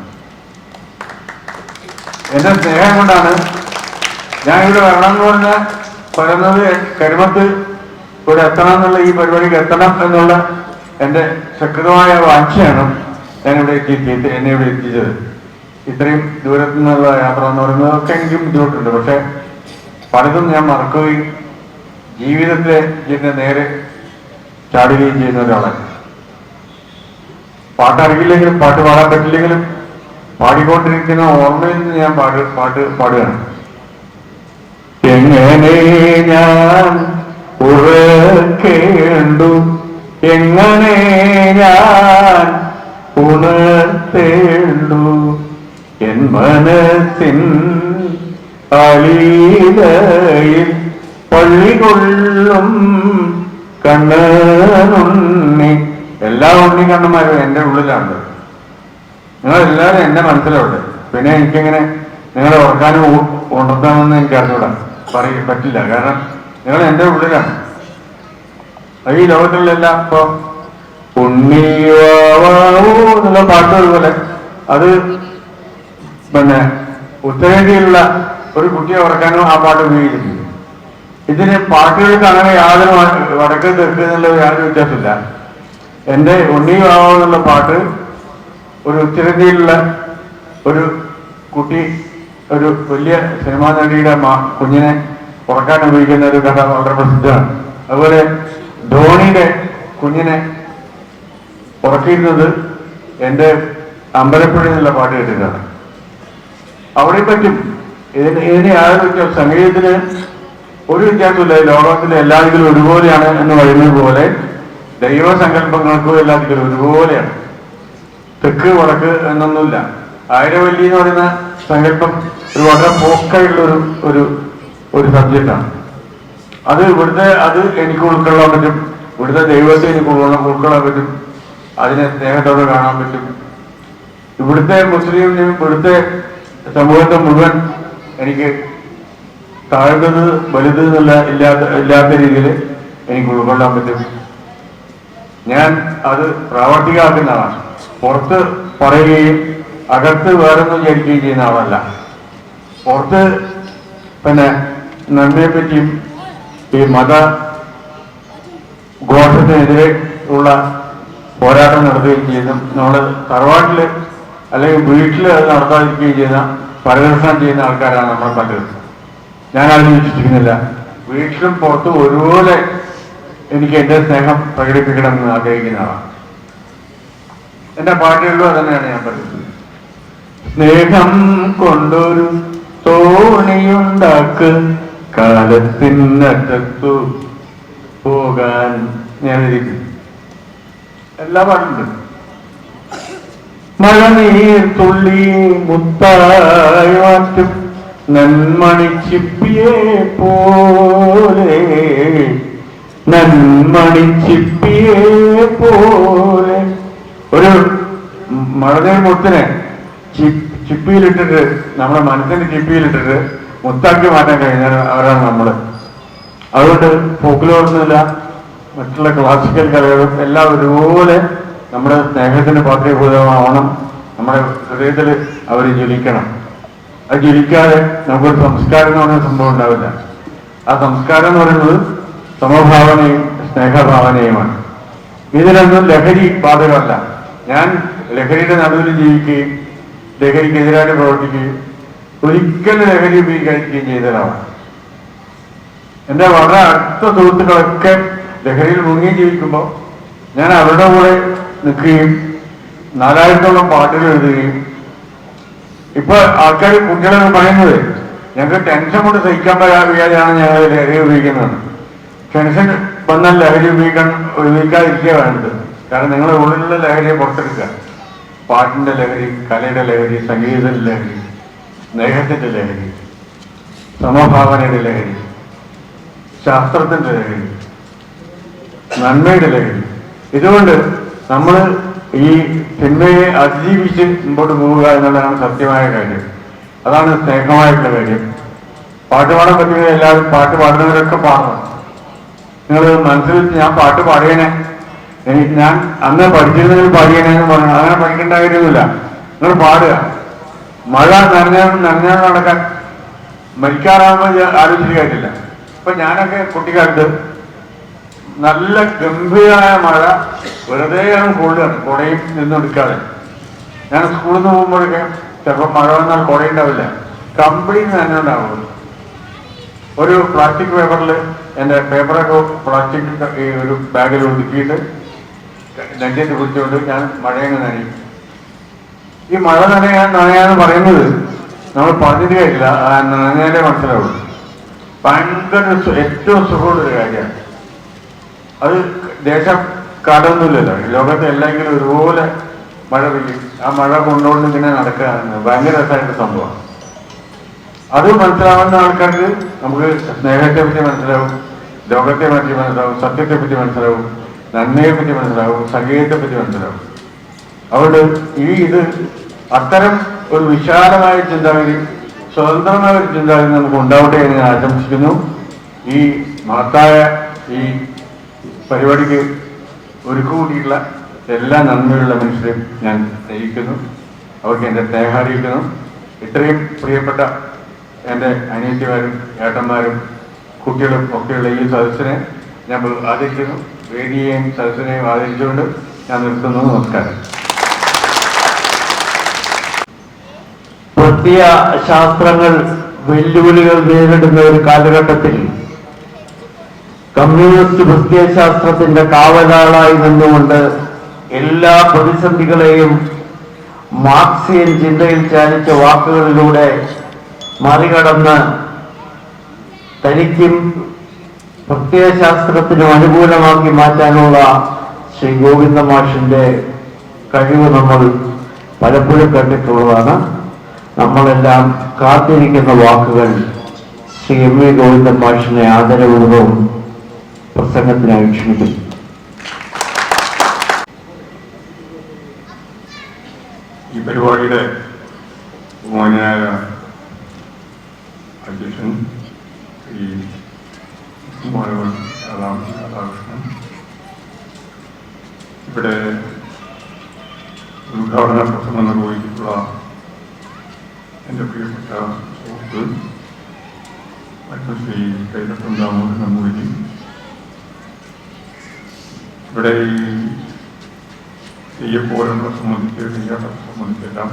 എൻ്റെ സ്നേഹം കൊണ്ടാണ് ഞാൻ ഇവിടെ വരണം എന്ന് പറയുന്നത്. കരിമത്ത് ഇവിടെ എത്തണം എന്നുള്ള, ഈ പരിപാടിക്ക് എത്തണം എന്നുള്ള എൻ്റെ ശക്തമായ വാഞ്ഛയാണ് എന്നെ ഇവിടെ എത്തിച്ചത്. ഇത്രയും ദൂരത്തു നിന്നുള്ള യാത്ര എന്ന് പറയുന്നതൊക്കെ എനിക്കും ബുദ്ധിമുട്ടുണ്ട്. പക്ഷെ പലതും ഞാൻ മറക്കുകയും ജീവിതത്തെ ഇതിന്റെ നേരെ ചാടുകയും ചെയ്യുന്ന ഒരാളാണ്. പാട്ടറിയില്ലെങ്കിലും പാട്ട് പാടാൻ പറ്റില്ലെങ്കിലും പാടിക്കൊണ്ടിരിക്കുന്ന ഓർമ്മയിൽ നിന്ന് ഞാൻ പാടുകയാണ്. എങ്ങനെ ഞാൻ ഉറക്കേണ്ടു, എങ്ങനെ ഞാൻ ഉണർത്തേണ്ടു എൻ മനസ്സിൻ അലീലയിൽ പള്ളി കൊള്ളും കണ്ണനുണ്ണി. എല്ലാ ഉണ്ണി കണ്ണന്മാരും എൻ്റെ ഉള്ളിലാണ്. നിങ്ങളെല്ലാവരും എൻ്റെ മനസ്സിലുണ്ട്. പിന്നെ എനിക്കെങ്ങനെ നിങ്ങളെ ഓർക്കാനും ഉണർത്താമെന്ന് എനിക്ക് അറിഞ്ഞൂടാ, പറ്റില്ല. കാരണം നിങ്ങൾ എൻ്റെ ഉള്ളിലാണ്. ഈ ലോകത്തിലെല്ലാം ഇപ്പൊ ഉണ്ണിവാവൂ എന്നുള്ള പാട്ടുകൾ പോലെ അത് പിന്നെ ഉത്തരേന്ത്യയിലുള്ള ഒരു കുട്ടിയെ ഉറക്കാനും ആ പാട്ട് ഉപയോഗിച്ചിട്ടുണ്ട്. ഇതിന് പാട്ടുകൾക്ക് അങ്ങനെ യാതൊരു വടക്ക് തെക്ക് എന്നുള്ള യാതൊരു വ്യത്യാസമില്ല. എൻ്റെ ഉണ്ണിവാവൂ എന്നുള്ള പാട്ട് ഒരു ഉത്തരേന്ത്യയിലുള്ള ഒരു കുട്ടി ഒരു വലിയ സിനിമാ നടിയുടെ കുഞ്ഞിനെ ഉറക്കാൻ ഉപയോഗിക്കുന്ന ഒരു കഥ വളരെ പ്രസിദ്ധമാണ്. അതുപോലെ ധോണിയുടെ കുഞ്ഞിനെ ഉറക്കിയിരുന്നത് എൻ്റെ അമ്പലപ്പുഴ എന്നുള്ള പാട്ട് കേട്ടിട്ടാണ്. അവിടെ പറ്റും. ഇതിന് യാതൊരു വ്യത്യാസം, സംഗീതത്തിന് ഒരു വ്യത്യാസമില്ല. ലോകത്തിലെ എല്ലാത്തിലും ഒരുപോലെയാണ് എന്ന് പറയുന്നത് പോലെ ദൈവസങ്കല്പങ്ങൾക്കും എല്ലാത്തിലും ഒരുപോലെയാണ്. തെക്ക് വടക്ക് എന്നൊന്നുമില്ല. ആയിരവല്ലി എന്ന് പറയുന്ന സങ്കല്പം ഒരു വളരെ പോക്കായിട്ടുള്ള ഒരു സബ്ജക്റ്റാണ്. അത് എനിക്ക് ഉൾക്കൊള്ളാൻ പറ്റും. ഇവിടുത്തെ ദൈവത്തെ എനിക്ക് ഉൾക്കൊള്ളാൻ പറ്റും. അതിനെ സ്നേഹത്തോടെ കാണാൻ പറ്റും. ഇവിടുത്തെ മുസ്ലിമിനെയും ഇവിടുത്തെ സമൂഹത്തെ മുഴുവൻ എനിക്ക് താഴ്ന്നത് വലുത് എന്നുള്ള ഇല്ലാത്ത രീതിയിൽ എനിക്ക് ഉൾക്കൊള്ളാൻ പറ്റും. ഞാൻ അത് പ്രാവർത്തികമാക്കുന്ന ആളാണ്. പുറത്ത് പറയുകയും അകത്ത് വേറൊന്നും വിചാരിക്കുകയും ചെയ്യുന്ന ആളല്ല. പുറത്ത് പിന്നെ നന്മയെ പറ്റിയും ഈ മത ഘോഷത്തിനെതിരെ ഉള്ള പോരാട്ടം നടത്തുകയും ചെയ്യുന്നു. നമ്മുടെ തറവാട്ടിൽ അല്ലെങ്കിൽ വീട്ടിൽ അത് നടത്താതിരിക്കുകയും ചെയ്യുന്ന പരിദർശനം ചെയ്യുന്ന ആൾക്കാരാണ് നമ്മളെ പലരും. ഞാനതിന് വിശ്വസിക്കുന്നില്ല. വീട്ടിലും പുറത്തും ഒരുപോലെ എനിക്ക് എൻ്റെ സ്നേഹം പ്രകടിപ്പിക്കണമെന്ന് ആഗ്രഹിക്കുന്ന ആളാണ്. എൻ്റെ പാട്ടുകളിലും അതന്നെയാണ് ഞാൻ പറയുന്നത്. സ്നേഹം കൊണ്ടൊരു തോണിയുണ്ടാക്ക് കാലത്തിനറ്റത്തു പോകാൻ ഞാനിരിക്കുന്നു. എല്ലാ പാട്ടുണ്ട്. മഴനീർ തുള്ളി മുത്തായി മാറ്റും നന്മണിച്ചിപ്പിയെ പോലെ, നന്മണിച്ചിപ്പിയെ പോലെ. ഒരു മഴനീർ മുത്തിനെ ചിപ്പിയിലിട്ടിട്ട് നമ്മുടെ മനസ്സിന്റെ ചിപ്പിയിലിട്ടിട്ട് മുത്താക്കി മാറ്റാൻ കഴിഞ്ഞാൽ അവരാണ് നമ്മള്. അതുകൊണ്ട് ഫോക്ലോറൊന്നുമില്ല, മറ്റുള്ള ക്ലാസിക്കൽ കലകളും എല്ലാം ഒരുപോലെ നമ്മുടെ സ്നേഹത്തിന് പാത്രീഭൂതമാവണം. നമ്മുടെ ഹൃദയത്തിൽ അവർ ജ്വലിക്കണം. അത് ജ്വലിക്കാതെ നമുക്കൊരു സംസ്കാരം എന്ന് പറയുന്ന സംഭവം ഉണ്ടാവില്ല. ആ സംസ്കാരം എന്ന് പറയുന്നത് സമഭാവനയും സ്നേഹഭാവനയുമാണ്. ഇതിനൊന്നും ലഹരി ബാധകമല്ല. ഞാൻ ലഹരിയുടെ നടുവിൽ ജീവിക്കുകയും ലഹരിക്കെതിരായിട്ട് പ്രവർത്തിക്കുകയും ഒരിക്കലും ലഹരി ഉപയോഗിക്കാതിരിക്കുകയും ചെയ്തതാണ്. എൻ്റെ വളരെ അടുത്ത സുഹൃത്തുക്കളൊക്കെ ലഹരിയിൽ മുങ്ങി ജീവിക്കുമ്പോൾ ഞാൻ അവരുടെ കൂടെ നിൽക്കുകയും 4000-ഓളം പാട്ടുകൾ എഴുതുകയും. ഇപ്പൊ ആൾക്കാർ കുട്ടികളൊക്കെ പറയുന്നത് ഞങ്ങൾക്ക് ടെൻഷൻ കൊണ്ട് സഹിക്കാൻ വയ്യാതെയാണ് ഞങ്ങൾ ലഹരി ഉപയോഗിക്കുന്നത്. ടെൻഷൻ വന്നാൽ ലഹരി ഉപയോഗിക്കാതിരിക്കുക വേണ്ടത്. കാരണം നിങ്ങളുടെ ഉള്ളിലുള്ള ലഹരിയെ പുറത്തെടുക്കുക. പാട്ടിന്റെ ലഹരി, കലയുടെ ലഹരി, സംഗീതത്തിന്റെ ലഹരി, സ്നേഹത്തിന്റെ ലഹരി, സമഭാവനയുടെ ലഹരി, ശാസ്ത്രത്തിന്റെ ലഹരി, നന്മയുടെ ലഹരി. ഇതുകൊണ്ട് നമ്മൾ ഈ തിന്മയെ അതിജീവിച്ച് മുമ്പോട്ട് പോവുക എന്നുള്ളതാണ് സത്യമായ കാര്യം. അതാണ് സ്നേഹമായിട്ടുള്ള കാര്യം. പാട്ട് പാടാൻ പറ്റുന്ന എല്ലാവരും പാട്ട് പാടുന്നവരൊക്കെ പാടണം. നിങ്ങൾ മനസ്സിൽ ഞാൻ പാട്ട് പാടിയനെ, ഞാൻ അന്ന് പഠിച്ചിരുന്നെങ്കിൽ പാടിയനെന്ന് പറഞ്ഞു. അങ്ങനെ പഠിക്കേണ്ട കാര്യമൊന്നുമില്ല. നിങ്ങൾ പാടുക. മഴ നനഞ്ഞാൽ നടക്കാൻ മരിക്കാറാകുമ്പോൾ ആലോചിച്ചിട്ട് കാര്യമില്ല. ഇപ്പൊ ഞാനൊക്കെ കുട്ടിക്കാലത്ത് നല്ല ഗംഭീരമായ മഴ വെറുതെയാണ് കൊള്ളുകയാണ്, കുടയും നിന്നെടുക്കാതെ. ഞാൻ സ്കൂളിൽ നിന്ന് പോകുമ്പോഴൊക്കെ ചിലപ്പോൾ മഴ വന്നാൽ കുടയുണ്ടാവില്ല, കംപ്ലീറ്റ് തന്നെ ഉണ്ടാവുള്ളൂ. ഒരു പ്ലാസ്റ്റിക് പേപ്പറിൽ എൻ്റെ പേപ്പറൊക്കെ പ്ലാസ്റ്റിക് ഈ ഒരു ബാഗിൽ ഒതുക്കിയിട്ട് നെഞ്ചിട്ട് പിടിച്ചുകൊണ്ട് ഞാൻ മഴയങ്ങ് നനയും. ഈ മഴ നനയാന്ന് പറയുന്നത് നമ്മൾ പറഞ്ഞിട്ട് കാര്യമില്ല, നനഞ്ഞാലേ മനസ്സിലാവുള്ളൂ. ഭയങ്കര ഏറ്റവും സുഖമുള്ളൊരു കാര്യമാണ് അത്. ദേശം കാലമൊന്നുമില്ലല്ലോ, ലോകത്തെ എല്ലാമെങ്കിലും ഒരുപോലെ മഴ പെയ്യും, ആ മഴ കൊണ്ടുകൊണ്ട് ഇങ്ങനെ നടക്കുകയാണ്. ഭയങ്കര രസമായിട്ട് സംഭവം. അത് മനസ്സിലാവുന്ന ആൾക്കാർക്ക് നമുക്ക് സ്നേഹത്തെ പറ്റി മനസ്സിലാവും, ലോകത്തെ പറ്റി മനസ്സിലാവും, സത്യത്തെ പറ്റി മനസ്സിലാവും, നന്മയെ പറ്റി മനസ്സിലാവും, സംഗീതത്തെ പറ്റി മനസ്സിലാവും. അതുകൊണ്ട് ഇത് അത്തരം ഒരു വിശാലമായ ചിന്താഗതി, സ്വതന്ത്രമായ ഒരു ചിന്താഗതി നമുക്ക് ഉണ്ടാവട്ടെ എന്ന് ഞാൻ ആശംസിക്കുന്നു. ഈ മഹത്തായ ഈ പരിപാടിക്ക് ഒരുക്കുകൂട്ടിയിട്ടുള്ള എല്ലാ നന്മയുള്ള മനുഷ്യരെയും ഞാൻ സ്നേഹിക്കുന്നു, അവർക്ക് എൻ്റെ സ്നേഹം അറിയിക്കുന്നു. ഇത്രയും പ്രിയപ്പെട്ട എൻ്റെ അനിയത്തിമാരും ഏട്ടന്മാരും കുട്ടികളും ഒക്കെയുള്ള ഈ സദസ്സിനെ ഞാൻ ആദരിക്കുന്നു. വേദിയെയും സദസ്സിനെയും ആദരിച്ചുകൊണ്ട് ഞാൻ നിർത്തുന്നു. നമസ്കാരം. പ്രത്യയ ശാസ്ത്രങ്ങൾ വെല്ലുവിളികൾ നേരിടുന്ന ഒരു കാലഘട്ടത്തിൽ കമ്മ്യൂണിസ്റ്റ് പ്രത്യയശാസ്ത്രത്തിന്റെ കാവലാളായി നിന്നുകൊണ്ട് എല്ലാ പ്രതിസന്ധികളെയും മാർക്സിയൻ ചിന്തയിൽ ചാലിച്ച വാക്കുകളിലൂടെ മറികടന്ന് തനിക്കും പ്രത്യയശാസ്ത്രത്തിനും അനുകൂലമാക്കി മാറ്റാനുള്ള ശ്രീ ഗോവിന്ദ മാഷിന്റെ കഴിവ് നമ്മൾ പലപ്പോഴും കണ്ടിട്ടുള്ളതാണ്. നമ്മളെല്ലാം കാത്തിരിക്കുന്ന വാക്കുകൾ ശ്രീ എം വി ഗോവിന്ദൻ മാഷിനെ ആദരപൂർവ്വം പ്രസംഗത്തിനായി ക്ഷണിക്കുന്നു. ഈ പരിപാടിയുടെ ബഹുമാന്യനായ അധ്യക്ഷൻ ശ്രീ രാധാകൃഷ്ണൻ, ഇവിടെ ഉദ്ഘാടന പ്രസംഗം നിർവഹിച്ചിട്ടുള്ള എൻ്റെ പ്രിയപ്പെട്ട സുഹൃത്ത് ശ്രീ കൈതട്ടം ദാമോദരൻ നമ്പൂതിരി, ഇവിടെ ഈ തെയ്യക്കോലങ്ങളെ സംബന്ധിച്ച് തെയ്യാട്ടത്തെ സംബന്ധിച്ചെല്ലാം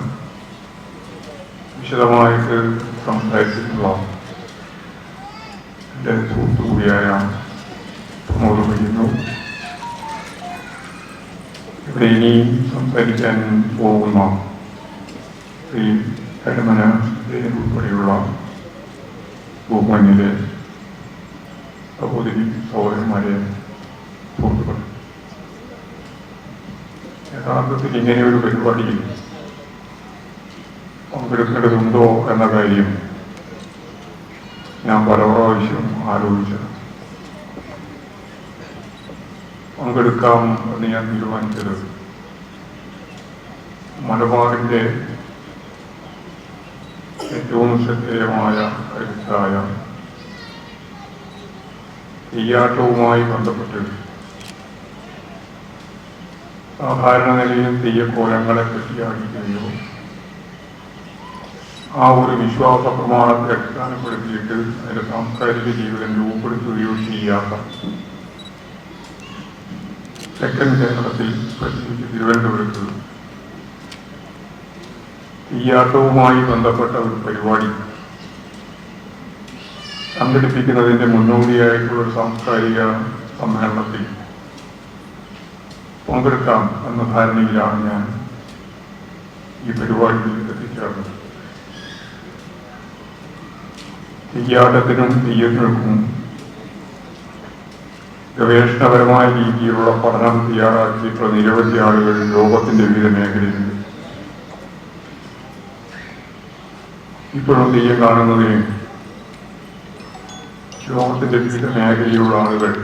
വിശദമായിട്ട് സംസാരിച്ചിട്ടുള്ള എൻ്റെ സുഹൃത്തു കൂടിയായ പ്രമോദ് പറയുന്നു. ഇവിടെ ഇനി സംസാരിക്കാൻ പോകുന്ന ശ്രീ കരമന ഉൾപ്പെടെയുള്ള ബഹുമാന്യരെ, സഹോദരി സഹോദരന്മാരെ, സുഹൃത്തുക്കൾ, യഥാർത്ഥത്തിൽ ഇങ്ങനെ ഒരു പരിപാടിയിൽ പങ്കെടുക്കേണ്ടതുണ്ടോ എന്ന കാര്യം ഞാൻ പല പ്രാവശ്യം ആലോചിച്ചത്. പങ്കെടുക്കാം എന്ന് ഞാൻ തീരുമാനിച്ചത് മലബാറിൻ്റെ ഏറ്റവും ശ്രദ്ധേയമായ കരുത്തായ തെയ്യാട്ടവുമായി ബന്ധപ്പെട്ട് സാധാരണ നിലയിൽ തെയ്യക്കോലങ്ങളെ പറ്റിയാക്കുകയോ ആ ഒരു വിശ്വാസ പ്രമാണത്തെ അടിസ്ഥാനപ്പെടുത്തിയിട്ട് അതിൻ്റെ സാംസ്കാരിക ജീവിതം രൂപപ്പെടുത്തുകയോ ചെയ്യാത്ത തെക്കൻ കേരളത്തിൽ, പ്രത്യേകിച്ച് തിരുവനന്തപുരത്ത് തെയ്യാട്ടവുമായി ബന്ധപ്പെട്ട ഒരു പരിപാടി സംഘടിപ്പിക്കുന്നതിൻ്റെ മുന്നോടിയായിട്ടുള്ള ഒരു സാംസ്കാരിക സമ്മേളനത്തിൽ പങ്കെടുക്കാം എന്ന ധാരണയിലാണ് ഞാൻ ഈ പരിപാടിയിൽ എത്തിച്ചേർന്നത്. തെയ്യാട്ടത്തിനും തെയ്യത്തിനും ഗവേഷണപരമായ രീതിയിലുള്ള പഠനം തയ്യാറാക്കിയിട്ടുള്ള നിരവധി ആളുകൾ ലോകത്തിന്റെ വിവിധ മേഖലയിലുണ്ട്. ഇപ്പോഴും തെയ്യം കാണുന്നതിന് ലോകത്തിന്റെ വിവിധ മേഖലയിലുള്ള ആളുകൾ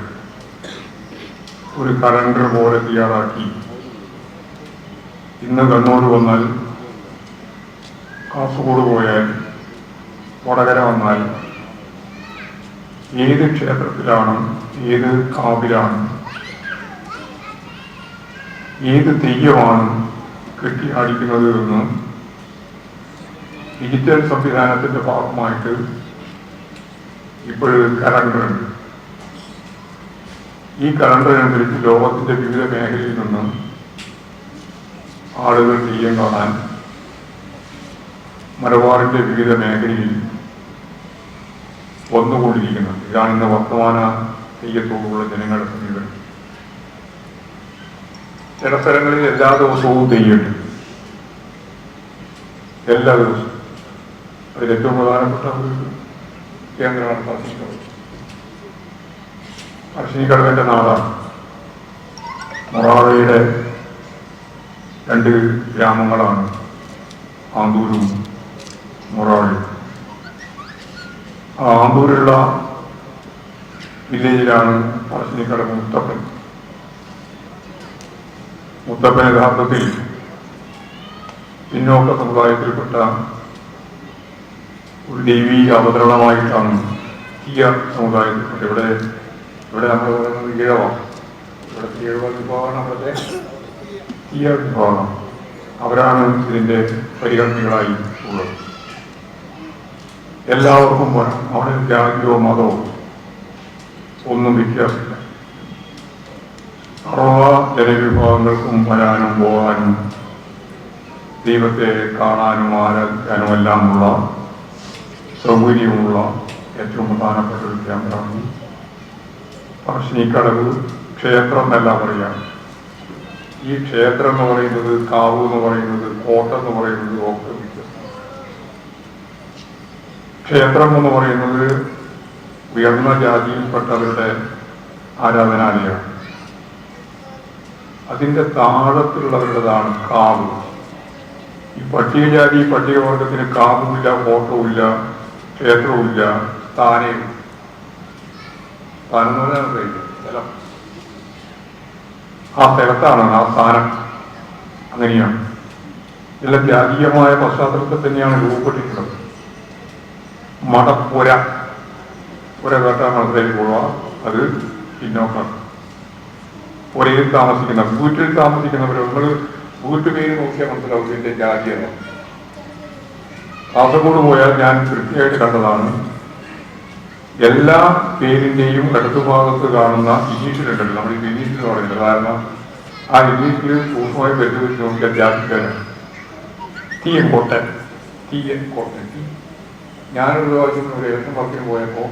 ഒരു കലണ്ടർ പോലെ തയ്യാറാക്കി ഇന്ന് കണ്ണൂർ വന്നാൽ, കാസർഗോഡ് പോയാൽ, വടകര വന്നാൽ ഏത് ക്ഷേത്രത്തിലാണ്, ഏത് കാവിലാണ്, ഏത് തെയ്യമാണ് കെട്ടിയാടിക്കുന്നത് എന്ന് ഡിജിറ്റൽ സംവിധാനത്തിന്റെ ഭാഗമായിട്ട് ഇപ്പോഴൊരു കലണ്ടറുണ്ട്. ഈ കലണ്ടറിനനുസരിച്ച് ലോകത്തിന്റെ വിവിധ മേഖലയിൽ നിന്ന് ആളുകൾ തെയ്യം കാണാൻ മലബാറിന്റെ വിവിധ മേഖലയിൽ വന്നുകൊണ്ടിരിക്കുന്നത്. ഇതാണ് ഇന്ന് വർത്തമാന തെയ്യത്തോടുള്ള ജനങ്ങളുടെ സമീപനം. ചില സ്ഥലങ്ങളിൽ എല്ലാ ദിവസവും തെയ്യമുണ്ട്, എല്ലാ ദിവസവും. അതിലേറ്റവും പ്രധാനപ്പെട്ട ഒരു കേന്ദ്രമാണ് പറശ്ശിനിക്കടവ്. പറശ്ശിനിക്കടവിന്റെ നാടാണ്. മൊറാവയുടെ രണ്ട് ഗ്രാമങ്ങളാണ് ആന്തൂരും മൊറാളിയും. ആന്തൂരുള്ള വില്ലേജിലാണ് പറശ്ശിനിക്കടവ് മുത്തപ്പൻ. മുത്തപ്പൻ യഥാർത്ഥത്തിൽ പിന്നോക്ക സമുദായത്തിൽപ്പെട്ട ഒരു ദൈവീക അവതരണമായിട്ടാണ് തീയ സമുദായത്തിൽപ്പെട്ട ഇവിടെ നമ്മൾ പറയുന്നത് ഈഴവാണ്. ഇവിടെ ഈഴവ വിഭാഗമാണ്, അവിടുത്തെ തീയ വിഭാഗം. അവരാണ് ഇതിൻ്റെ പരിഗണനകളായി ഉള്ളത്. എല്ലാവർക്കും വരാം. അവിടെ ജാതിയോ മതമോ ഒന്നും വ്യത്യാസമില്ല. സർവ ജനവിഭാഗങ്ങൾക്കും വരാനും പോകാനും ദൈവത്തെ കാണാനും ആരാധിക്കാനും എല്ലാമുള്ള സൗകര്യമുള്ള ഏറ്റവും പ്രധാനപ്പെട്ട ഒരു കേന്ദ്രമാണ് പറശ്ശിനിക്കടവ് ക്ഷേത്രം എന്നെല്ലാം പറയാം. ഈ ക്ഷേത്രം എന്ന് പറയുന്നത്, കാവ് എന്ന് പറയുന്നത്, കോട്ട എന്ന് പറയുന്നത് ഒക്കെ വ്യത്യസ്തമാണ്. ക്ഷേത്രം എന്ന് പറയുന്നത് ഉയർന്ന ജാതിയിൽപ്പെട്ടവരുടെ ആരാധനാലയമാണ്. അതിൻ്റെ താഴത്തുള്ളവരുടേതാണ് കാവ്. ഈ പട്ടികജാതി പട്ടികവർഗത്തിന് കാവുമില്ല, കോട്ടവുമില്ല, ക്ഷേത്രവുമില്ല, സ്ഥാനവും. സ്ഥാനം എന്ന് പറഞ്ഞാൽ സ്ഥലം. ആ സ്ഥലത്താണ് ആ സ്ഥാനം. അങ്ങനെയാണ്. എല്ലാം ജാതീയമായ പശ്ചാത്തലത്തിൽ തന്നെയാണ് രൂപപ്പെട്ടിട്ടുള്ളത്. മടപ്പുര കേട്ടാൽ മനസ്സിലേക്ക് പോവുക, അത് പിന്നോക്കം. പുരയിൽ താമസിക്കുന്ന, വീട്ടിൽ താമസിക്കുന്നവർ, നമ്മൾ വീട്ടുപേര് നോക്കിയാൽ മനസ്സിലാവും ഇതിന്റെ ജാതിയാണ്. കാസർഗോഡ് പോയാൽ ഞാൻ കൃത്യമായിട്ട് കണ്ടതാണ്, എല്ലാ പേരിന്റെയും ഇടതുഭാഗത്ത് കാണുന്ന ഇനീഷ്യലുണ്ടല്ലോ, നമ്മൾ ഈ ഇനീഷ്യൽ എന്ന് പറയുന്നത്. കാരണം ആ ഇനീഷ്യൽ സൂക്ഷ്മമായി പരിശോധിച്ച് നോക്കിയാൽ ജാതിക്കാരാണ്. തീയൻകോട്ടൻ. ഞാനൊരു പ്രാവശ്യം ഒരു ഇലക്ഷൻ വർക്കിന് പോയപ്പോൾ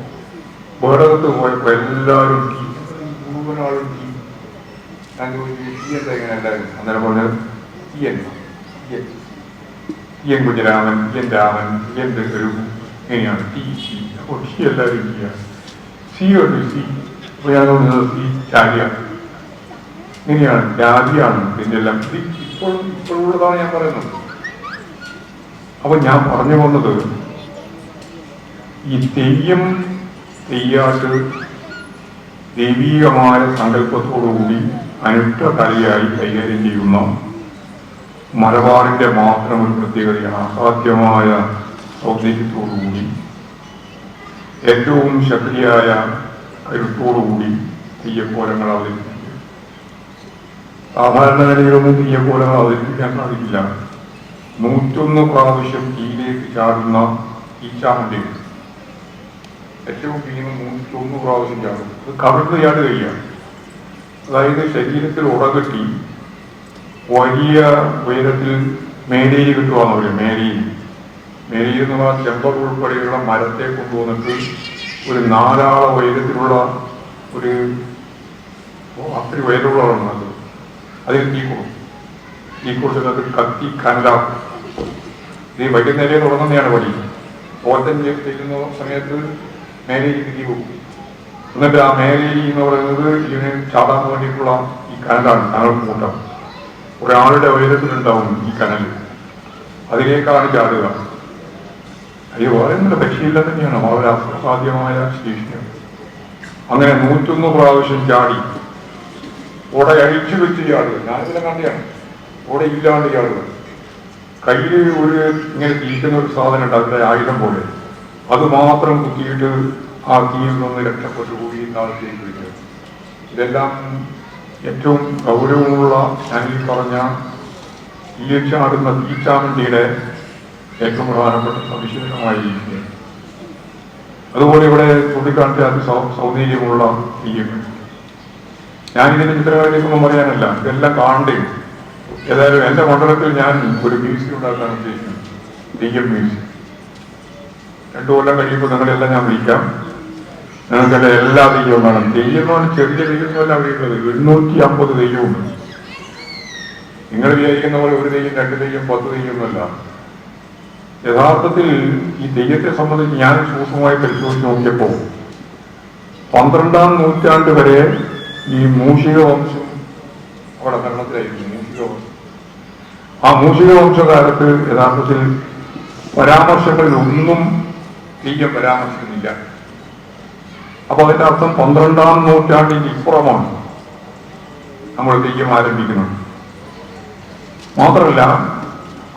വേടകത്ത് പോയപ്പോൾ എല്ലാവരും മുഴുവനാളും ഞാൻ ചോദിച്ചു തീ എന്താ ഇങ്ങനെ എല്ലാവരും. അന്നേരം പറഞ്ഞത് തീയൻ കുഞ്ഞരാമൻ, തീയൻ രാമൻ, തീയൻ്റെ ഒരു ഇങ്ങനെയാണ് തീ. അപ്പോൾ തീ എല്ലാവരും ചെയ്യുക. സി ഉണ്ട്, സി. അപ്പോൾ ഞാൻ തോന്നുന്നത് സി ചാരിയാണ്. ഇങ്ങനെയാണ്, ജാതിയാണ് ഇതിൻ്റെ എല്ലാം. ഇപ്പോഴുള്ളതാണ് ഞാൻ പറയുന്നത്. അപ്പൊ ഞാൻ പറഞ്ഞു വന്നത്, ഈ തെയ്യം, തെയ്യാട്ട് ദൈവീകമായ സങ്കല്പത്തോടുകൂടി അനുഷ്ഠ കലയായി കൈകാര്യം ചെയ്യുന്ന മലബാറിന്റെ മാത്രം ഒരു പ്രത്യേകതയാണ്. അസാധ്യമായ സൗന്ദര്യത്തോടുകൂടി ഏറ്റവും ശക്തിയായ കരുത്തോടുകൂടി തെയ്യക്കോലങ്ങൾ അവതരിപ്പിക്കുക. സാധാരണ നിലയിലൊന്നും തെയ്യക്കോലങ്ങൾ അവതരിപ്പിക്കാൻ സാധിക്കില്ല. 101 പ്രാവശ്യം തീയിലേക്ക് ചാടുന്ന ഈച്ചാമന്റെ ഏറ്റവും വീണ് 101 പ്രാവശ്യം ചാടും. അത് കവിഴ്ന്ന് ചാടുകയാണ്. അതായത് ശരീരത്തിൽ ഉറകെട്ടി വലിയ ഉയരത്തിൽ മേലേരി കിട്ടുവാന്ന് പറയും. മേലേരി എന്ന് പറഞ്ഞാൽ ചെമ്പർ ഉൾപ്പെടെയുള്ള മരത്തെ കൊണ്ടുവന്നിട്ട് ഒരു 4 ആള ഉയരത്തിലുള്ള ഒരു അത്രയും ഉയരമുള്ളതാണ് അത്. അതിൽ തീ കൊടുത്തിട്ട് കത്തി കനലാക്കും. ഇത് വൈകുന്നേരം തുടങ്ങുന്നതാണ് പണി. ഓട്ടം ചെയ്യുന്ന സമയത്ത് മേലേരിക്ക് തീ പോകും. എന്നിട്ട് ആ മേലേരി എന്ന് പറയുന്നത് ഇതിന് ചാടാൻ വേണ്ടിയിട്ടുള്ള ഈ കനലാണ്, കനൽ കൂട്ടം. ഒരാളുടെ ഉയരത്തിലുണ്ടാവും ഈ കനൽ. അതിലേക്കാണ് ചാടുക. അത് പറയുന്നില്ല, പരിശീലനം തന്നെയാണ്, വളരെ അസാധ്യമായ ശേഷിയാണ്. അങ്ങനെ 101 പ്രാവശ്യം ചാടി ഉട അഴിച്ചു വെച്ച് ചാടുക. ഞാനിതിനെ കണ്ടിയാണ്. ഉട ഇല്ലാണ്ട് ചാടുക. കയ്യിൽ ഒരു ഇങ്ങനെ തീറ്റുന്ന ഒരു സാധനം ഉണ്ട്, അതിൻ്റെ ആയുധം പോലെ. അത് മാത്രം കുത്തിയിട്ട് ആ തീയിൽ നിന്ന് രക്ഷപ്പെട്ടു കൂടി താഴത്തേക്ക് വരിക. ഇതെല്ലാം ഏറ്റവും ഗൗരവമുള്ള, ഞാനീ പറഞ്ഞ തീയിൽ ചാടുന്ന തീച്ചാമണ്ടിയുടെ ഏറ്റവും പ്രധാനപ്പെട്ട സവിശേഷമായിരിക്കുക. അതുപോലെ ഇവിടെ ചൂണ്ടിക്കാണിച്ച സൗന്ദര്യമുള്ള തീയങ്ങൾ. ഞാനിതിന്റെ ചിത്രങ്ങളിലേക്കൊന്നും പറയാനല്ല, ഇതെല്ലാം കാണണ്ടേ. ഏതായാലും എന്റെ മണ്ഡലത്തിൽ ഞാൻ ഒരു മ്യൂസിയം ഉണ്ടാക്കാൻ ഉദ്ദേശിക്കുന്നു, തെയ്യം മ്യൂസിയം. 2 കൊല്ലം കഴിയുമ്പോൾ നിങ്ങളെല്ലാം ഞാൻ വിളിക്കാം. നിങ്ങൾക്കെല്ലാം എല്ലാ തെയ്യവും കാണാം. തെയ്യം എന്ന് പറഞ്ഞാൽ ചെറിയ തെയ്യമൊന്നുമല്ല അവിടെ ഉള്ളത്. 850 തെയ്യമുണ്ട്. നിങ്ങൾ വിചാരിക്കുന്ന പോലെ ഒരു തെയ്യം, 2 തെയ്യം, 10 തെയ്യമൊന്നുമല്ല. യഥാർത്ഥത്തിൽ ഈ തെയ്യത്തെ സംബന്ധിച്ച് ഞാൻ സൂക്ഷ്മമായി പരിശോധിച്ച് നോക്കിയപ്പോൾ 12ാം നൂറ്റാണ്ട് വരെ ഈ മൂഷിക വംശം അവിടെ ഭരണത്തിലായിരുന്നു. മൂഷിക വംശം ആ മൂഷിക വംശകാലത്ത് യഥാർത്ഥത്തിൽ പരാമർശങ്ങളിൽ ഒന്നും തെയ്യം പരാമർശിക്കുന്നില്ല. അപ്പൊ അതിന്റെ അർത്ഥം 12ാം നൂറ്റാണ്ടിന് ഇപ്പുറമാണ് നമ്മൾ തെയ്യം ആരംഭിക്കുന്നത്. മാത്രമല്ല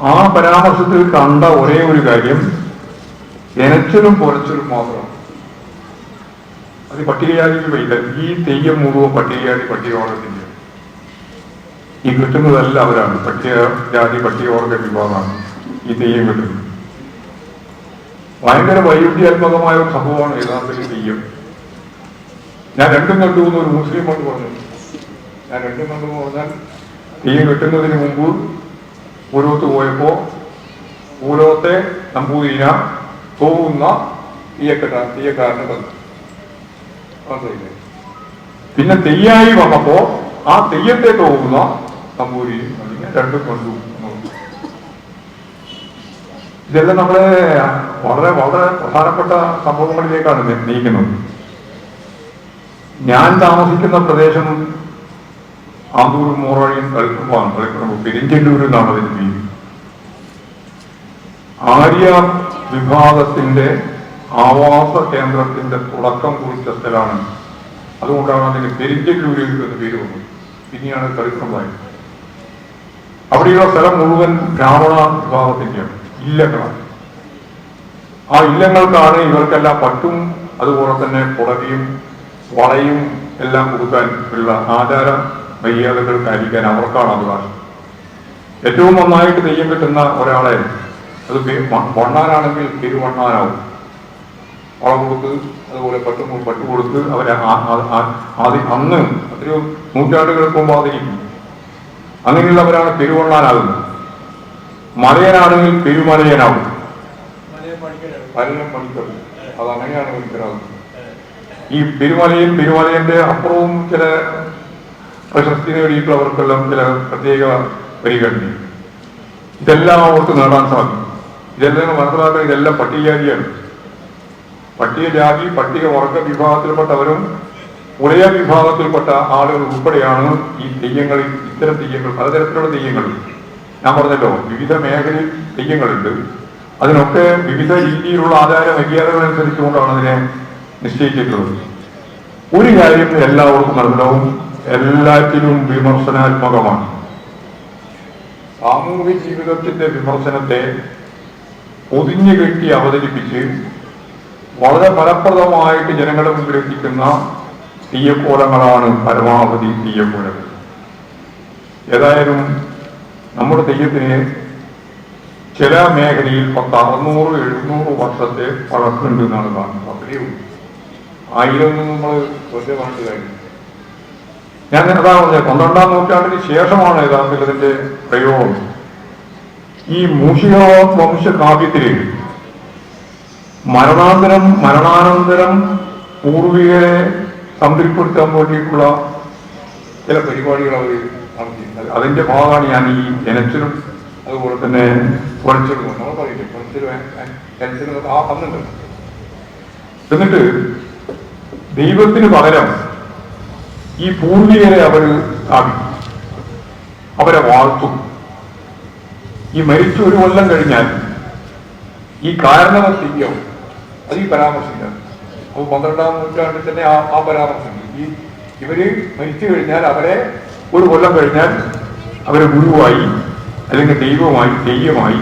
ആ പരാമർശത്തിൽ കണ്ട ഒരേ ഒരു കാര്യം എനച്ചിലും പൊരച്ചിലും മാത്രമാണ്. അത് പട്ടികജാതിക്ക് വയ്യ. ഈ തെയ്യം മുഴുവൻ പട്ടികവർഗത്തിന്റെ ഈ കിട്ടുന്നതല്ല അവരാണ്. പട്ടികജാതി പട്ടികവർഗ വിഭാഗമാണ് ഈ തെയ്യം കിട്ടുന്നത്. ഭയങ്കര വൈരുദ്ധ്യാത്മകമായ ഒരു സംഭവമാണ് യഥാർത്ഥത്തിൽ തെയ്യം. ഞാൻ രണ്ടും കണ്ടു എന്ന് ഒരു മുസ്ലിം കൊണ്ട് പറഞ്ഞു. ഞാൻ രണ്ടും കണ്ടു എന്ന് പറഞ്ഞാൽ തെയ്യം കിട്ടുന്നതിന് മുമ്പ് പൂരത്ത് പോയപ്പോ പൂരത്തെ നമ്പൂതിരിന തോന്നുന്ന തെയ്യക്കാരനെ തന്നു. പിന്നെ തെയ്യായി വന്നപ്പോ ആ തെയ്യത്തെ തോന്നുന്ന നമ്പൂരി രണ്ടും കണ്ടു. ഇതെല്ലാം നമ്മളെ വളരെ വളരെ പ്രധാനപ്പെട്ട സംഭവങ്ങളിലേക്കാണ് നയിക്കുന്നത്. ഞാൻ താമസിക്കുന്ന പ്രദേശം ആന്തൂർ മോറാഴിയും കളിക്കുമ്പോൾ പെരിഞ്ചല്ലൂർ എന്നാണ് അതിന് പേര്. ആര്യ വിഭാഗത്തിന്റെ ആവാസ കേന്ദ്രത്തിന്റെ തുടക്കം കുറിച്ച സ്ഥലമാണ്. അതുകൊണ്ടാണ് അതിന് പെരിഞ്ചല്ലൂര് എന്ന് പേര് വന്നത്. പിന്നെയാണ് കളിക്കുമ്പോഴായത്. അവിടെയുള്ള സ്ഥലം മുഴുവൻ ബ്രാഹ്മണ വിഭാഗത്തിന്റെയാണ്, ഇല്ലങ്ങളാണ്. ആ ഇല്ലങ്ങൾക്കാണ് ഇവർക്കെല്ലാം പട്ടും അതുപോലെ തന്നെ പുടവയും വളയും എല്ലാം കൊടുക്കാൻ ഉള്ള ആചാര മര്യാദകൾ പാലിക്കാൻ അവർക്കാണ് അവകാശം. ഏറ്റവും നന്നായിട്ട് തെയ്യം കിട്ടുന്ന ഒരാളെ അത് വണ്ണാനാണെങ്കിൽ പെരുവണ്ണാനാവും. വളം കൊടുത്ത് അതുപോലെ പട്ടു കൊടുത്ത് അവരെ അന്ന് അതൊരു നൂറ്റാണ്ടുകൾക്ക് മുമ്പ് ആദരിക്കും. അങ്ങനെയുള്ളവരാണ് പെരുവണ്ണാനാകുന്നത്. മലയനാണെങ്കിൽ പെരുമലയനാവും. മലയം പണിക്കർ അതങ്ങനെയാണ് വിളിക്കാറാകുന്നത്. ഈ പെരുമലയന്റെ അപ്പുറവും ചില പ്രശസ്തി നേടിയിട്ടുള്ളവർക്കെല്ലാം ചില പ്രത്യേക പരിഗണന. ഇതെല്ലാം അവർക്ക് നേടാൻ സാധിക്കും. ഇതെല്ലാം മനസ്സിലാക്കാൻ ഇതെല്ലാം പട്ടികജാതിയാണ്. പട്ടികജാതി പട്ടികവർഗ വിഭാഗത്തിൽപ്പെട്ടവരും ഉളയ വിഭാഗത്തിൽപ്പെട്ട ആളുകൾ ഉൾപ്പെടെയാണ് ഈ തെയ്യങ്ങളിൽ, ഇത്തരം തെയ്യങ്ങൾ, പലതരത്തിലുള്ള തെയ്യങ്ങൾ. ഞാൻ പറഞ്ഞല്ലോ വിവിധ മേഖലയിൽ തെയ്യങ്ങളുണ്ട്. അതിനൊക്കെ വിവിധ രീതിയിലുള്ള ആചാര മര്യാദകൾ അനുസരിച്ചുകൊണ്ടാണ് അതിനെ നിശ്ചയിച്ചിട്ടുള്ളത്. ഒരു കാര്യം എല്ലാവർക്കും മനസ്സിലാവും, എല്ലാറ്റിലും വിമർശനാത്മകമാണ്. സാമൂഹിക ജീവിതത്തിന്റെ വിമർശനത്തെ പൊതിഞ്ഞു കെട്ടി അവതരിപ്പിച്ച് വളരെ ഫലപ്രദമായിട്ട് ജനങ്ങളുടെ മുമ്പിൽ എത്തിക്കുന്ന തെയ്യക്കോലങ്ങളാണ് പരമാവധി തെയ്യക്കോലങ്ങൾ. ഏതായാലും നമ്മുടെ തെയ്യത്തിന് ചില മേഖലയിൽ 600-700 വർഷത്തെ പഴക്കമുണ്ട് എന്നാണ് കാണുന്നത്. അത്രയേ ഉള്ളൂ. 1000 നമ്മൾ വെറുതെ പറഞ്ഞിട്ട് കാര്യം. ഞാൻ അതാ പറഞ്ഞത് 12ാം നൂറ്റാണ്ടിന് ശേഷമാണ് യഥാർത്ഥത്തിൽ ഇതിന്റെ പ്രയോഗം. ഈ മൂഷിക വംശകാവ്യത്തില് മരണാനന്തരം പൂർവികരെ സംതൃപ്തിപ്പെടുത്താൻ വേണ്ടിയിട്ടുള്ള ചില പരിപാടികൾ അവർ നടത്തിയിട്ടുണ്ട്. അതിന്റെ ഭാഗമാണ് ഞാൻ ഈ എനച്ചിലും അതുപോലെ തന്നെ പൊളിച്ചിടും നമ്മൾ പറയില്ലേ, പൊളിച്ചിലും ആ പന്നുണ്ട്. എന്നിട്ട് ദൈവത്തിന് പകരം ഈ പൂർവികരെ അവർ സ്ഥാപിക്കും, അവരെ വാഴ്ത്തും. ഈ മരിച്ചു 1 കൊല്ലം കഴിഞ്ഞാൽ ഈ കാരണവത്തിക്കും അത് ഈ പരാമർശിക്കാം. അപ്പോൾ 12ാം നൂറ്റാണ്ടിൽ തന്നെ ആ പരാമർശമുണ്ട്. ഈ ഇവര് മരിച്ചു കഴിഞ്ഞാൽ അവരെ 1 കൊല്ലം കഴിഞ്ഞാൽ അവരെ ഗുരുവായി അല്ലെങ്കിൽ ദൈവമായി തെയ്യമായി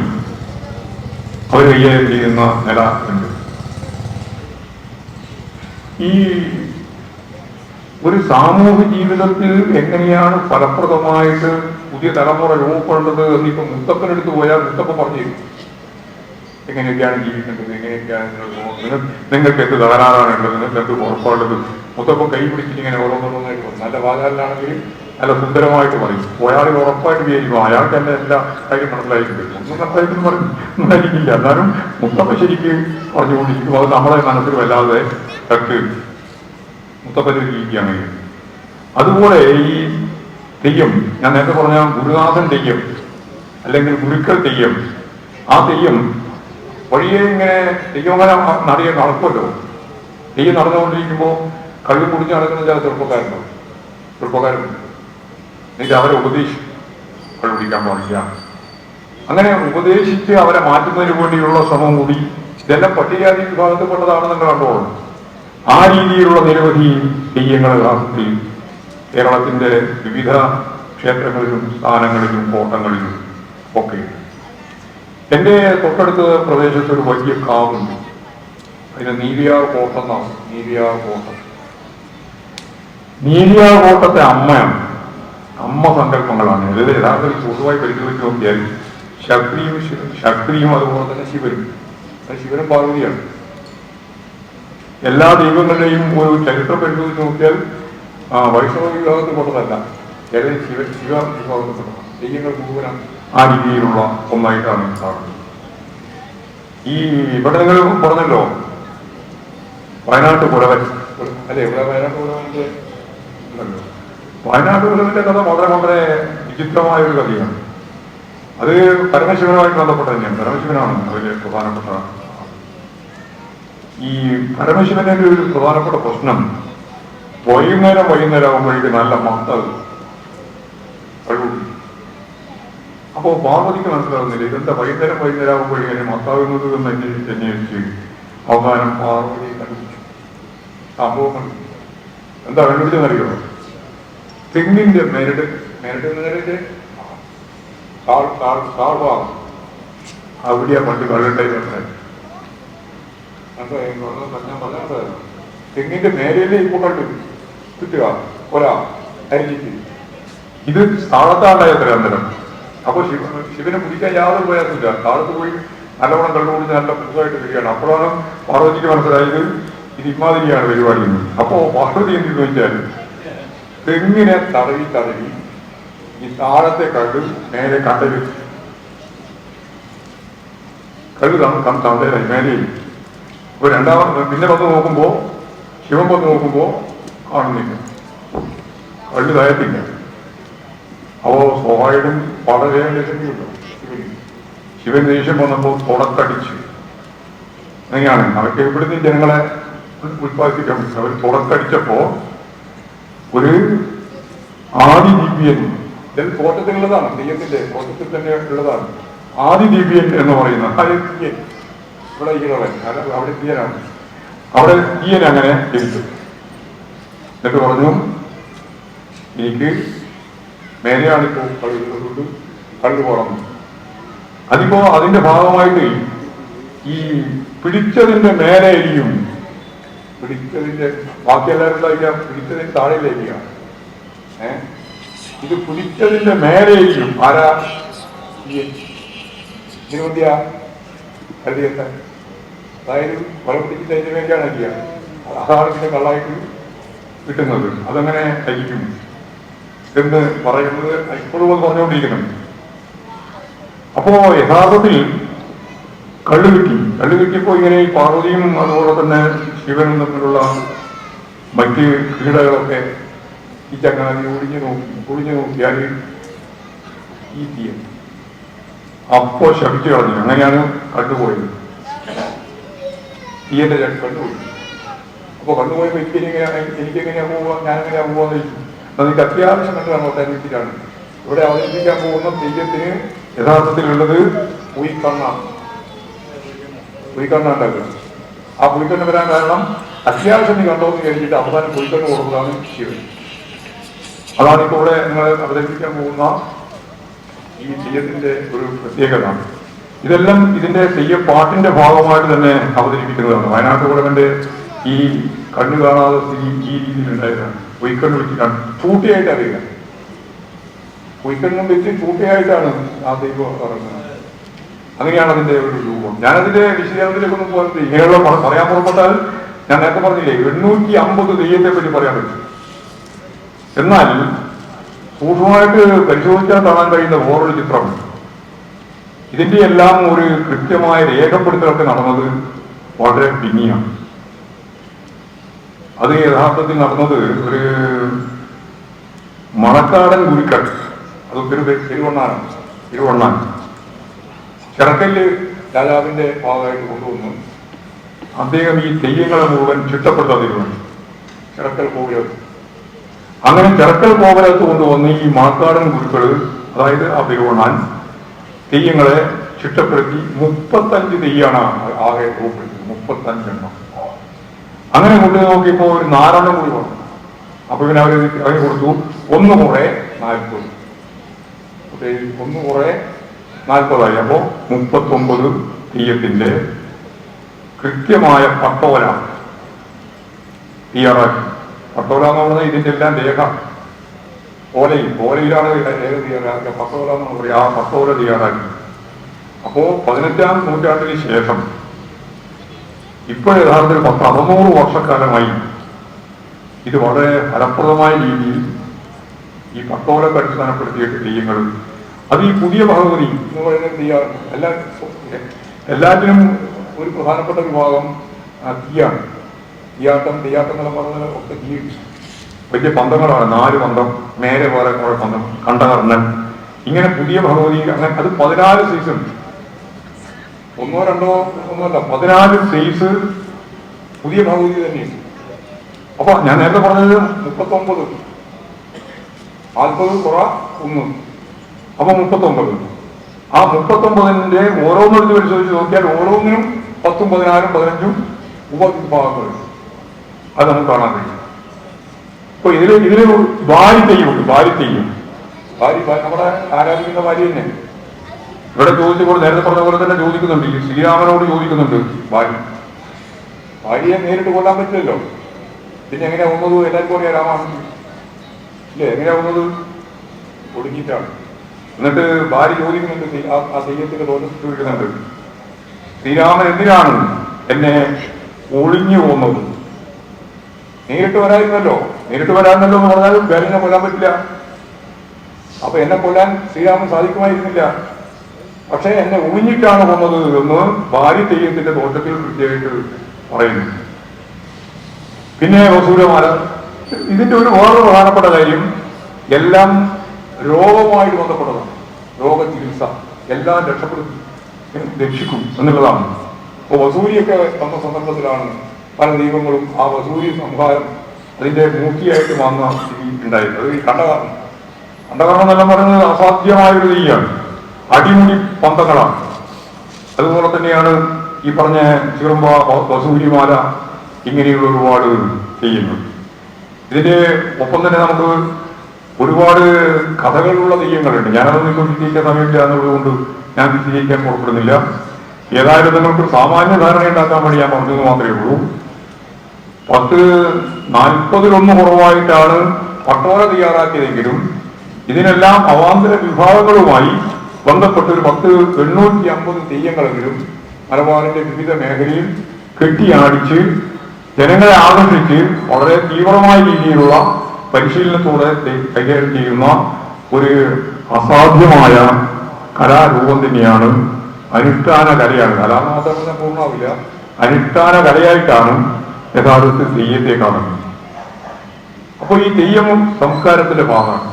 അവർ കൈകാര്യം ചെയ്യുന്ന നില ഉണ്ട്. ഈ ഒരു സാമൂഹ്യ ജീവിതത്തിൽ എങ്ങനെയാണ് ഫലപ്രദമായിട്ട് പുതിയ തലമുറ രൂപപ്പെടേണ്ടത് എന്നിപ്പോ മുത്തപ്പനെടുത്ത് പോയാൽ മുത്തപ്പൻ പറഞ്ഞു തരും. എങ്ങനെയൊക്കെയാണ് ജീവിക്കേണ്ടത്, എങ്ങനെയൊക്കെയാണ് നിങ്ങൾക്ക് എന്ത് തകരാറാണുള്ളത്, നിങ്ങൾക്ക് എന്ത് ഉറപ്പുള്ളത്. മുത്തപ്പൻ കൈ പിടിച്ചിട്ട് ഇങ്ങനെ ഓരോന്നോരോന്നായിട്ട് പറയും. നല്ല വാചാലിലാണെങ്കിൽ നല്ല സുന്ദരമായിട്ട് പറയും. ഒരാളെ ഉറപ്പായിട്ട് വിചാരിക്കും അയാൾക്ക് എന്നെ എല്ലാ കാര്യം മനസ്സിലായിട്ടുണ്ട്. ഒന്നും മനസ്സിലായിട്ടെന്ന് പറഞ്ഞില്ല. എന്നാലും മുത്തപ്പൻ ശരിക്ക് പറഞ്ഞുകൊണ്ടിരിക്കും. അത് നമ്മളെ മനസ്സിൽ വല്ലാതെ കട്ട് മുത്തപ്പൻ്റെ രീതിയാണ്. അതുപോലെ ഈ തെയ്യം, ഞാൻ നേരത്തെ പറഞ്ഞ ഗുരുനാഥൻ തെയ്യം അല്ലെങ്കിൽ ഗുരുക്കൾ തെയ്യം, ആ തെയ്യം വഴിയെ ഇങ്ങനെ തെയ്യമങ്ങനെ നടയെ നടക്കുമല്ലോ. തെയ്യം നടന്നുകൊണ്ടിരിക്കുമ്പോൾ കള്ളു കുടിച്ച് നടക്കുന്ന ചില ചെറുപ്പക്കാരുണ്ട്. എന്നിട്ട് അവരെ ഉപദേശിക്കും, കള്ളു കുടിക്കാൻ പാടില്ല, അങ്ങനെ ഉപദേശിച്ച് അവരെ മാറ്റുന്നതിന് വേണ്ടിയുള്ള ശ്രമം കൂടി ഇതെല്ലാം പട്ടികജാതി വിഭാഗത്തിൽപ്പെട്ടതാണെന്ന് കണ്ടോളൂ. ആ രീതിയിലുള്ള നിരവധി തെയ്യങ്ങൾ യഥാർത്ഥത്തിൽ കേരളത്തിന്റെ വിവിധ ക്ഷേത്രങ്ങളിലും സ്ഥാനങ്ങളിലും കോട്ടങ്ങളിലും ഒക്കെ. എൻ്റെ തൊട്ടടുത്ത പ്രദേശത്ത് ഒരു വലിയ കാവുണ്ട്. അതിന് നീലിയാർ കോട്ടം എന്നാണ്. നീലിയാർ കോട്ടം. നീലിയാർ കോട്ടത്തെ അമ്മയാണ്. അമ്മ സങ്കല്പങ്ങളാണ്. ഇത് യഥാർത്ഥത്തിൽ പൊതുവായി പരിശോധിച്ച് നോക്കിയാൽ ശക്തിയും അതുപോലെ തന്നെ ശിവനും. ശിവനും പാർവതിയാണ്. എല്ലാ ദൈവങ്ങളുടെയും ഒരു ചരിത്രം പരിശോധിച്ച് നോക്കിയാൽ വൈഷ്ണവ വിഭാഗത്തിൽപ്പെട്ടതല്ല, ഏതെങ്കിലും ശിവ വിഭാഗത്തിൽപ്പെട്ടതാണ്. ദൈവങ്ങൾ മുഴുവൻ ആ രീതിയിലുള്ള ഒന്നായിട്ടാണ് കാണുന്നത്. ഈ ഇവിടെ നിങ്ങൾ പറഞ്ഞല്ലോ വയനാട്ട് പുലവൻ അല്ലെ? ഇവിടെ വയനാട്ട് പുലവന്റെ ഉണ്ടല്ലോ. വയനാട്ട് പുലവന്റെ കഥ വളരെ വളരെ വിചിത്രമായ ഒരു കഥയാണ്. അത് പരമശിവനുമായിട്ട് ബന്ധപ്പെട്ട തന്നെയാണ്. പരമശിവനാണ് അതിലെ പ്രധാനപ്പെട്ട. ഈ പരമശിവന്റെ ഒരു പ്രധാനപ്പെട്ട പ്രശ്നം വൈകുന്നേരം ആകുമ്പോഴേക്ക് നല്ല മക്കൾ കഴിവ്. അപ്പോ പാർവതിക്ക് മനസ്സിലാകുന്നില്ല ഇതെന്താ വൈകുന്നേരം ആകുമ്പോഴേക്കും മത്താവുന്നത് എന്ന് അന്വേഷിച്ച് അവസാനം പാർവതി കണ്ടുപിടിച്ചു. സംഭവം എന്താ കണ്ടുപിടിച്ചെന്നറിയോ? തെങ്ങിന്റെ മെരട് താഴ്ഭാഗം അവിടെയാ പണ്ട് കള്ളുണ്ടായി. തെങ്ങിന്റെ മേലയിലെ ഇപ്പൊ കണ്ടു കിട്ടുക ഒരാ അരിഞ്ഞിട്ട്. ഇത് താഴത്താണ്ടായ അന്തരം. അപ്പൊ ശിവനെ പിടിക്കാൻ യാതൊരു പ്രയാസമില്ല. താഴത്ത് പോയി നല്ലവണ്ണം കണ്ടുപിടിച്ച് നല്ല പുതുതായിട്ട് വരികയാണ്. അപ്പോഴാണ് പാർവതിക്ക് മനസ്സിലായത് ഇത് ഇമാതിരിയാണ് പരിപാടി. അപ്പോ പാർവതി എന്ത് ചോദിച്ചാൽ തെങ്ങിനെ തടവി ഈ താഴത്തെ കള്ള് നേരെ കണ്ടല് തണ്ടേലായി മേലെയും. ഇപ്പൊ രണ്ടാമത് പിന്നെ വന്ന് നോക്കുമ്പോ ശിവൻ വന്ന് നോക്കുമ്പോ കാണുന്നില്ല, കള്ള് താഴത്തില്ല. അപ്പോ സ്വാഭാവികം വളരെ ലക്ഷ്യമില്ല. ശിവൻ ദേഷ്യം വന്നപ്പോ തുടക്കടിച്ച്. അങ്ങനെയാണ് അവർക്ക് ഇവിടുന്ന് ജനങ്ങളെ ഉത്പാദിപ്പിക്കാൻ പറ്റും. അവർ തുടക്കടിച്ചപ്പോ ഒരു ആദിദിവ്യൻ, ഇത് കോട്ടത്തിലുള്ളതാണ്, തെയ്യത്തിന്റെ കോട്ടത്തിൽ തന്നെ ഉള്ളതാണ്. ആദിദിവ്യൻ എന്ന് പറയുന്ന തീയൻ, ഇവിടെ ഈഴവൻ, അവിടെ തീയനാണ്. അവിടെ തീയൻ അങ്ങനെ ജനിച്ചു. എന്നിട്ട് പറഞ്ഞു എനിക്ക് മേലെയാണിപ്പോ കള്ളുകൊണ്ട് കള്ളു പോകണം. അതിപ്പോ അതിന്റെ ഭാഗമായിട്ട് ഈ പിടിച്ചതിന്റെ മേലെയും പിടിച്ചതിന്റെ ബാക്കി എല്ലാവരും ഉണ്ടായിരിക്കാം, പിടിച്ചതിന് താഴെയിലേക്കുക. ഇത് പിടിച്ചതിന്റെ മേലെയും ആരാ? ഇതിനുവേണ്ടിയ കരുതിയെത്താൻ, അതായത് വളം പിടിച്ചിട്ട് അതിന് വേണ്ടിയാണ് അരിയ. അതാണ് പിന്നെ കള്ളായിട്ട് കിട്ടുന്നത്. അതങ്ങനെ കഴിക്കും എന്ന് പറയുന്നത് ഇപ്പോഴും പറഞ്ഞുകൊണ്ടിരിക്കണം. അപ്പോ യഥാർത്ഥത്തിൽ കള്ളു കിട്ടിയപ്പോ ഇങ്ങനെ ഈ പാർവതിയും അതുപോലെ തന്നെ ശിവനും തമ്മിലുള്ള മറ്റ് ക്രീഡകളൊക്കെ ഈ ചങ്ങാതി ഒളിഞ്ഞു നോക്കിയാൽ ഈ തീയൻ അപ്പോ ശപിച്ചു കളഞ്ഞു. അങ്ങനെയാണ് കണ്ടുപോയത്. തീയന്റെ കണ്ടുപോയി. അപ്പൊ കണ്ടുപോയപ്പോ എനിക്കെങ്ങനെയാ പോവുക, ഞാനെങ്ങനെയാ പോവാന്ന് ചോദിച്ചു. എനിക്ക് അത്യാവശ്യം കണ്ടാണ് ഒട്ടനുസരിച്ചിട്ടാണ് ഇവിടെ അവതരിപ്പിക്കാൻ പോകുന്ന തെയ്യത്തിന് യഥാർത്ഥത്തിലുള്ളത് പുയിക്കണ്ണാണ് ഉണ്ടാക്കുക. ആ പുയിക്കണ്ണ് വരാൻ കാരണം അത്യാവശ്യം നീ കണ്ടോന്ന് കഴിഞ്ഞിട്ട് അവസാനം പുയിക്കണ്ണ് കൊടുക്കുന്നതാണ് ശിവൻ. അതാണ് ഇപ്പോൾ ഇവിടെ നിങ്ങൾ അവതരിപ്പിക്കാൻ പോകുന്ന ഈ തെയ്യത്തിന്റെ ഒരു പ്രത്യേകത. ഇതെല്ലാം ഇതിന്റെ തെയ്യപ്പാട്ടിന്റെ ഭാഗമായിട്ട് തന്നെ അവതരിപ്പിക്കുന്നതാണ്. വയനാട്ട് കുടവന്റെ ഈ കണ്ണു കാണാതെ സ്ഥിതി ഈ രീതിയിൽ ഉണ്ടായതാണ്. പൊയ്ക്കണ്ണ് വെച്ചിട്ടാണ്, ചൂട്ടിയായിട്ട് അറിയില്ല. പൊയ്ക്കണ്ണും വെച്ച് ചൂട്ടിയായിട്ടാണ് ആ ദൈവം പറയുന്നത്. അങ്ങനെയാണ് അതിന്റെ ഒരു രൂപം. ഞാനതിന്റെ വിശദീകരണത്തിലേക്കൊന്നും പോകുന്നത് ഇങ്ങനെയുള്ള പറയാൻ പുറപ്പെട്ടാൽ ഞാൻ നേരത്തെ പറഞ്ഞില്ലേ 850 തെയ്യത്തെ പറ്റി പറയാൻ പറ്റും. എന്നാൽ സൂക്ഷ്മമായിട്ട് പരിശോധിച്ചാൽ കാണാൻ കഴിയുന്ന വേറൊരു ചിത്രം, ഇതിന്റെ എല്ലാം ഒരു കൃത്യമായ രേഖപ്പെടുത്തലൊക്കെ നടന്നത് വളരെ പിന്നിയാണ്. അത് യഥാർത്ഥത്തിൽ നടന്നത് ഒരു മണക്കാടൻ ഗുരുക്കൾ, അതൊക്കെ ഒരു തിരുവണ്ണാൻ ചിറക്കല്ല് രാജാവിന്റെ ഭാഗമായിട്ട് കൊണ്ടുവന്നു. അദ്ദേഹം ഈ തെയ്യങ്ങളെ മുഴുവൻ ചിട്ടപ്പെടുത്താൻ തീരുമാനിച്ചു. ചിറക്കൽ കോവിലത്ത്. അങ്ങനെ ചിറക്കൽ കോവിലത്ത് കൊണ്ടുവന്ന് ഈ മണക്കാടൻ ഗുരുക്കൾ, അതായത് ആ തിരുവണ്ണാൻ തെയ്യങ്ങളെ ചിട്ടപ്പെടുത്തി 35 തെയ്യാണ് ആകെ രൂപപ്പെടുത്തി, 35 എണ്ണം. അങ്ങനെ കൊണ്ട് നോക്കിയപ്പോൾ ഒരു 4 എണ്ണം കൂടി വന്നു. അപ്പൊ പിന്നെ അവര് കൊടുത്തു 1 കുറേ 40, 1 കുറേ 40ആയി. അപ്പോ 39 തെയ്യത്തിന്റെ കൃത്യമായ പട്ടോല തയ്യാറാക്കി. പട്ടോല എന്ന് പറഞ്ഞാൽ ഇതിന്റെ എല്ലാം രേഖ ഓലയിലാണ് രേഖ തയ്യാറാക്കുക. പട്ടോല എന്ന് പറയാം. ആ പട്ടോല തയ്യാറാക്കി. അപ്പോ 18ാം നൂറ്റാണ്ടിന് ശേഷം ഇപ്പോൾ യഥാർത്ഥത്തിൽ 600 വർഷക്കാലമായി ഇത് വളരെ ഫലപ്രദമായ രീതിയിൽ ഈ പട്ടോലൊക്കെ അടിസ്ഥാനപ്പെടുത്തിയിട്ട് തെയ്യങ്ങൾ, അത് ഈ പുതിയ ഭഗവതി എന്ന് പറയുന്നത് എല്ലാത്തിനും ഒരു പ്രധാനപ്പെട്ട വിഭാഗം തീയാണ്. തെയ്യാട്ടം എന്നെല്ലാം പറഞ്ഞാൽ ഒക്കെ തീ വലിയ പന്തങ്ങളാണ്. 4 പന്തം, മേലെ പോലെ കുറെ പന്തം, കണ്ടകർണൻ, ഇങ്ങനെ പുതിയ ഭഗവതി. അങ്ങനെ അത് 14 സൈസ് ഉണ്ട്. 1 2 ഒന്നുമല്ല, 14 സൈസ് പുതിയ ഭഗവതി തന്നെയുണ്ട്. അപ്പൊ ഞാൻ നേരത്തെ പറഞ്ഞത് 39, 40 കുറ 1, അപ്പൊ 39. ആ 39ന്റെ ഓരോന്നെടുത്ത് പരിശോധിച്ച് നോക്കിയാൽ ഓരോന്നിനും 10, 14, 15 ഉപവിഭാഗങ്ങളുണ്ട്. അത് നമുക്ക് കാണാൻ കഴിയും. അപ്പൊ ഇതില് വാരി തെയ്യമുണ്ട്. വാരി നമ്മുടെ ആരാധിക്കുന്ന വാരി തന്നെ ഇവിടെ ചോദിച്ചപ്പോൾ നേരത്തെ പറഞ്ഞ പോലെ തന്നെ ചോദിക്കുന്നുണ്ട്. ഈ ശ്രീരാമനോട് ചോദിക്കുന്നുണ്ട് വാരിയെ നേരിട്ട് കൊല്ലാൻ പറ്റില്ലല്ലോ. പിന്നെ എങ്ങനെയാ വന്നത്? എല്ലാവർക്കും അറിയാം രാമാണ് ഇല്ലേ? എങ്ങനെയാ വന്നത്? ഒടുങ്ങിയിട്ടാണ്. എന്നിട്ട് ഭാര്യ ചോദിക്കുന്നുണ്ട്, ആ തെയ്യത്തിന്റെ തോന്നൽ ചോദിക്കുന്നുണ്ട്, ശ്രീരാമൻ എന്തിനാണ് എന്നെ ഒളിഞ്ഞു പോകുന്നത്? നേരിട്ട് വരായിരുന്നല്ലോ എന്ന് പറഞ്ഞാൽ വേറെ കൊല്ലാൻ പറ്റില്ല. അപ്പൊ എന്നെ കൊല്ലാൻ ശ്രീരാമൻ സാധിക്കുമായിരുന്നില്ല. പക്ഷെ എന്നെ ഒളിഞ്ഞിട്ടാണ് പോകുന്നത് എന്ന് ഭാര്യ തെയ്യത്തിന്റെ തോറ്റത്തിൽ കൃത്യമായിട്ട് പറയുന്നു. പിന്നെ വസൂരമാല. ഇതിന്റെ ഒരു വേറൊരു പ്രധാനപ്പെട്ട കാര്യം, എല്ലാം രോഗവുമായിട്ട് ബന്ധപ്പെട്ടതാണ്. രോഗചികിത്സ എല്ലാം രക്ഷിക്കും എന്നുള്ളതാണ്. അപ്പൊ വസൂരിയൊക്കെ വന്ന സന്ദർഭത്തിലാണ് പല ദൈവങ്ങളും ആ വസൂരി സംഹാരം അതിന്റെ മൂർത്തിയായിട്ട് വന്ന സ്ഥിതി ഉണ്ടായത്. അത് ഈ കണ്ടകർണം എന്നെല്ലാം പറയുന്നത് അസാധ്യമായൊരു തെയ്യാണ്. അടിമുടി പന്തങ്ങളാണ്. അതുപോലെ തന്നെയാണ് ഈ പറഞ്ഞ ചിറമ്പ, വസൂരിമാല, ഇങ്ങനെയുള്ള ഒരുപാട് തെയ്യങ്ങൾ. ഇതിന്റെ ഒപ്പം തന്നെ നമുക്ക് ഒരുപാട് കഥകളുള്ള തെയ്യങ്ങളുണ്ട്. ഞാനതൊന്നും ഇപ്പോൾ വിശദീകരിക്കാൻ സമയമില്ല എന്നുള്ളതുകൊണ്ട് ഞാൻ വിശദീകരിക്കാൻ പുറപ്പെടുന്നില്ല. ഏതായാലും നിങ്ങൾക്ക് സാമാന്യ ധാരണ ഉണ്ടാക്കാൻ വേണ്ടി ഞാൻ പറഞ്ഞത് മാത്രമേ ഉള്ളൂ. 40-41 കുറവായിട്ടാണ് പട്ടോല തയ്യാറാക്കിയതെങ്കിലും ഇതിനെല്ലാം അവാന്തര വിഭാഗങ്ങളുമായി ബന്ധപ്പെട്ട് ഒരു 850 തെയ്യങ്ങളെങ്കിലും മലബാറിന്റെ വിവിധ മേഖലയിൽ കെട്ടിയാടിച്ച് ജനങ്ങളെ ആകർഷിച്ച് വളരെ തീവ്രമായ രീതിയിലുള്ള പരിശീലനത്തോടെ കൈകാര്യം ചെയ്യുന്ന ഒരു അസാധ്യമായ കലാരൂപം തന്നെയാണ്. അനുഷ്ഠാന കലയാണ്. കല മാത്രമേ പൂർണ്ണമാവില്ല. അനുഷ്ഠാന കലയായിട്ടാണ് യഥാർത്ഥത്തിൽ തെയ്യത്തെ കാണുന്നത്. അപ്പോൾ ഈ തെയ്യം സംസ്കാരത്തിന്റെ ഭാഗമാണ്.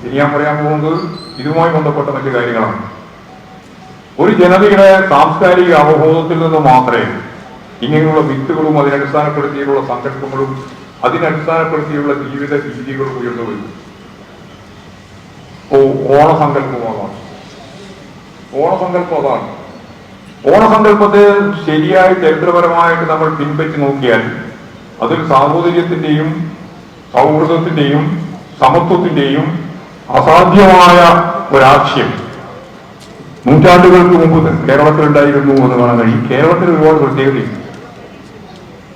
ഇനി ഞാൻ പറയാൻ പോകുന്നത് ഇതുമായി ബന്ധപ്പെട്ട മറ്റു കാര്യങ്ങളാണ്. ഒരു ജനതയുടെ സാംസ്കാരിക അവബോധത്തിൽ നിന്ന് മാത്രമേ ഇങ്ങനെയുള്ള വിത്തുകളും അതിനടിസ്ഥാനപ്പെടുത്തിയുള്ള സങ്കല്പങ്ങളും അതിനടിസ്ഥാനപ്പെടുത്തിയുള്ള ജീവിത രീതികളും ഉയർന്നു വരും. ഓണസങ്കല്പം അതാണ്. ഓണസങ്കല്പത്തെ ശരിയായി ചരിത്രപരമായിട്ട് നമ്മൾ പിൻപറ്റി നോക്കിയാൽ അതിൽ സാഹോദര്യത്തിന്റെയും സൗഹൃദത്തിന്റെയും സമത്വത്തിന്റെയും അസാധ്യമായ ഒരാശയം നൂറ്റാണ്ടുകൾക്ക് മുമ്പ് കേരളത്തിലുണ്ടായിരുന്നു എന്ന് കാണാൻ കഴിയും. കേരളത്തിൽ ഒരുപാട് പ്രത്യേകതയുണ്ട്.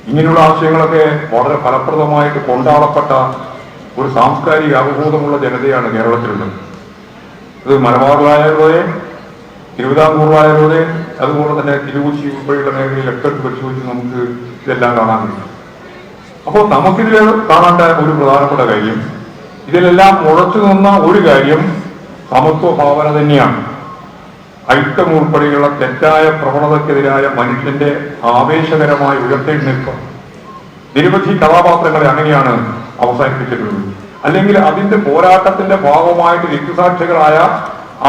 ഇങ്ങനെയുള്ള ആശയങ്ങളൊക്കെ വളരെ ഫലപ്രദമായിട്ട് കൊണ്ടാടപ്പെട്ട ഒരു സാംസ്കാരിക അവബോധമുള്ള ജനതയാണ് കേരളത്തിലുള്ളത്. ഇത് മലബാറിലായതുപോലെ തിരുവിതാംകൂറിലായതുപോലെ അതുപോലെ തന്നെ തിരുവച്ചി ഉൾപ്പെടെയുള്ള മേഖലയിലൊക്കെ പരിശോധിച്ച് നമുക്ക് ഇതെല്ലാം കാണാൻ കഴിയും. അപ്പോൾ നമുക്കിതിൽ കാണേണ്ട ഒരു പ്രധാനപ്പെട്ട കാര്യം, ഇതിലെല്ലാം ഉറച്ചു നിന്ന ഒരു കാര്യം സമത്വ ഭാവന തന്നെയാണ്. ഐക്യം ഉൾപ്പെടെയുള്ള തെറ്റായ പ്രവണതയ്ക്കെതിരായ മനുഷ്യന്റെ ആവേശകരമായ ഉയർത്തെഴുന്നേൽപ്പ്. നിരവധി കഥാപാത്രങ്ങളെ അങ്ങനെയാണ് അവസാനിപ്പിച്ചിട്ടുള്ളത്. അല്ലെങ്കിൽ അതിന്റെ പോരാട്ടത്തിന്റെ ഭാഗമായിട്ട് രക്തസാക്ഷികളായ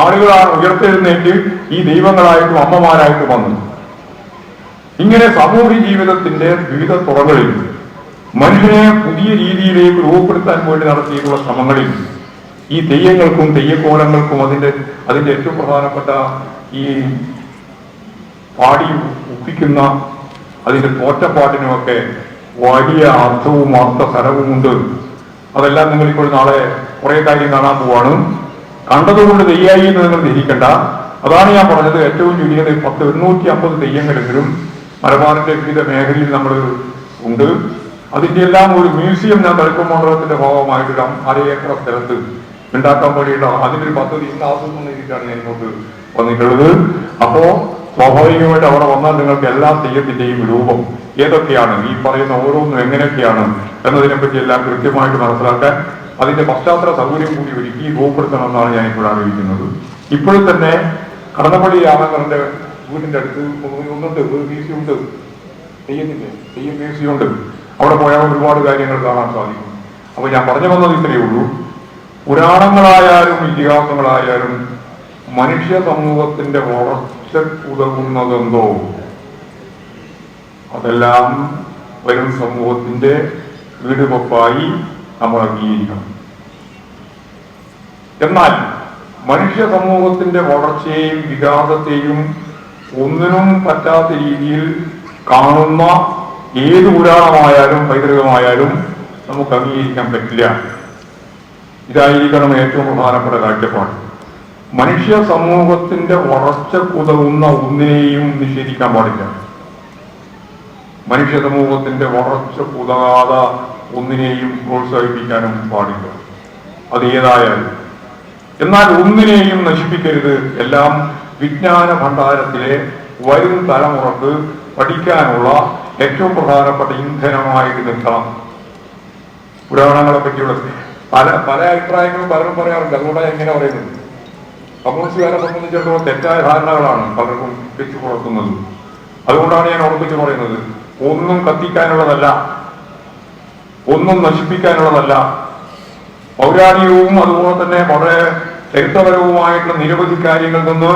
ആളുകളാണ് ഉയർത്തെഴുന്നേറ്റ് ഈ ദൈവങ്ങളായിട്ടും അമ്മമാരായിട്ടും വന്നത്. ഇങ്ങനെ സാമൂഹ്യ ജീവിതത്തിന്റെ വിവിധ തുറകളിൽ മനുഷ്യനെ പുതിയ രീതിയിലേക്ക് രൂപപ്പെടുത്താൻ വേണ്ടി നടത്തിയിട്ടുള്ള ശ്രമങ്ങളിൽ ഈ തെയ്യങ്ങൾക്കും തെയ്യക്കോലങ്ങൾക്കും അതിന്റെ ഏറ്റവും പ്രധാനപ്പെട്ട ഈ പാടി ഒപ്പിക്കുന്ന അതിന്റെ തോറ്റപ്പാട്ടിനുമൊക്കെ വലിയ അർത്ഥവും അർത്ഥസരവുമുണ്ട്. അതെല്ലാം നിങ്ങളിപ്പോൾ നാളെ കുറെ കാര്യം കാണാൻ പോവാണ്. കണ്ടതുകൊണ്ട് തെയ്യായി എന്ന് നിങ്ങൾ ധരിക്കണ്ട. അതാണ് ഞാൻ പറഞ്ഞത്, ഏറ്റവും ചുരുങ്ങിയത് 850 തെയ്യങ്ങളെങ്കിലും മലബാറിന്റെ വിവിധ മേഖലയിൽ നമ്മൾ ഉണ്ട്. അതിന്റെ എല്ലാം ഒരു മ്യൂസിയം ഞാൻ തളിപ്പ മണ്ഡലത്തിന്റെ ഭാഗമായിട്ട് 1/2 ഏക്കർ സ്ഥലത്ത് ഉണ്ടാക്കാൻ വേണ്ടിയിട്ട് അതിന്റെ ഒരു പദ്ധതി ഇന്ന് ആസൂത്രണം ചെയ്തിട്ടാണ് ഞാൻ ഇങ്ങോട്ട് വന്നിട്ടുള്ളത്. അപ്പോ സ്വാഭാവികമായിട്ട് അവിടെ വന്നാൽ നിങ്ങൾക്ക് എല്ലാ തെയ്യത്തിന്റെയും രൂപം ഏതൊക്കെയാണ്, ഈ പറയുന്ന ഓരോന്നും എങ്ങനെയൊക്കെയാണ് എന്നതിനെ പറ്റി എല്ലാം കൃത്യമായിട്ട് മനസ്സിലാക്കാൻ അതിന്റെ പശ്ചാത്തല സൗകര്യം കൂടി ഒരുക്കി രൂപപ്പെടുത്തണമെന്നാണ് ഞാൻ ഇപ്പോൾ ആലോചിക്കുന്നത്. ഇപ്പോഴും തന്നെ കടന്നപ്പള്ളി രാമേന്ദ്രന്റെ വീടിന്റെ അടുത്ത് ഒന്നുണ്ട്, ഒരു മ്യൂസിയം ഉണ്ട്, തെയ്യം മ്യൂസിയം ഉണ്ട്. അവിടെ പോയാൽ ഒരുപാട് കാര്യങ്ങൾ കാണാൻ സാധിക്കും. അപ്പൊ ഞാൻ പറഞ്ഞു വന്നത് ഇത്രയേ ഉള്ളൂ. പുരാണങ്ങളായാലും ഇതിഹാസങ്ങളായാലും മനുഷ്യ സമൂഹത്തിന്റെ വളർച്ചയ്ക്കുതകുന്നതെന്തോ അതെല്ലാം വരും സമൂഹത്തിന്റെ വീടുവെപ്പായി നമ്മൾ അംഗീകരിക്കണം. എന്നാൽ മനുഷ്യ സമൂഹത്തിന്റെ വളർച്ചയെയും വികാസത്തെയും ഒന്നിനും പറ്റാത്ത രീതിയിൽ കാണുന്ന ഏത് പുരാണമായാലും പൈതൃകമായാലും നമുക്ക് അംഗീകരിക്കാൻ പറ്റില്ല. ഇതായിരിക്കണം ഏറ്റവും പ്രധാനപ്പെട്ട കാഴ്ചപ്പാട്. മനുഷ്യ സമൂഹത്തിന്റെ വളർച്ചക്കുതകുന്ന ഒന്നിനെയും നിഷേധിക്കാൻ പാടില്ല. മനുഷ്യ സമൂഹത്തിന്റെ വളർച്ചക്കുതകാത ഒന്നിനെയും പ്രോത്സാഹിപ്പിക്കാനും പാടില്ല, അത് ഏതായാലും. എന്നാൽ ഒന്നിനെയും നശിപ്പിക്കരുത്. എല്ലാം വിജ്ഞാന ഭണ്ഡാരത്തിലെ വരും തലമുറക്ക് പഠിക്കാനുള്ള ഏറ്റവും പ്രധാനപ്പെട്ട ഇന്ധനമായിട്ട് നിൽക്കണം. പുരാണങ്ങളെ പറ്റിയുള്ള പല അഭിപ്രായങ്ങളും പലരും പറയാറുണ്ട്. അതുകൊണ്ടാണ് എങ്ങനെ പറയുന്നത്, കമ്മ്യൂണിസ്റ്റുകാരെ സംബന്ധിച്ചിടത്തോളം തെറ്റായ ധാരണകളാണ് പലർക്കും വെച്ചു പുറത്തുന്നത്. അതുകൊണ്ടാണ് ഞാൻ ഉറപ്പിച്ചു പറയുന്നത്, ഒന്നും കത്തിക്കാനുള്ളതല്ല, ഒന്നും നശിപ്പിക്കാനുള്ളതല്ല. പൗരാണികവും അതുപോലെ തന്നെ വളരെ ചരിത്രപരവുമായിട്ടുള്ള നിരവധി കാര്യങ്ങളിൽ നിന്ന്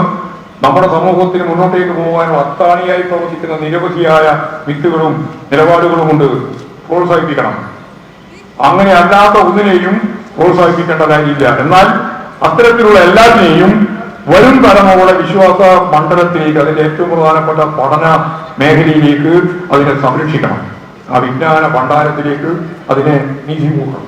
നമ്മുടെ സമൂഹത്തിന് മുന്നോട്ടേക്ക് പോകാനും അത്താണിയായി പ്രവർത്തിക്കുന്ന നിരവധിയായ വിത്തുകളും നിലപാടുകളുമുണ്ട്. പ്രോത്സാഹിപ്പിക്കണം. അങ്ങനെ അല്ലാത്ത ഒന്നിനെയും പ്രോത്സാഹിപ്പിക്കേണ്ട കാര്യമില്ല. എന്നാൽ അത്തരത്തിലുള്ള എല്ലാത്തിനെയും വരും തലമുറയുടെ വിശ്വാസ മണ്ഡലത്തിലേക്ക്, അതിന്റെ ഏറ്റവും പ്രധാനപ്പെട്ട പഠന മേഖലയിലേക്ക് അതിനെ സംരക്ഷിക്കണം. ആ വിജ്ഞാന ഭണ്ഡാരത്തിലേക്ക് അതിനെ നീതികൂട്ടണം.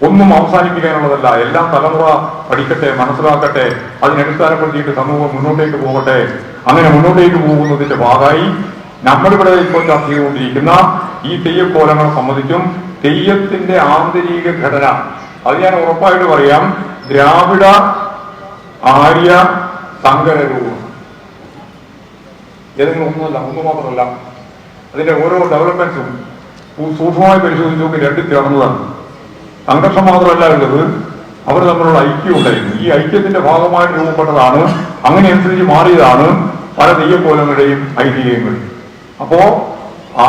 ഒന്നും അവസാനിപ്പിക്കാനുള്ളതല്ല. എല്ലാം തലമുറ പഠിക്കട്ടെ, മനസ്സിലാക്കട്ടെ, അതിനടിസ്ഥാനപ്പെടുത്തിയിട്ട് സമൂഹം മുന്നോട്ടേക്ക് പോകട്ടെ. അങ്ങനെ മുന്നോട്ടേക്ക് പോകുന്നതിന്റെ ഭാഗമായി നമ്മളിവിടെ ഇപ്പോൾ ചർച്ച ചെയ്തുകൊണ്ടിരിക്കുന്ന ഈ തെയ്യക്കോലങ്ങളെ സംബന്ധിച്ചും തെയ്യത്തിന്റെ ആന്തരിക ഘടന, അത് ഞാൻ ഉറപ്പായിട്ട് പറയാം, ദ്രാവിഡ ആര്യ സങ്കര രൂപം. ഏതെങ്കിലും ഒന്ന് മാത്രമല്ല, അതിന്റെ ഓരോ ഡെവലപ്മെന്റ്സും സൂക്ഷ്മമായി പരിശോധിച്ച് നോക്കി രണ്ടും ചേർന്നതാണ്. സംഘർഷം മാത്രമല്ല ഉള്ളത്, അവർ തമ്മിലുള്ള ഐക്യം ഉണ്ടായിരുന്നു. ഈ ഐക്യത്തിന്റെ ഭാഗമായിട്ട് രൂപപ്പെട്ടതാണ്, അങ്ങനെ അനുസരിച്ച് മാറിയതാണ് പല തെയ്യക്കോലങ്ങളുടെയും ഐതിഹ്യങ്ങൾ. അപ്പോ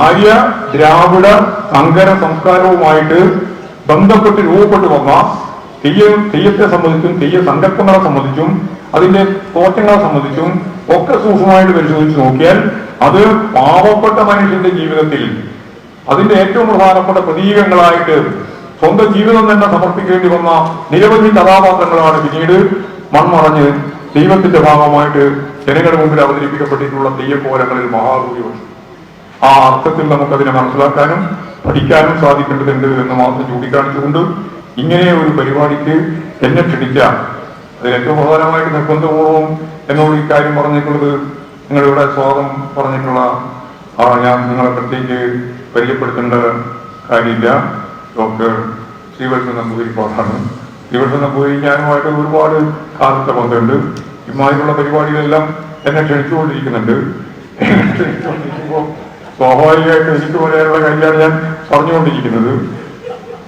ആര്യ ദ്രാവിഡ സങ്കര സംസ്കാരവുമായിട്ട് ബന്ധപ്പെട്ട് രൂപപ്പെട്ടു വന്ന തെയ്യത്തെ സംബന്ധിച്ചും തെയ്യ സങ്കല്പങ്ങളെ സംബന്ധിച്ചും അതിന്റെ തോറ്റങ്ങളെ സംബന്ധിച്ചും ഒക്കെ സൂക്ഷ്മമായിട്ട് പരിശോധിച്ച് നോക്കിയാൽ അത് പാവപ്പെട്ട മനുഷ്യന്റെ ജീവിതത്തിൽ അതിന്റെ ഏറ്റവും പ്രധാനപ്പെട്ട പ്രതീകങ്ങളായിട്ട് സ്വന്തം ജീവിതം തന്നെ സമർപ്പിക്കേണ്ടി വന്ന നിരവധി കഥാപാത്രങ്ങളാണ് പിന്നീട് മൺമറഞ്ഞ് ദൈവത്തിന്റെ ഭാഗമായിട്ട് ജനങ്ങളുടെ മുമ്പിൽ അവതരിപ്പിക്കപ്പെട്ടിട്ടുള്ള തെയ്യക്കോലങ്ങളിൽ മഹാഭൂരിപക്ഷം. ആ അർത്ഥത്തിൽ നമുക്കതിനെ മനസ്സിലാക്കാനും പഠിക്കാനും സാധിക്കേണ്ടതുണ്ട് എന്ന് മാത്രം ചൂണ്ടിക്കാണിച്ചുകൊണ്ട് ഇങ്ങനെ ഒരു പരിപാടിക്ക് എന്നെ ക്ഷണിച്ച അതിൽ ഏറ്റവും പ്രധാനമായിട്ട് നിർബന്ധപൂർവ്വം എന്നോട് ഈ കാര്യം പറഞ്ഞിട്ടുള്ളത്, നിങ്ങളിവിടെ സ്വാഗതം പറഞ്ഞിട്ടുള്ള ഞാൻ നിങ്ങളെ പ്രത്യേകിച്ച് പരിചയപ്പെടുത്തേണ്ട കാര്യമില്ല. ഡോക്ടർ ശ്രീവത്സൻ നമ്പൂതിരി പാട്ടാണ്. ശ്രീവത്സൻ നമ്പൂതിരി ഞാനുമായിട്ട് ഒരുപാട് കാലത്തെ ബന്ധമുണ്ട്. ഇമാതിരിയുള്ള പരിപാടികളെല്ലാം എന്നെ ക്ഷണിച്ചുകൊണ്ടിരിക്കുന്നുണ്ട്. ക്ഷണിച്ചുകൊണ്ടിരിക്കുമ്പോൾ സ്വാഭാവികമായിട്ട് എനിക്ക് പറയാനുള്ള കാര്യമാണ് ഞാൻ പറഞ്ഞുകൊണ്ടിരിക്കുന്നത്.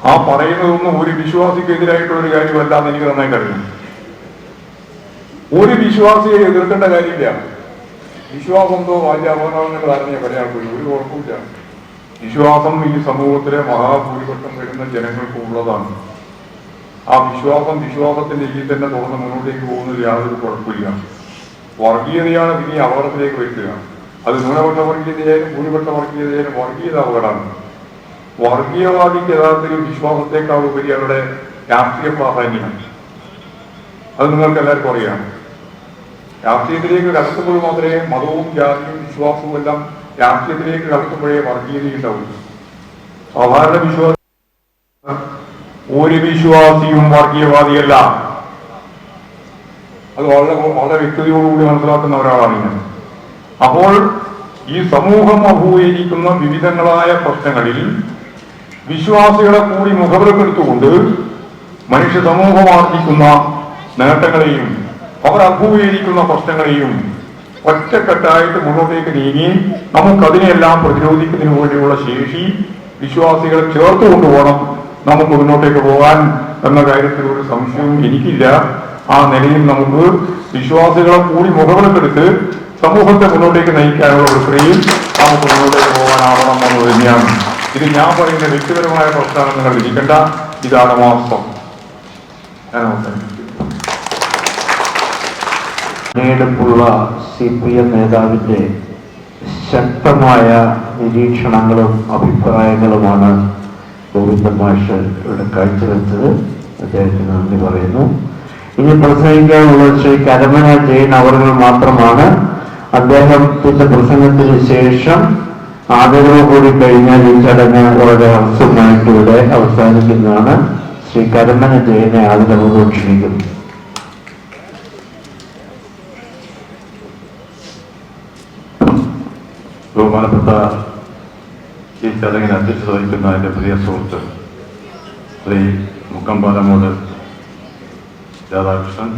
ആ പറയുന്നതൊന്നും ഒരു വിശ്വാസിക്കെതിരായിട്ടുള്ള ഒരു കാര്യമല്ല എന്ന് എനിക്ക് നന്നായിട്ട് അറിയാം. ഒരു വിശ്വാസിയെ എതിർക്കേണ്ട കാര്യമില്ല. വിശ്വാസന്തോ വാചാപനങ്ങളുടെ ധാരണയെ പറയാൻ പോയി ഒരു കുഴപ്പമില്ല. വിശ്വാസം ഈ സമൂഹത്തിലെ മഹാഭൂരിപക്ഷം വരുന്ന ജനങ്ങൾക്ക് ഉള്ളതാണ്. ആ വിശ്വാസത്തിന്റെ രീതിയിൽ തന്നെ തുടർന്ന് മുന്നോട്ടേക്ക് പോകുന്നതിൽ യാതൊരു കുഴപ്പമില്ല. വർഗീയതയാണ് ഇനി അപകടത്തിലേക്ക് വരുത്തുക. അത് ന്യൂനപക്ഷ വർഗീയതയായാലും ഭൂരിപക്ഷ വർഗീയതയായാലും വർഗീയത അപകടമാണ്. വർഗീയവാദിക്ക് യഥാർത്ഥത്തിൽ വിശ്വാസത്തെക്കാൾ ഉപരി അവരുടെ രാഷ്ട്രീയ പ്രാധാന്യം. അത് നിങ്ങൾക്ക് എല്ലാവർക്കും അറിയാം. രാഷ്ട്രീയത്തിലേക്ക് കടക്കുമ്പോൾ മാത്രമേ മതവും ജാതിയും വിശ്വാസവും എല്ലാം രാഷ്ട്രീയത്തിലേക്ക് കടക്കുമ്പോഴേ വർഗീയതയുണ്ടാവും. സാധാരണ വിശ്വാസ ഒരു വിശ്വാസിയും വർഗീയവാദിയല്ല. അത് വളരെ വ്യക്തതയോടുകൂടി മനസ്സിലാക്കുന്ന ഒരാളാണ് ഞാൻ. അപ്പോൾ ഈ സമൂഹം അഭിമുഖീകരിക്കുന്ന വിവിധങ്ങളായ പ്രശ്നങ്ങളിൽ വിശ്വാസികളെ കൂടി മുഖവിലക്കെടുത്തുകൊണ്ട് മനുഷ്യ സമൂഹം ആർജിക്കുന്ന നേട്ടങ്ങളെയും അവർ അഭിമുഖീകരിക്കുന്ന പ്രശ്നങ്ങളെയും ഒറ്റക്കെട്ടായിട്ട് മുന്നോട്ടേക്ക് നീങ്ങി നമുക്കതിനെല്ലാം പ്രതിരോധിക്കുന്നതിന് വേണ്ടിയുള്ള ശേഷി വിശ്വാസികളെ ചേർത്ത് കൊണ്ടുപോകണം നമുക്ക് മുന്നോട്ടേക്ക് പോകാൻ എന്ന കാര്യത്തിൽ ഒരു സംശയവും എനിക്കില്ല. ആ നിലയിൽ നമുക്ക് വിശ്വാസികളെ കൂടി മുഖവിലക്കെടുത്ത് സമൂഹത്തെ മുന്നോട്ടേക്ക് നയിക്കാനുള്ള പ്രക്രിയയിൽ നമുക്ക് മുന്നോട്ടേക്ക് പോകാനാവണം എന്നത് തന്നെയാണ്. ഇത് ഞാൻ പറയുന്ന വ്യക്തിപരമായ പ്രശ്നമാണ്, നിങ്ങൾ ഇരിക്കേണ്ട. ഇതാണ് വാസ്തവം. തെരഞ്ഞെടുപ്പുള്ള CPM നേതാവിന്റെ ശക്തമായ നിരീക്ഷണങ്ങളും അഭിപ്രായങ്ങളുമാണ് ഗോവിന്ദൻ മാഷ് ഇവിടെ കാഴ്ചവെച്ചത്. അദ്ദേഹത്തിന് നന്ദി പറയുന്നു. ഇനി പ്രസംഗിക്കാനുള്ളത് ശ്രീ കരമന ജയൻ അവർകൾ മാത്രമാണ്. അദ്ദേഹത്തിന്റെ പ്രസംഗത്തിന് ശേഷം ആദരവ് കൂടി കഴിഞ്ഞാൽ ഈ ചടങ്ങ് വളരെ ഹ്രസ്വമായിട്ട് ഇവിടെ അവസാനിക്കുന്നതാണ്. ശ്രീ കരമന ജയനെ ആദരവോട് ക്ഷണിക്കുന്നു. ബഹുമാനപ്പെട്ട ഈ ചടങ്ങിന് അധ്യക്ഷത വഹിക്കുന്ന എൻ്റെ പ്രിയ സുഹൃത്ത് ശ്രീ മുക്കമ്പാലമൂട് രാധാകൃഷ്ണൻ,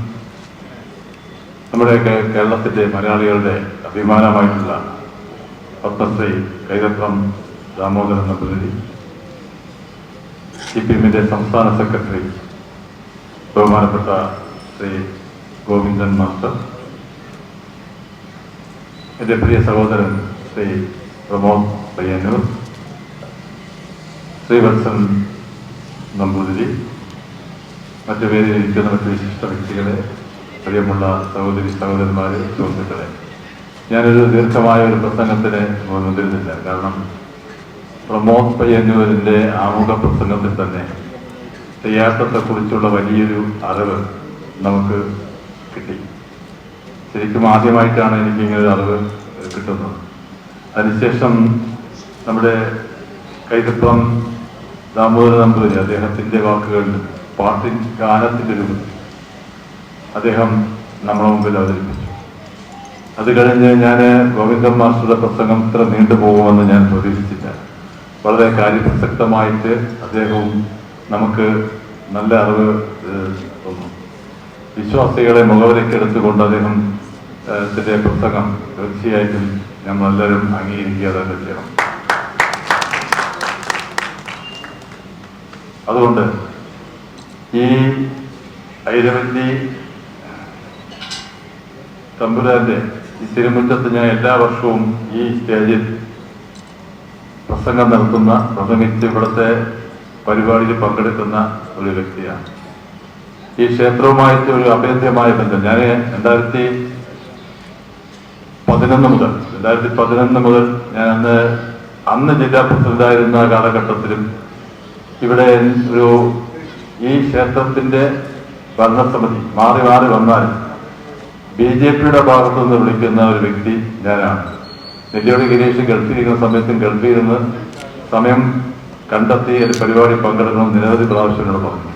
നമ്മുടെ കേരളത്തിൻ്റെ മലയാളികളുടെ അഭിമാനമായിട്ടുള്ള പത്മശ്രീ കൈതപ്രം ദാമോദരൻ നമ്പൂതിരി, CPM-ന്റെ സംസ്ഥാന സെക്രട്ടറി ബഹുമാനപ്പെട്ട ശ്രീ ഗോവിന്ദൻ മാസ്റ്റർ, എൻ്റെ പ്രിയ സഹോദരൻ ശ്രീ പ്രമോദ് പയ്യന്നൂർ, ശ്രീവത്സൻ നമ്പൂതിരി, മറ്റു പേരിലിരിക്കുന്ന മറ്റു വിശിഷ്ട വ്യക്തികളെ, പ്രിയമുള്ള സഹോദരി സഹോദരന്മാരെ, സുഹൃത്തുക്കളെ, ഞാനൊരു ദീർഘമായ ഒരു പ്രസംഗത്തിന് മുതിരുന്നില്ല. കാരണം പ്രമോദ് പയ്യന്നൂരിൻ്റെ ആമുഖ പ്രസംഗത്തിൽ തന്നെ തെയ്യാട്ടത്തെക്കുറിച്ചുള്ള വലിയൊരു അറിവ് നമുക്ക് കിട്ടി. ശരിക്കും ആദ്യമായിട്ടാണ് എനിക്കിങ്ങനൊരു അറിവ് കിട്ടുന്നത്. അതിനുശേഷം നമ്മുടെ കൈതപ്രം ദാമോദരൻ നമ്പൂതിരി അദ്ദേഹത്തിൻ്റെ വാക്കുകളിൽ ഗാനത്തിൻ്റെ രൂപത്തിൽ അദ്ദേഹം നമ്മുടെ മുമ്പിൽ അവതരിപ്പിച്ചു. അത് കഴിഞ്ഞ് ഞാൻ ഗോവിന്ദൻ മാസ്റ്ററുടെ പ്രസംഗം ഇത്ര നീണ്ടുപോകുമെന്ന് ഞാൻ പ്രതീക്ഷിച്ചില്ല. വളരെ കാര്യപ്രസക്തമായിട്ട് അദ്ദേഹവും നമുക്ക് നല്ല അറിവ് തന്നു. വിശ്വാസികളെ മുഖവിലക്കെടുത്തുകൊണ്ട് അദ്ദേഹം പ്രസംഗം തീർച്ചയായിട്ടും നമ്മളെല്ലാവരും അംഗീകരിക്കുക തന്നെ ചെയ്യണം. അതുകൊണ്ട് ഈ ഐരവല്ലി തമ്പുരാന്റെ ഈ തിരുമുറ്റത്ത് ഞാൻ എല്ലാ വർഷവും ഈ സ്റ്റേജിൽ പ്രസംഗം നടത്തുന്ന, പ്രസംഗിച്ച് ഇവിടുത്തെ പരിപാടിയിൽ പങ്കെടുക്കുന്ന ഒരു വ്യക്തിയാണ്. ഈ ക്ഷേത്രവുമായിട്ട് ഒരു അഭേദ്യമായ ബന്ധം. ഞാൻ 2011 മുതൽ ഞാൻ അന്ന് ജില്ലാ പ്രസിഡന്റായിരുന്ന കാലഘട്ടത്തിലും ഇവിടെ ഈ ക്ഷേത്രത്തിന്റെ ഭരണസമിതി മാറി മാറി വന്നാൽ BJP-യുടെ ഭാഗത്തു നിന്ന് വിളിക്കുന്ന ഒരു വ്യക്തി ഞാനാണ്. നെല്ലിയോട് ഗിരീഷ് ഗൾഫിലിരിക്കുന്ന സമയത്തും ഗൾഫിലിരുന്ന് സമയം കണ്ടെത്തി ഒരു പരിപാടി പങ്കെടുക്കണം നിരവധി പ്രാവശ്യങ്ങളോട് പറഞ്ഞു.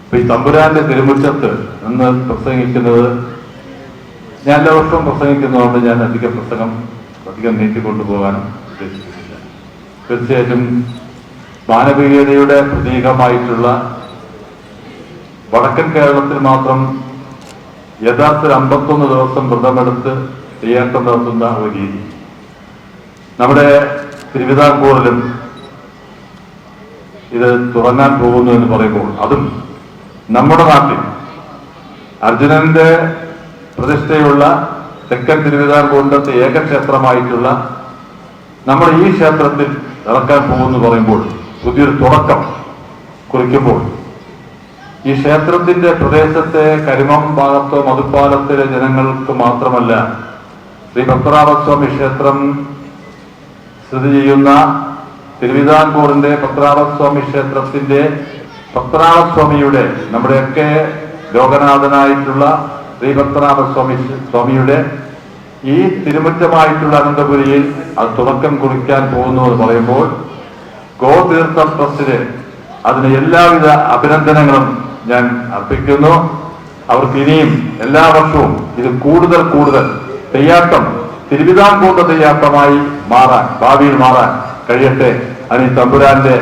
അപ്പൊ ഈ തമ്പുരാന്റെ തിരുമുറ്റത്ത് നിന്ന് പ്രസംഗിക്കുന്നത് ഞാൻ എല്ലാ വർഷവും പ്രസംഗിക്കുന്നതുകൊണ്ട് ഞാൻ അധികം നീട്ടിക്കൊണ്ടുപോകാനും ഉദ്ദേശിക്കുന്നില്ല. തീർച്ചയായിട്ടും മാനവികതയുടെ പ്രതീകമായിട്ടുള്ള വടക്കൻ കേരളത്തിൽ മാത്രം യഥാർത്ഥ 51 ദിവസം വ്രതമെടുത്ത് തെയ്യാട്ടം നടത്തുന്ന ഒരു രീതി നമ്മുടെ തിരുവിതാംകൂറിലും ഇത് തുടങ്ങാൻ പോകുന്നു എന്ന് പറയുമ്പോൾ, അതും നമ്മുടെ നാട്ടിൽ അർജുനന്റെ പ്രതിഷ്ഠയുള്ള തെക്കൻ തിരുവിതാംകൂറിന്റെ ഏകക്ഷേത്രമായിട്ടുള്ള നമ്മുടെ ഈ ക്ഷേത്രത്തിൽ ഇറക്കാൻ പോകുന്നു പറയുമ്പോൾ, പുതിയൊരു തുടക്കം കുറിക്കുമ്പോൾ, ഈ ക്ഷേത്രത്തിന്റെ പ്രദേശത്തെ കരിമം ഭാഗത്തോ മധുപ്പാലത്തിലെ ജനങ്ങൾക്ക് മാത്രമല്ല, ശ്രീ പത്മനാഭസ്വാമി ക്ഷേത്രം സ്ഥിതി ചെയ്യുന്ന തിരുവിതാംകൂറിന്റെ പത്മനാഭസ്വാമി ക്ഷേത്രത്തിന്റെ പത്മനാഭസ്വാമിയുടെ, നമ്മുടെയൊക്കെ ലോകനാഥനായിട്ടുള്ള ശ്രീ പത്മനാഭസ്വാമിയുടെ ഈ തിരുമുറ്റമായിട്ടുള്ള അനന്തപുരിയിൽ അത് തുടക്കം കുറിക്കാൻ പോകുന്നു എന്ന് പറയുമ്പോൾ ഗോതീർത്ഥം ട്രസ്റ്റിന് അതിന് എല്ലാവിധ അഭിനന്ദനങ്ങളും ഞാൻ അർപ്പിക്കുന്നു. അവർക്ക് ഇനിയും എല്ലാ വർഷവും ഇത് കൂടുതൽ തെയ്യാട്ടം തിരുവിതാംകൂറിന്റെ തെയ്യാട്ടമായി മാറാൻ, ഭാവിയിൽ മാറാൻ കഴിയട്ടെ. അതിന് തമ്പുരാന്റെ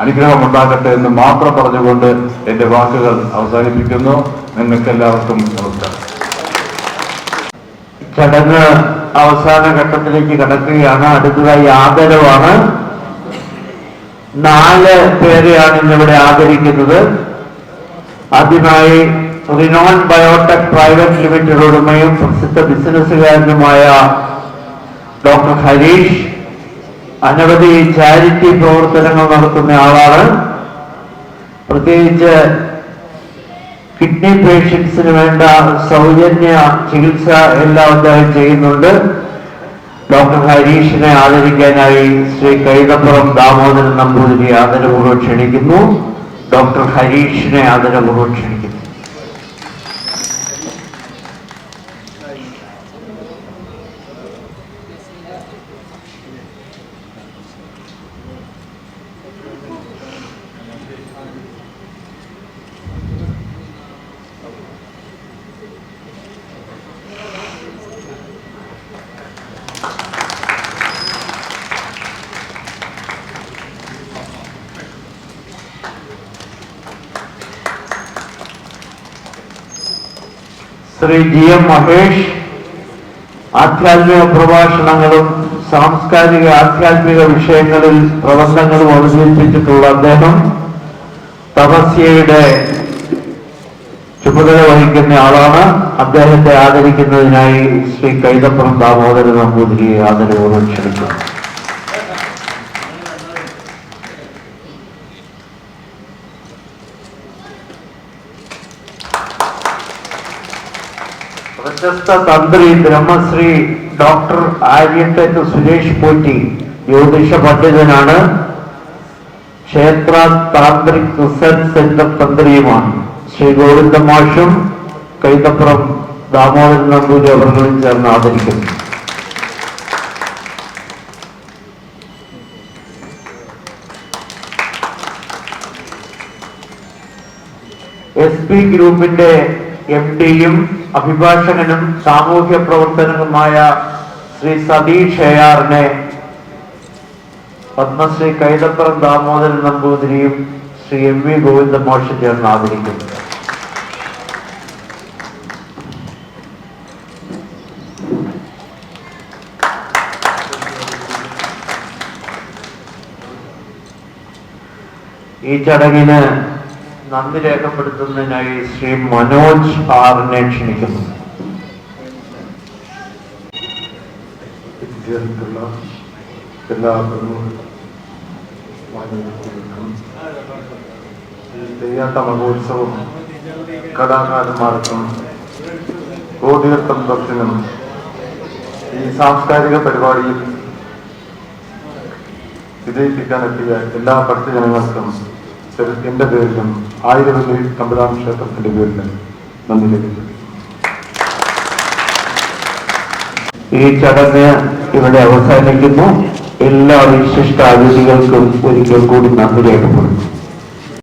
അനുഗ്രഹം ഉണ്ടാകട്ടെ എന്ന് മാത്രം പറഞ്ഞുകൊണ്ട് എന്റെ വാക്കുകൾ അവസാനിപ്പിക്കുന്നു. നിങ്ങൾക്ക് എല്ലാവർക്കും നമസ്കാരം. ചടങ്ങ് അവസാന ഘട്ടത്തിലേക്ക് കടക്കുകയാണ്. അടുത്തതായി ആദരവാണ്. 4 പേരെയാണ് ഇന്നിവിടെ ആദരിക്കുന്നത്. ആദ്യമായി റിനോൺ ബയോടെക് പ്രൈവറ്റ് ലിമിറ്റഡ് ഉടമയും പ്രസിദ്ധ ബിസിനസ്സുകാരനുമായ ഡോക്ടർ ഹരീഷ് അനവധി ചാരിറ്റി പ്രവർത്തനങ്ങൾ നടത്തുന്ന ആളാണ്. പ്രത്യേകിച്ച് കിഡ്നി പേഷ്യൻസിന് വേണ്ട സൗജന്യ ചികിത്സ എല്ലാം അദ്ദേഹം ചെയ്യുന്നുണ്ട്. ഡോക്ടർ ഹരീഷിനെ ആദരിക്കാനായി ശ്രീ കൈതപ്പുറം ദാമോദരൻ നമ്പൂതിരി ആദരപൂർവ്വം ക്ഷണിക്കുന്നു. ഡോക്ടർ ഹരീഷിനെ ആദരപൂർവ്വം ക്ഷണിക്കുന്നു. ശ്രീ GM മഹേഷ് ആധ്യാത്മിക പ്രഭാഷണങ്ങളും സാംസ്കാരിക ആധ്യാത്മിക വിഷയങ്ങളിൽ പ്രബന്ധങ്ങളും അവതരിപ്പിച്ചിട്ടുള്ള അദ്ദേഹം തപസ്യയുടെ ചുമതല വഹിക്കുന്ന ആളാണ്. അദ്ദേഹത്തെ ആദരിക്കുന്നതിനായി ശ്രീ കൈതപ്പുറം ദാമോദരൻ നമ്പൂതിരിയെ ആദരപൂർവ്വം ക്ഷണിക്കുന്നു. പ്രശസ്ത തന്ത്രി ബ്രഹ്മശ്രീ ഡോക്ടർ ആര്യത്തേറ്റ് സുരേഷ് പോറ്റി ജ്യോതിഷ പണ്ഡിതനാണ്. ക്ഷേത്ര താന്ത്രിക് റിസർച്ച് സെന്റർ തന്ത്രിയുമാണ്. ശ്രീ ഗോവിന്ദ മാഷും കൈതപ്പുറം ദാമോദരൻ നമ്പൂതിരി അവர்களுം ചേർന്ന് ആദരിക്കുന്നു. SP ഗ്രൂപ്പിന്റെ MD-യും അഭിഭാഷകനും സാമൂഹ്യ പ്രവർത്തകനുമായ ശ്രീ സതീഷ് AR-നെ പത്മശ്രീ കൈതപ്പുറം ദാമോദരൻ നമ്പൂതിരിയും ശ്രീ MV ഗോവിന്ദ മാഷും ചേർന്ന് ആദരിക്കുന്നു. ഈ ചടങ്ങിന് നന്ദി രേഖപ്പെടുത്തുന്നതിനായി ശ്രീ മനോജ് R-നെ ക്ഷണിക്കുന്നു. എല്ലാ തെയ്യാട്ട മഹോത്സവം കലാകാരന്മാർക്കും ഗോതീർത്ഥം ട്രസ്റ്റിനും ഈ സാംസ്കാരിക പരിപാടിയിൽ വിജയിപ്പിക്കാനെത്തിയ എല്ലാ ഭക്തജനങ്ങൾക്കും എന്റെ പേരിലും ആയിരവല്ലി തമ്പുരാൻ ക്ഷേത്രത്തിന്റെ പേരിലും നന്ദി ലഭിക്കുന്നു. ഈ ചടങ്ങ് ഇവിടെ അവസാനിക്കുന്നു. എല്ലാ വിശിഷ്ട അതിഥികൾക്കും ഒരിക്കൽ കൂടി നന്ദി രേഖപ്പെടുത്തുന്നു.